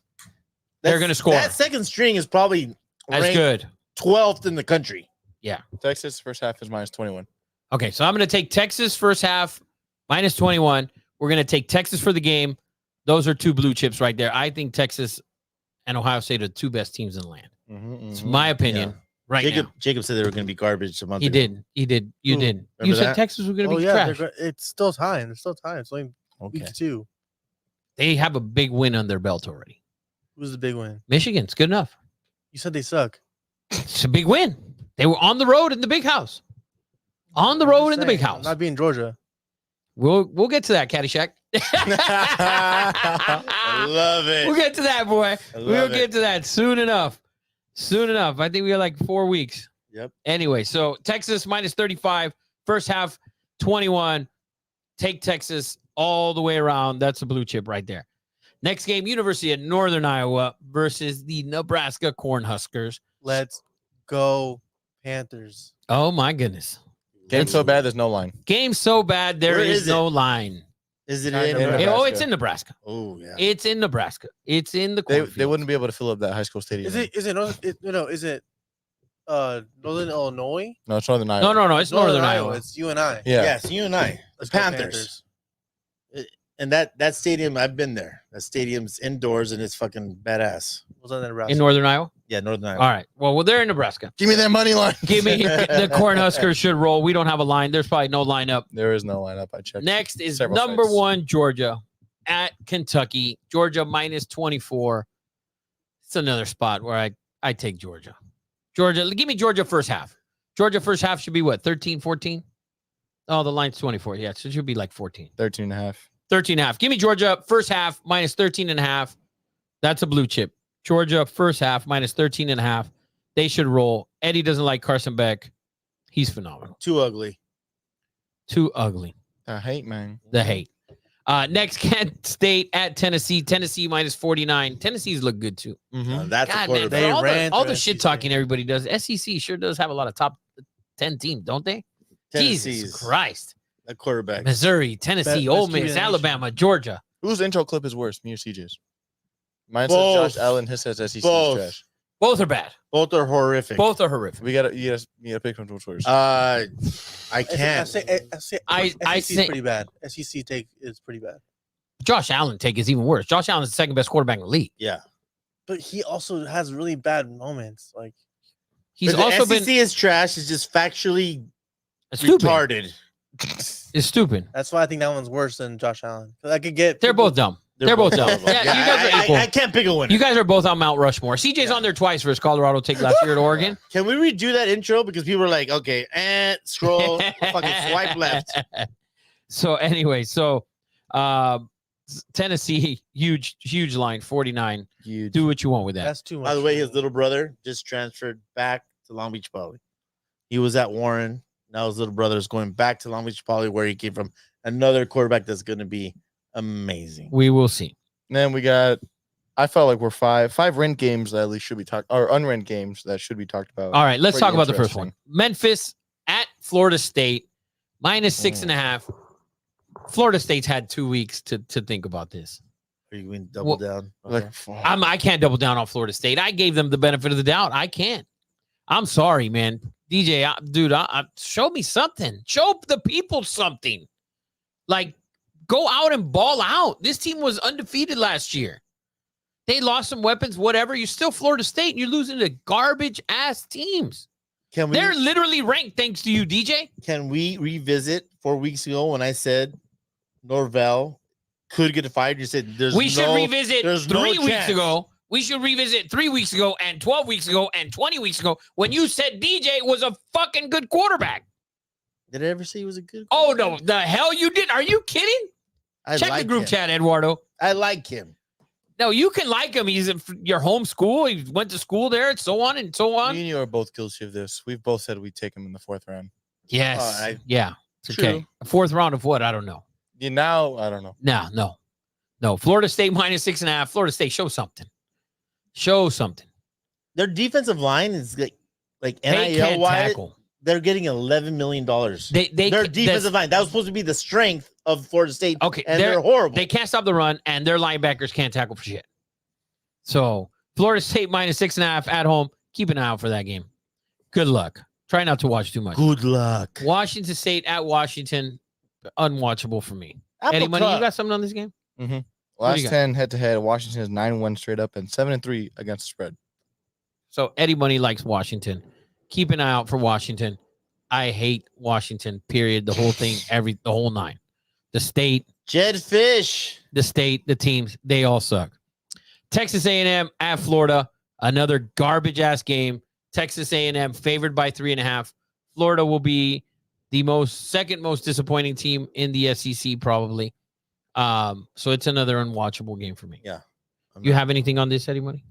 They're that's- gonna score. That second string is probably That's ranked good. 12th in the country. Texas first half is minus 21. Okay, so I'm going to take Texas first half minus 21. We're going to take Texas for the game. Those are 2 blue chips right there. I think Texas and Ohio State are the 2 best teams in the land. It's my opinion right now. Jacob said they were going to be garbage a month He ago. did. He did. You Who? did. You Remember said that? Texas was going to Oh be yeah, trash. it's still time. There's still time. It's only Okay. week 2. They have a big win on their belt already. Who's the big win? Michigan's good enough. You said they suck. It's a big win. They were on the road in the big house. On the road in the big house. Not being Georgia. We'll get to that, Caddyshack. I love it. We'll get to that, boy. I We'll love get it. to that soon enough. Soon enough. I think we got like 4 weeks. Yep. Anyway, so Texas minus 35, first half 21. Take Texas all the way around. That's a blue chip right there. Next game, University of Northern Iowa versus the Nebraska Cornhuskers. Let's go Panthers. Oh my goodness. Game so bad, there's no line. Game so bad, there Where is is no line. Is it Kinda in? in Nebraska? Oh, it's in Nebraska. Oh yeah. It's in Nebraska. It's in the They cornfield. wouldn't be able to fill up that high school stadium. Is it Northern Illinois. No, it's Northern Iowa. No. It's Northern Iowa. It's UNI. Yeah. Yes, you and I. The Let's go Panthers. And that stadium, I've been there. That stadium's indoors and it's fucking badass. Was on Nebraska. In Northern Iowa. Yeah, Northern Iowa. All right. Well, they're in Nebraska. Give me that money line. Give me the Cornhuskers should roll. We don't have a line. There's probably no lineup. There is no lineup. I checked. Next is several number sites. 1 Georgia at Kentucky. Georgia minus 24. It's another spot where I take Georgia. Georgia, give me Georgia first half. Georgia first half should be what? 13, 14? Oh, the line's 24. Yeah, so it should be like 14. 13 and a half. 13 and a half. Give me Georgia first half minus 13 and a half. That's a blue chip. Georgia first half minus 13 and a half. They should roll. Eddie doesn't like Carson Beck. He's phenomenal. Too ugly. Too ugly. The hate, man. The hate. Next, Kent State at Tennessee. Tennessee minus 49. Tennessee's look good too. That's God, a man, quarterback. for all ran all through the shit SEC. talking everybody does. SEC sure does have a lot of top 10 teams, don't they? Jesus Tennessee's Christ. a quarterback. Missouri, Tennessee, Best Ole QB in Miss, the Alabama, Georgia. Whose intro clip is worse, me or CJ's? Mine Both. says Josh Allen. His says SEC is Both. trash. Both are bad. Both are horrific. Both are horrific. You gotta pick which worse. I I can't. say I SEC say- is pretty bad. SEC take is pretty bad. Josh Allen take is even worse. Josh Allen's the second best quarterback in the league. Yeah. But he also has really bad moments. Like He's But the also SEC been is trash. It's just factually stupid. retarded. It's stupid. that's why I think that one's worse than Josh Allen. 'Cause I could get. They're people- both dumb. They're both dumb. horrible. Yeah, you guys are equal. I can't pick a winner. You guys are both on Mount Rushmore. CJ's on there twice versus Colorado take last year at Oregon. Can we redo that intro? Because people are like, okay, and scroll, fucking swipe left. So anyway, Tennessee, huge line, 49. Huge. Do what you want with that. That's too much. By the way, his little brother just transferred back to Long Beach Poly. He was at Warren. Now his little brother is going back to Long Beach Poly, where he came from. Another quarterback that's going to be amazing. We will see. And then we got. I felt like we're five rent games that at least should be talked, or unrent games that should be talked about. All right, let's Pretty talk about the first interesting. one. Memphis at Florida State, minus 6.5. Florida State's had 2 weeks to think about this. Are you going to double down? Okay. Like, I can't double down on Florida State. I gave them the benefit of the doubt. I can't. I'm sorry, man. DJ, dude, show me something. Show the people something. Like, go out and ball out. This team was undefeated last year. They lost some weapons, whatever. You're still Florida State, and you're losing to garbage-ass teams. Can we They're literally ranked thanks to you, DJ. can we revisit 4 weeks ago when I said Norvell could get fired? You said there's We should revisit there's 3 no weeks chance. ago. We should revisit 3 weeks ago and 12 weeks ago and 20 weeks ago when you said DJ was a fucking good quarterback. Did I ever say he was a good? Oh, no. quarterback? The hell you did? Are you kidding? I Check like the group him. chat, Eduardo. I like him. No, you can like him. He's at your home school. He went to school there and so on and so on. me and you are both guilty of this. We've both said we'd take him in the 4th round. Yes. I- Yeah. It's True. okay. A 4th round of what? I don't know. Yeah, now I don't know. No. Florida State minus 6.5. Florida State, show something. Show something. Their defensive line is like They NIL can't wise. tackle. They're getting $11 million. They Their ca- defensive line, that was supposed to be the strength of Florida State. Okay, and they're horrible. They can't stop the run, and their linebackers can't tackle for shit. So Florida State minus 6.5 at home. Keep an eye out for that game. Good luck. Try not to watch too much. Good luck. Washington State at Washington, unwatchable for me. Eddie Money, you got something on this game? Last got? 10 head to head, Washington is 9-1 straight up and 7-3 against the spread. So Eddie Money likes Washington. Keep an eye out for Washington. I hate Washington, period. The whole thing, the whole nine. The state, Jed Fish. the teams, they all suck. Texas A&M at Florida, another garbage ass game. Texas A&M favored by 3.5. Florida will be the second most disappointing team in the SEC probably. So it's another unwatchable game for me. Yeah. You have anything on this, Eddie Money?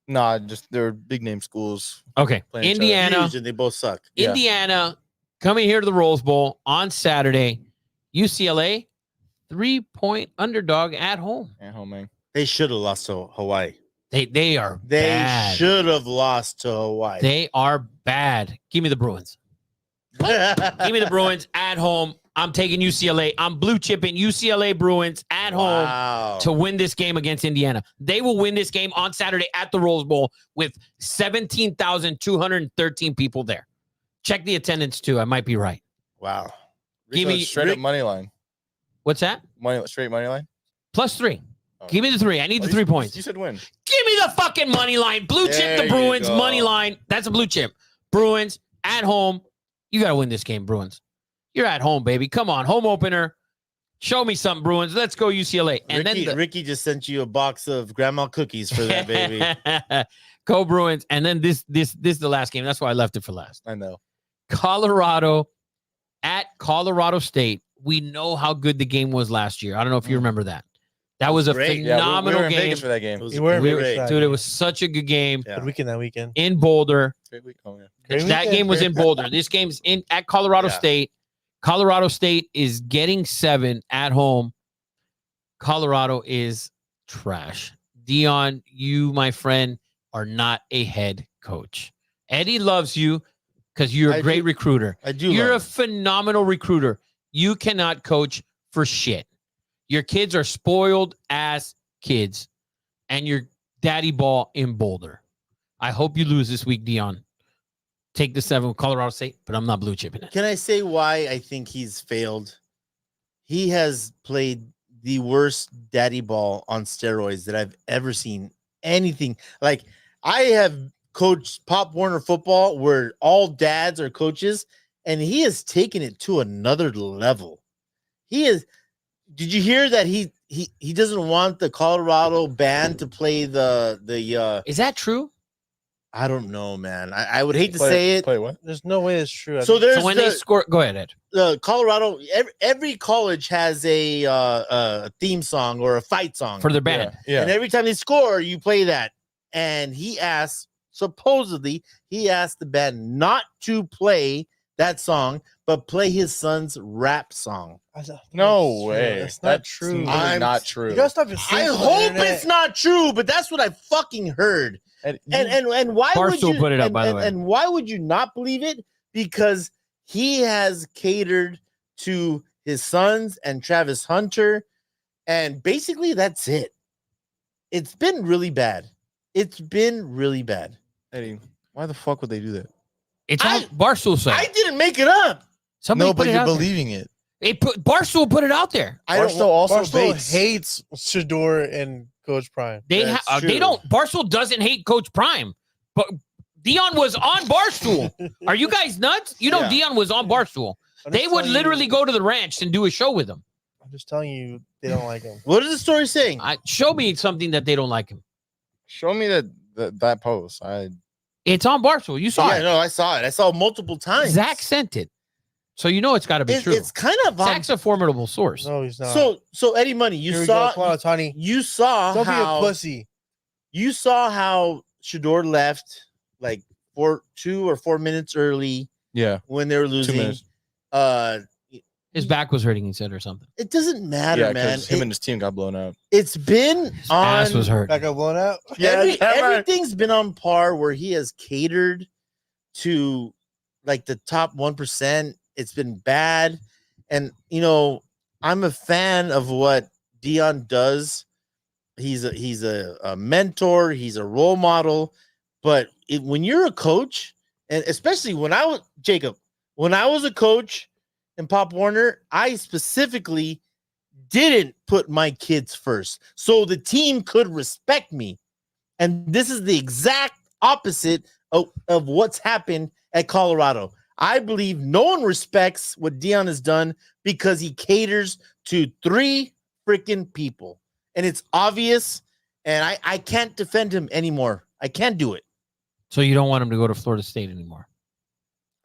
Nah, just they're big name schools. Okay. Playing each other. Indiana, Huge, and they both suck. Yeah. Indiana coming here to the Rose Bowl on Saturday. UCLA, 3-point underdog at home. At home, man. They should have lost to Hawaii. They are They bad. should have lost to Hawaii. They are bad. Give me the Bruins. Give me the Bruins at home. I'm taking UCLA. I'm blue chipping UCLA Bruins at home to win this game against Indiana. They will win this game on Saturday at the Rose Bowl with 17,213 people there. Check the attendance too. I might be right. Wow. Give me straight up money line. What's that? Straight money line. +3. Oh. Give me the 3. I need the 3 points. You said win. Give me the fucking money line. Blue chip the Bruins money line. That's a blue chip. Bruins at home. You got to win this game, Bruins. You're at home, baby. Come on. Home opener. Show me something, Bruins. Let's go UCLA. And Ricky just sent you a box of grandma cookies for that, baby. Go Bruins. And then this is the last game. That's why I left it for last. I know. Colorado at Colorado State. We know how good the game was last year. I don't know if you remember that. That was a phenomenal we were in game. Vegas for that game. Dude, it was such a good game. Good weekend that weekend. In Boulder. Great week. Oh, yeah. That game was in Boulder. This game's at Colorado State. Colorado State is getting 7 at home. Colorado is trash. Dion, you, my friend, are not a head coach. Eddie loves you because you're a great recruiter. I do. You're a phenomenal recruiter. You cannot coach for shit. Your kids are spoiled ass kids, and you're daddy ball in Boulder. I hope you lose this week, Dion. Take the 7 with Colorado State, but I'm not blue chipping it. Can I say why I think he's failed? He has played the worst daddy ball on steroids that I've ever seen. Anything like I have coached Pop Warner football where all dads are coaches, and he has taken it to another level. He is. Did you hear that he doesn't want the Colorado band to play the Is that true? I don't know, man. I would hate to say it. Play what? There's no way it's true. So there's when they score, go ahead, Ed. The Colorado. Every college has a theme song or a fight song For their band. Yeah. and every time they score, you play that. And supposedly he asked the band not to play that song, but play his son's rap song. No way. That's not true. I'm not true. You gotta stop your I hope it's not true, but that's what I fucking heard. And why would Barstool you put it up, by the way. And why would you not believe it? Because he has catered to his sons and Travis Hunter, and basically that's it. It's been really bad. Eddie, why the fuck would they do that? It's on Barstool site. I didn't make it up. Somebody No, put but it you're out there. believing it. Barstool put it out there. Barstool hates Shador and Coach Prime. They don't. Barstool doesn't hate Coach Prime, but Dion was on Barstool. Are you guys nuts? You know Dion was on Barstool. They would literally go to the ranch and do a show with him. I'm just telling you, they don't like him. What is the story saying? Show me something that they don't like him. Show me that post. It's on Barstool. You saw it. No, I saw it. I saw it multiple times. Zach sent it. So you know it's got to be true. It's kind of Zach's a formidable source. No, he's not. So Eddie Money, you saw Tony. You saw Don't how be a pussy. You saw how Shador left like 2 or 4 minutes early. Yeah, when they were 2 losing. minutes. His back was hurting, he said, or something. It doesn't matter, man. Him and his team got blown out. It's been his ass was hurt. Back got blown out. Everything's been on par where he has catered to like the top 1%. It's been bad. And, I'm a fan of what Dion does. He's a mentor. He's a role model. But when you're a coach, and especially when I was a coach in Pop Warner, I specifically didn't put my kids first so the team could respect me. And this is the exact opposite of what's happened at Colorado. I believe no one respects what Dion has done because he caters to 3 freaking people. And it's obvious, and I can't defend him anymore. I can't do it. So you don't want him to go to Florida State anymore?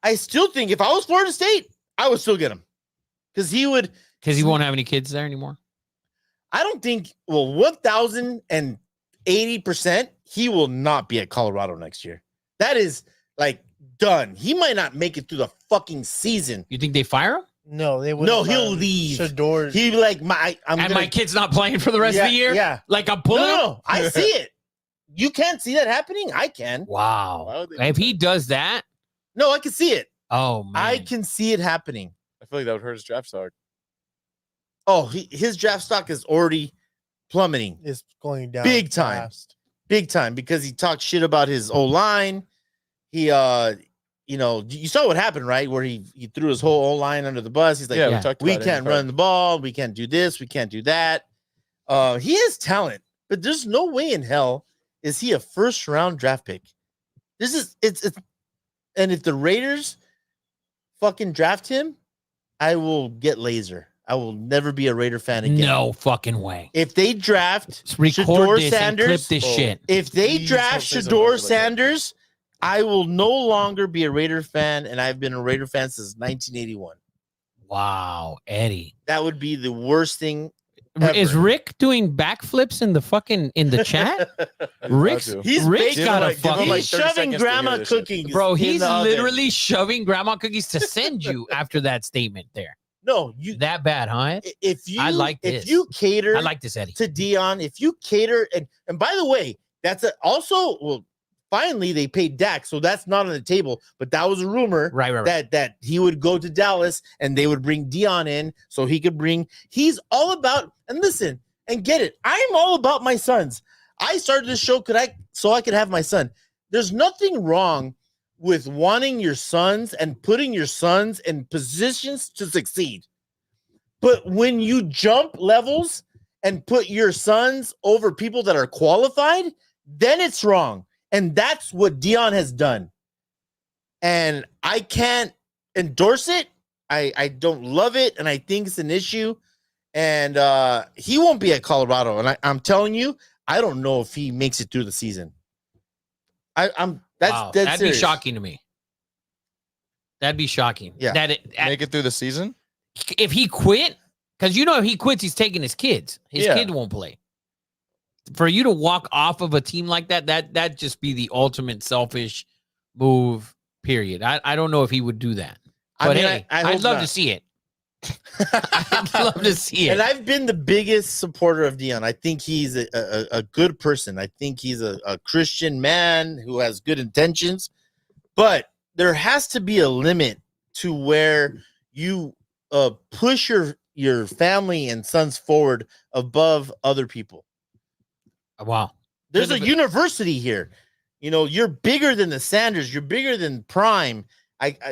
I still think if I was Florida State, I would still get him. Because he won't have any kids there anymore? I don't think, 1,080%, he will not be at Colorado next year. That is like done. He might not make it through the fucking season. You think they fire him? No, they wouldn't. No, he'll leave. Shador. He like my kid's not playing for the rest of the year? Yeah. Like I'm pulling him? No, I see it. You can't see that happening? I can. Wow. If he does that. No, I can see it. Oh, man. I can see it happening. feel like that would hurt his draft stock. Oh, his draft stock is already plummeting. Is going down Big time. fast. Big time, because he talked shit about his O-line. He you know, you saw what happened, right? Where he threw his whole O-line under the bus. He's like, Yeah, Yeah. we talked we about it in can't the car. run the ball, we can't do this, we can't do that. He has talent, but there's no way in hell is he a first round draft pick. This is it's and if the Raiders fucking draft him, I will get laser. I will never be a Raider fan again. No fucking way. If they draft Let's record Shador this and clip Sanders, this Oh. shit. if they Please draft don't say something Shador like that. Sanders, I will no longer be a Raider fan, and I've been a Raider fan since 1981. Wow, Eddie. That would be the worst thing. Is Ever. Rick doing backflips in the chat? Rick's He's Rick's basically got a like- give him fucking like He's 30 shoving seconds to grandma hear this shit. cookies. bro. in He's the oven. literally shoving grandma cookies to send you after that statement there. No, you. That bad, huh? If you, I like if this. you cater I like this, Eddie. to Dion, if you cater, and by the way, that's also well. Finally, they paid Dak, so that's not on the table. But that was a rumor. Right. That he would go to Dallas and they would bring Dion in so he could bring. He's all about, and listen and get it. I'm all about my sons. I started this show so I could have my son. There's nothing wrong with wanting your sons and putting your sons in positions to succeed. But when you jump levels and put your sons over people that are qualified, then it's wrong. And that's what Dion has done. And I can't endorse it. I don't love it. And I think it's an issue. And he won't be at Colorado. And I'm telling you, I don't know if he makes it through the season. I'm Wow, that's that'd serious. be shocking to me. That'd be shocking. Yeah. Make it through the season. If he quit, because if he quits, he's taking his kids. His Yeah. kid won't play. For you to walk off of a team like that'd just be the ultimate selfish move. Period. I don't know if he would do that. I But mean, hey, I I'd hope love not. to see it. I'd love to see it. And I've been the biggest supporter of Dion. I think he's a good person. I think he's a Christian man who has good intentions. But there has to be a limit to where you push your family and sons forward above other people. Wow. There's a Could've been- university here. You know, you're bigger than the Sanders. You're bigger than Prime.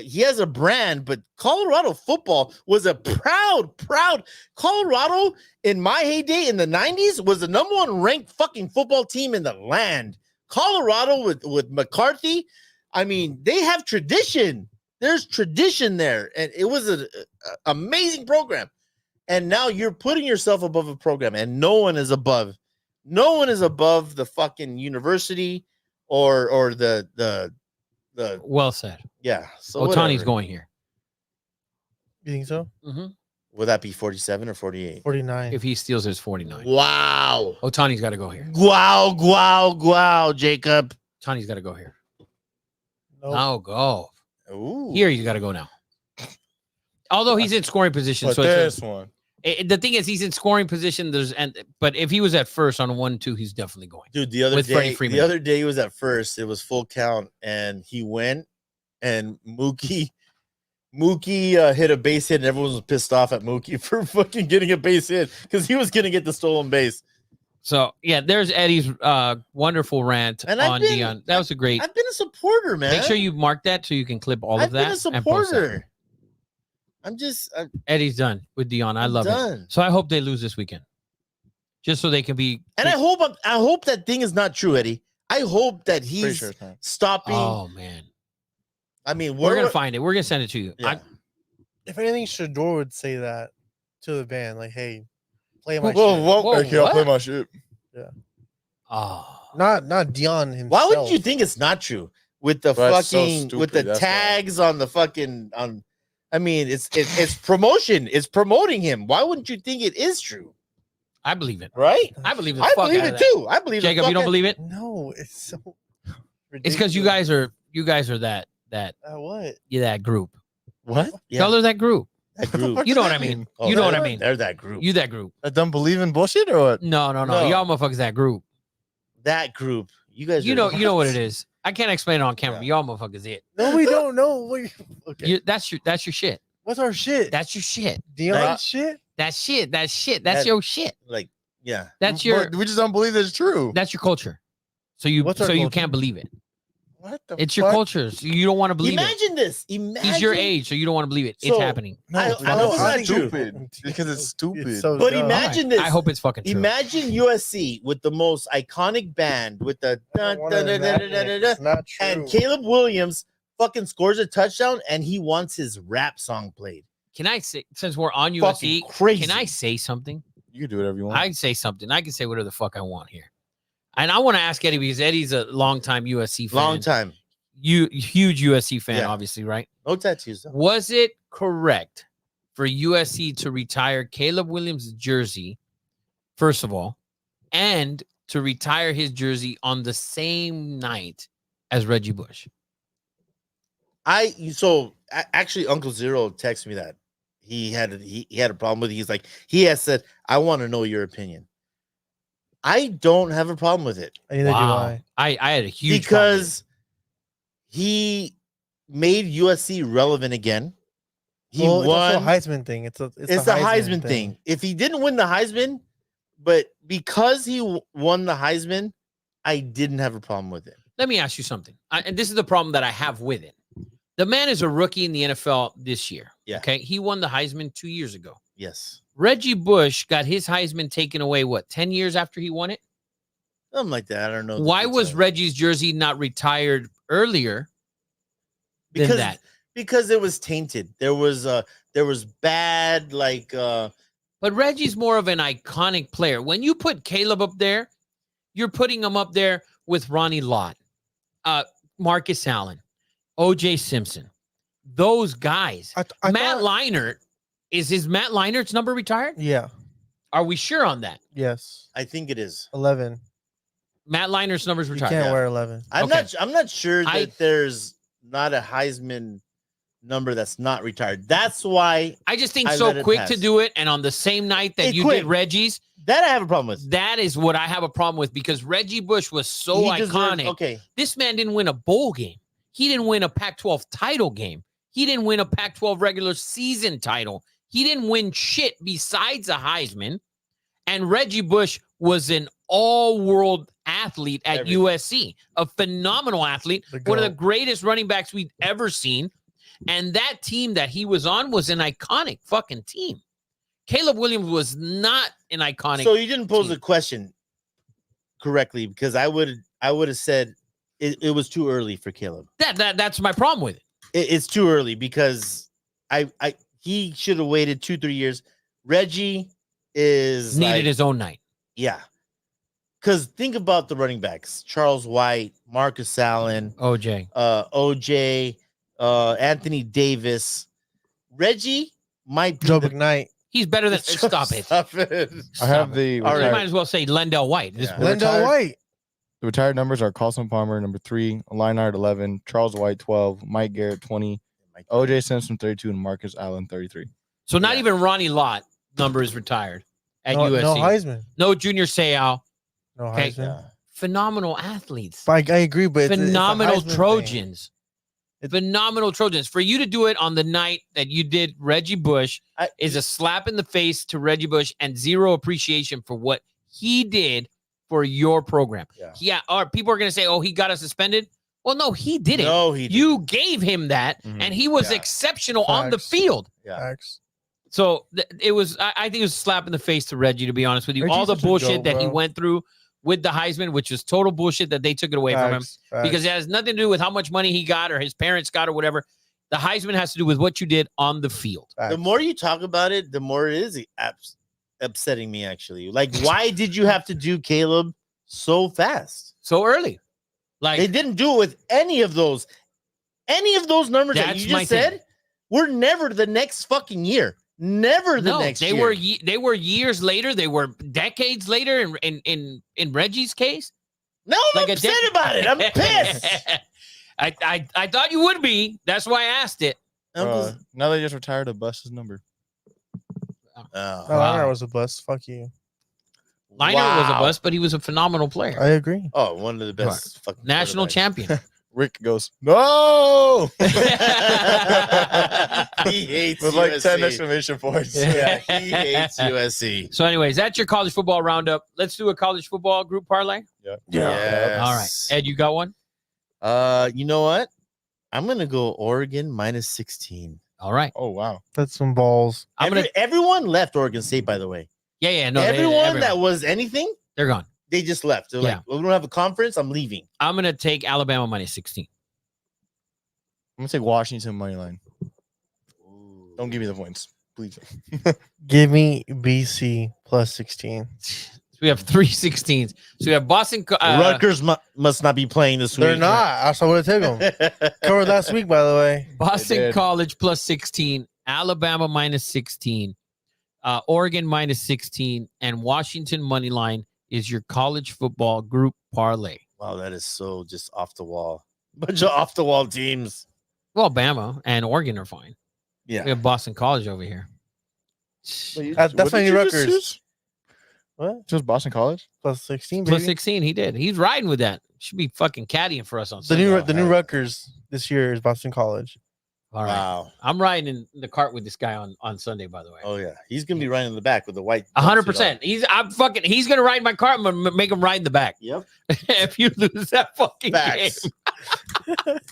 He has a brand, but Colorado football was a proud Colorado in my heyday in the 90s was the number one ranked fucking football team in the land. Colorado with McCarthy. I mean, they have tradition. There's tradition there. And it was an amazing program. And now you're putting yourself above a program, and no one is above the fucking university or the Well said. yeah. So Otani's whatever. going here. You think so? Mm-hmm. Would that be 47 or 48? 49. If he steals his 49. Wow. Otani's got to go here. Wow, Jacob. Otani's got to go here. Nope. Now go. Ooh. Here he's got to go now. Although he's in scoring position, But so this one. the thing is, he's in scoring position. But if he was at first on 1-2, he's definitely going. Dude, the other With Freddie day, Freeman. the other day he was at first. It was full count, and he went, and Mookie hit a base hit, and everyone was pissed off at Mookie for fucking getting a base hit because he was gonna get the stolen base. So yeah, there's Eddie's wonderful rant And I've on been- Dion. That was a great. I've been a supporter, man. Make sure you mark that so you can clip all I've of that. been a and post that. supporter. I'm Eddie's done with Dion. I love it. done. So I hope they lose this weekend, just so they can be. And I hope that thing is not true, Eddie. I hope that Pretty he's sure it's not. stopping. Oh man, I mean, we're gonna find it. We're gonna send it to you. Yeah. If anything, Shador would say that to the band, like, "Hey, play my Whoa, shit." whoa, Whoa, hey, I'll play what? my shit. Oh, Not Dion himself. Why wouldn't you think it's not true with the Bro, it's so fucking with the stupid, that's why. tags on the fucking on? I mean, it's promotion. It's promoting him. Why wouldn't you think it is true? I believe it. Right? I believe the I fuck believe out it of that. too. I believe the Jacob, fuck you don't out- believe it? No, it's so. It's because you ridiculous. guys are that What? that group. What? Yeah, Color that group. that group. You know what I mean. Oh, You know what I they're- mean. They're that group. You that group. I don't believe in bullshit or what? No. No. Y'all motherfuckers that group. That group. You guys. You are know what it nuts. is. I can't explain it on camera. Yeah. But y'all motherfuckers it. No, we don't know. Okay. That's your shit. What's our shit? That's your shit. Dion's Like- shit. That's shit. That's That- your shit. Like, yeah. That's your But we just don't believe it's true. that's your culture. So you What's our you culture? can't believe it. What the? It's your fuck? culture. So you don't want to believe Imagine this. Imagine. it. He's your age, so you don't want to believe it. It's So- happening. No, I fuck. know it's not It's true. stupid. Because it's stupid. so But dumb. imagine this. I hope it's fucking true. Imagine USC with the most iconic band with the I dun, don't wanna dun, dun, dun, imagine dun, it. dun, dun, It's not true. and Caleb Williams fucking scores a touchdown and he wants his rap song played. Can I say, since we're on Fucking USC, crazy. can I say something? You can do whatever you want. I can say something. I can say whatever the fuck I want here. And I want to ask Eddie because Eddie's a longtime USC fan. Long time. Huge USC fan, Yeah. obviously, right? No tattoos though. Was it correct for USC to retire Caleb Williams' jersey, first of all, and to retire his jersey on the same night as Reggie Bush? Actually Uncle Zero texted me that. He had a problem with it. He's like, he has said, I want to know your opinion. I don't have a problem with it Neither do Wow. I. I had a huge problem with it. because he made USC relevant again. He Well, it's won. also a Heisman thing. It's the Heisman thing. If he didn't win the Heisman, but because he won the Heisman, I didn't have a problem with it. Let me ask you something. And this is the problem that I have with it. The man is a rookie in the NFL this year. Yeah. Okay. He won the Heisman 2 years ago. Yes. Reggie Bush got his Heisman taken away, what, 10 years after he won it? Something like that. I don't know. Why was Reggie's jersey not retired earlier than because that? because it was tainted. There was bad But Reggie's more of an iconic player. When you put Caleb up there, you're putting him up there with Ronnie Lott, Marcus Allen, O.J. Simpson. Those guys. I Matt thought- Leinart, is Matt Leinert's number retired? Yeah. Are we sure on that? Yes. I think it is. 11. Matt Leinert's number's You retired. can't Yeah. wear 11. I'm not sure that I- there's not a Heisman number that's not retired. That's why I just think I so let it quick pass. to do it, and on the same night that Hey, you quick. did Reggie's, that I have a problem with. that is what I have a problem with because Reggie Bush was so He deserved- iconic. Okay. This man didn't win a bowl game. He didn't win a Pac-12 title game. He didn't win a Pac-12 regular season title. He didn't win shit besides a Heisman. And Reggie Bush was an all-world athlete at Everything. USC, a phenomenal athlete, The one of the GOAT. greatest running backs we've ever seen. And that team that he was on was an iconic fucking team. Caleb Williams was not an iconic. So you didn't pose team. the question correctly because I would have said it was too early for Caleb. That's my problem with it. It's too early because he should have waited 2-3 years. Reggie is Needed like, his own night. yeah. Because think about the running backs: Charles White, Marcus Allen, OJ. OJ, Anthony Davis. Reggie might be Joe the- McKnight. He's better than stop it. Stop it. I have the All You right. might as well say Lendell White. This Yeah. boy- Lendell retired- White. The retired numbers are Carlson Palmer, number 3, Leinart 11, Charles White 12, Mike Garrett 20, OJ Simpson 32, and Marcus Allen 33. So not Yeah. even Ronnie Lott number is retired at No, USC. no Heisman. No Junior Seau. No Okay. Heisman. Yeah. Phenomenal athletes. But I agree, but it's a Phenomenal Heisman thing. Trojans. Phenomenal Trojans. For you to do it on the night that you did Reggie Bush is a slap in the face to Reggie Bush and zero appreciation for what he did for your program. Yeah. Or people are going to say, oh, he got us suspended. Well, no, he didn't. No, he didn't. You gave him that, Mhm. and he was Yeah. exceptional on the Facts. field. Yeah. Facts. So it was, I think it was a slap in the face to Reggie, to be honest with you. Reggie's All the such a bullshit goat, that he bro. went through with the Heisman, which was total bullshit that they took it away from him Facts. Facts. because it has nothing to do with how much money he got or his parents got or whatever. The Heisman has to do with what you did on the field. Facts. The more you talk about it, the more it is upsetting me, actually. Like, why did you have to do Caleb so fast? So early. Like, They didn't do it with any of those numbers that That's you my just thing. said. We're never the next fucking year. Never the no, next they year. they were years later. They were decades later in Reggie's case. No, I'm Like a upset dec- about it. I'm pissed. I thought you would be. That's why I asked it. Now they just retired a bus's number. Oh, No, Wow. Leinart was a bust. Fuck you. Liner was a wow. bust, but he was a phenomenal player. I agree. Oh, one of the best fucking National quarterbacks. champion. Rick goes, no. He hates With like 10 USC. exclamation points. Yeah, he hates USC. So, anyways, that's your college football roundup. Let's do a college football group parlay. Yes. All right. Ed, you got one? You know what? I'm gonna go Oregon minus 16. All right. Oh, wow. That's some balls. Everyone left Oregon State, by the way. Yeah. No, everyone that was anything, they're gone. they just left. They're Yeah. like, we don't have a conference. I'm leaving. I'm gonna take Alabama minus 16. I'm going to take Washington money line. Don't give me the points, please. Give me BC plus 16. So we have 3 16s. So we have Boston. Rutgers must not be playing this week. They're not. That's what I took them. Covered last week, by the way. Boston did. College plus 16. Alabama minus 16. Oregon minus 16. And Washington money line is your college football group parlay. Wow, that is so just off the wall. Bunch of off the wall teams. Well, Bama and Oregon are fine. We Yeah. have Boston College over here. That's What not did you just Rutgers. choose? What? Just Boston College? Plus 16, Plus baby. 16, he did. He's riding with that. Should be fucking caddying for us on The Sunday. new Rutgers this year is Boston College. All right. Wow. I'm riding in the cart with this guy on Sunday, by the way. Oh yeah, he's gonna be right in the back with the white. 100%. He's gonna ride my cart. I'm gonna make him ride in the back. Yep. If you lose that fucking Facts. game.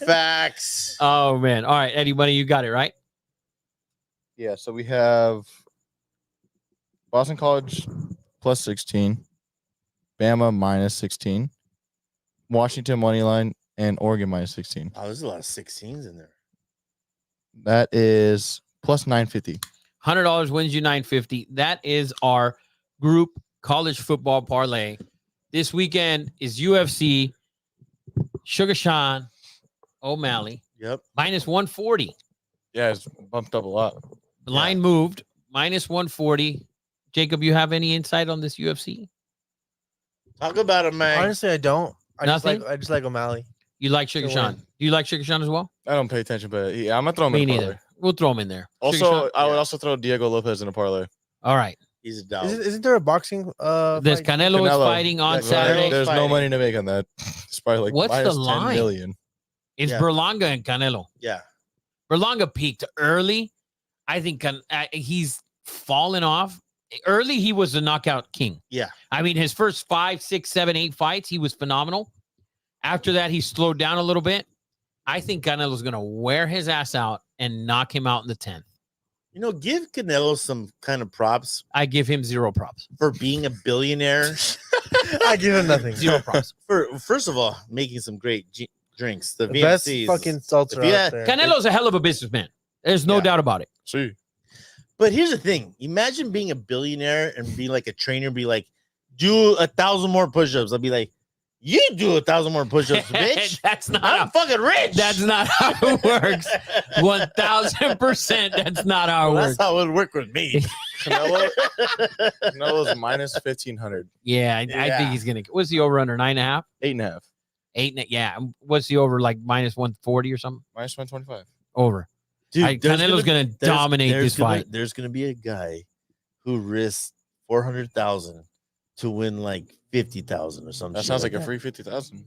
Facts. Oh man. All right, Eddie Money, you got it, right? Yeah, so we have Boston College plus 16, Bama minus 16, Washington money line, and Oregon minus 16. Oh, there's a lot of 16s in there. That is plus 950. $100 wins you $950. That is our group college football parlay. This weekend is UFC, Sugar Sean O'Malley, Yep. minus 140. Yeah, it's bumped up a lot. The line moved, minus 140. Jacob, you have any insight on this UFC? Talk about it, man. Honestly, I don't. I Nothing? just like O'Malley. You like Sugar Good Sean? win. Do you like Sugar Sean as well? I don't pay attention, but yeah, I'm gonna throw him Me in a parlay. neither. We'll throw him in there. Sugar Also, Sean? I would also throw Diego Lopez in a parlay. All right. He's a dog. Isn't there a boxing? This fight? Canelo is Canelo. fighting on Yeah, Saturday. There's no fighting. money to make on that. It's probably like What's the minus 10 line? million. It's Yeah. Berlanga and Canelo. Yeah. Berlanga peaked early. I think he's fallen off. Early, he was the knockout king. Yeah. I mean, his first 5, 6, 7, 8 fights, he was phenomenal. After that, he slowed down a little bit. I think Canelo's going to wear his ass out and knock him out in the 10th. You know, give Canelo some kind of props I give him 0 props. for being a billionaire. I give him nothing. 0 props. For first of all, making some great drinks. The The best VMCs. fucking seltzer If you out had- there. Canelo's a hell of a businessman. There's no Yeah. doubt about it. See, But here's the thing: imagine being a billionaire and being like a trainer, be like, do 1,000 more push-ups. I'll be like, you do 1,000 more push-ups, bitch. That's not I'm fucking rich. That's not how it works. 1,000%. That's not how it Well, works. that's how it would work with me. Canelo's minus 1,500. Yeah, I Yeah. think he's gonna. What's the over under 9.5? 8.5. 8. Yeah. What's the over like minus 140 or something? Minus 125. Over. Dude, there's Canelo's gonna dominate this fight. There's gonna be a guy who risks 400,000 to win like 50,000 or something. That sounds like a free 50,000.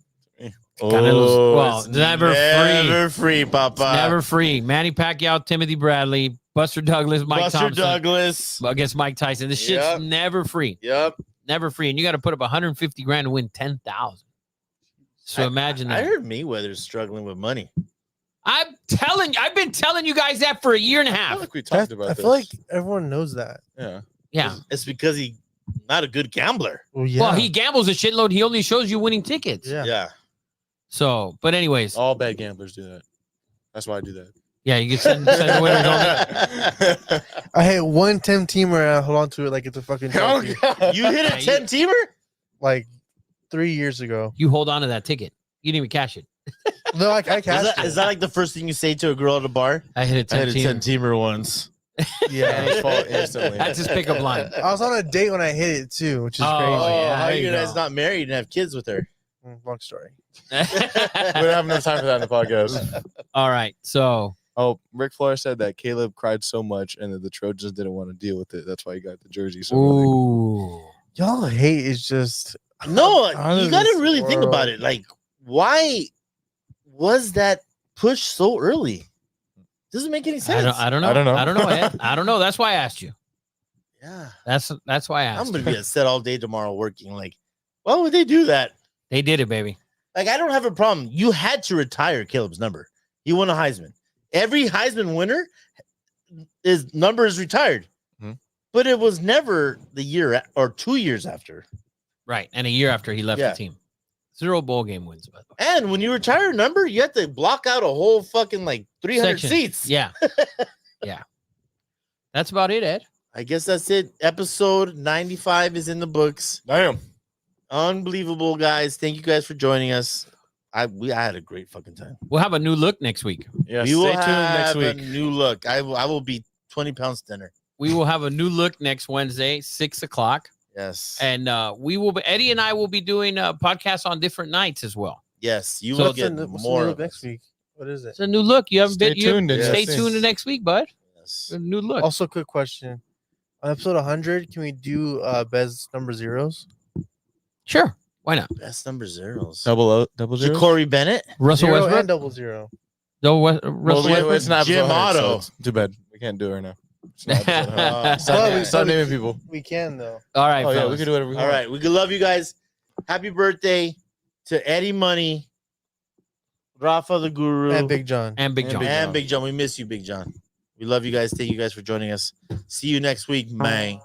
Canelo's- well, it's never free. never free, Papa. Never free. Manny Pacquiao, Timothy Bradley, Buster Douglas, Mike Buster Thompson Douglas. against Mike Tyson. This shit's Yep. never free. Yep. Never free. And you got to put up 150 grand to win 10,000. So imagine I that. heard Mayweather's struggling with money. I've been telling you guys that for a year and a I feel half. like we talked That- about I this. feel like everyone knows that. Yeah. Yeah. It's because he's not a good gambler. Well, yeah. Well, he gambles a shitload. He only shows you winning tickets. Yeah. Yeah. So, but anyways, All bad gamblers do that. That's why I do that. yeah, you can send the winners on. I hate one 10-teamer and I hold on to it like it's a fucking Oh, trophy. God. You hit a Yeah, you- 10-teamer? Like 3 years ago. You hold on to that ticket. You didn't even cash it. No, I Is cashed that, it. is that like the first thing you say to a girl at a bar? I hit a I hit a 10 team. 10-teamer once. And Yeah. it's fall instantly. That's his pickup line. I was on a date when I hit it too, which is Oh, crazy. yeah, how are there you you guys go. not married and have kids with her? Long story. We don't have enough time for that in the podcast. All right. So, Oh, Rick Flores said that Caleb cried so much and that the Trojans didn't want to deal with it. That's why he got the jersey. So ooh. Y'all hate is just No, Out of you got to this really think about world. it. Like, why was that push so early? Doesn't make any sense. I don't know. Ed. I don't know. That's why I asked you. Yeah. That's why I asked. I'm going to be upset all day tomorrow working. Like, why would they do that? They did it, baby. Like, I don't have a problem. You had to retire Caleb's number. He won a Heisman. Every Heisman winner, his number is retired. Mm-hmm. But it was never the year or 2 years after. Right. And a year after he left the team. 0 bowl game wins, by the way. And when you retire a number, you have to block out a whole fucking like 300 Section. seats. Yeah. Yeah. That's about it, Ed. I guess that's it. Episode 95 is in the books. Damn. Unbelievable, guys. Thank you guys for joining us. I had a great fucking time. We'll have a new look next week. Yeah, We will stay tuned next have a week. new look. I will be 20 pounds thinner. We will have a new look next Wednesday, 6:00. Yes. And we will be, Eddie and I will be doing a podcast on different nights as well. Yes. You So will What's get the- what's the more look of next us. week. What is it? It's a new look. You haven't Stay been. You, tuned and stay yes. tuned to next week, bud. Yes. A new look. Also, quick question. On episode 100, can we do Bez number zeros? Sure. Why not? Best number zeros. Double zero. Ja'Cory Bennett. Russell Zero Westbrook. and double zero. Russell Well, Westbrook. it's not Jim episode 100, Otto. so it's too bad. We can't do it right now. It's not episode 100. Uh, Stop naming people. We can, though. All right. Oh yeah, we fellas. can do whatever we all want. right. We could love you guys. Happy birthday to Eddie Money, Rafa the Guru, And Big John. And Big And John. Big and John. Big John. We miss you, Big John. We love you guys. Thank you guys for joining us. See you next week, man.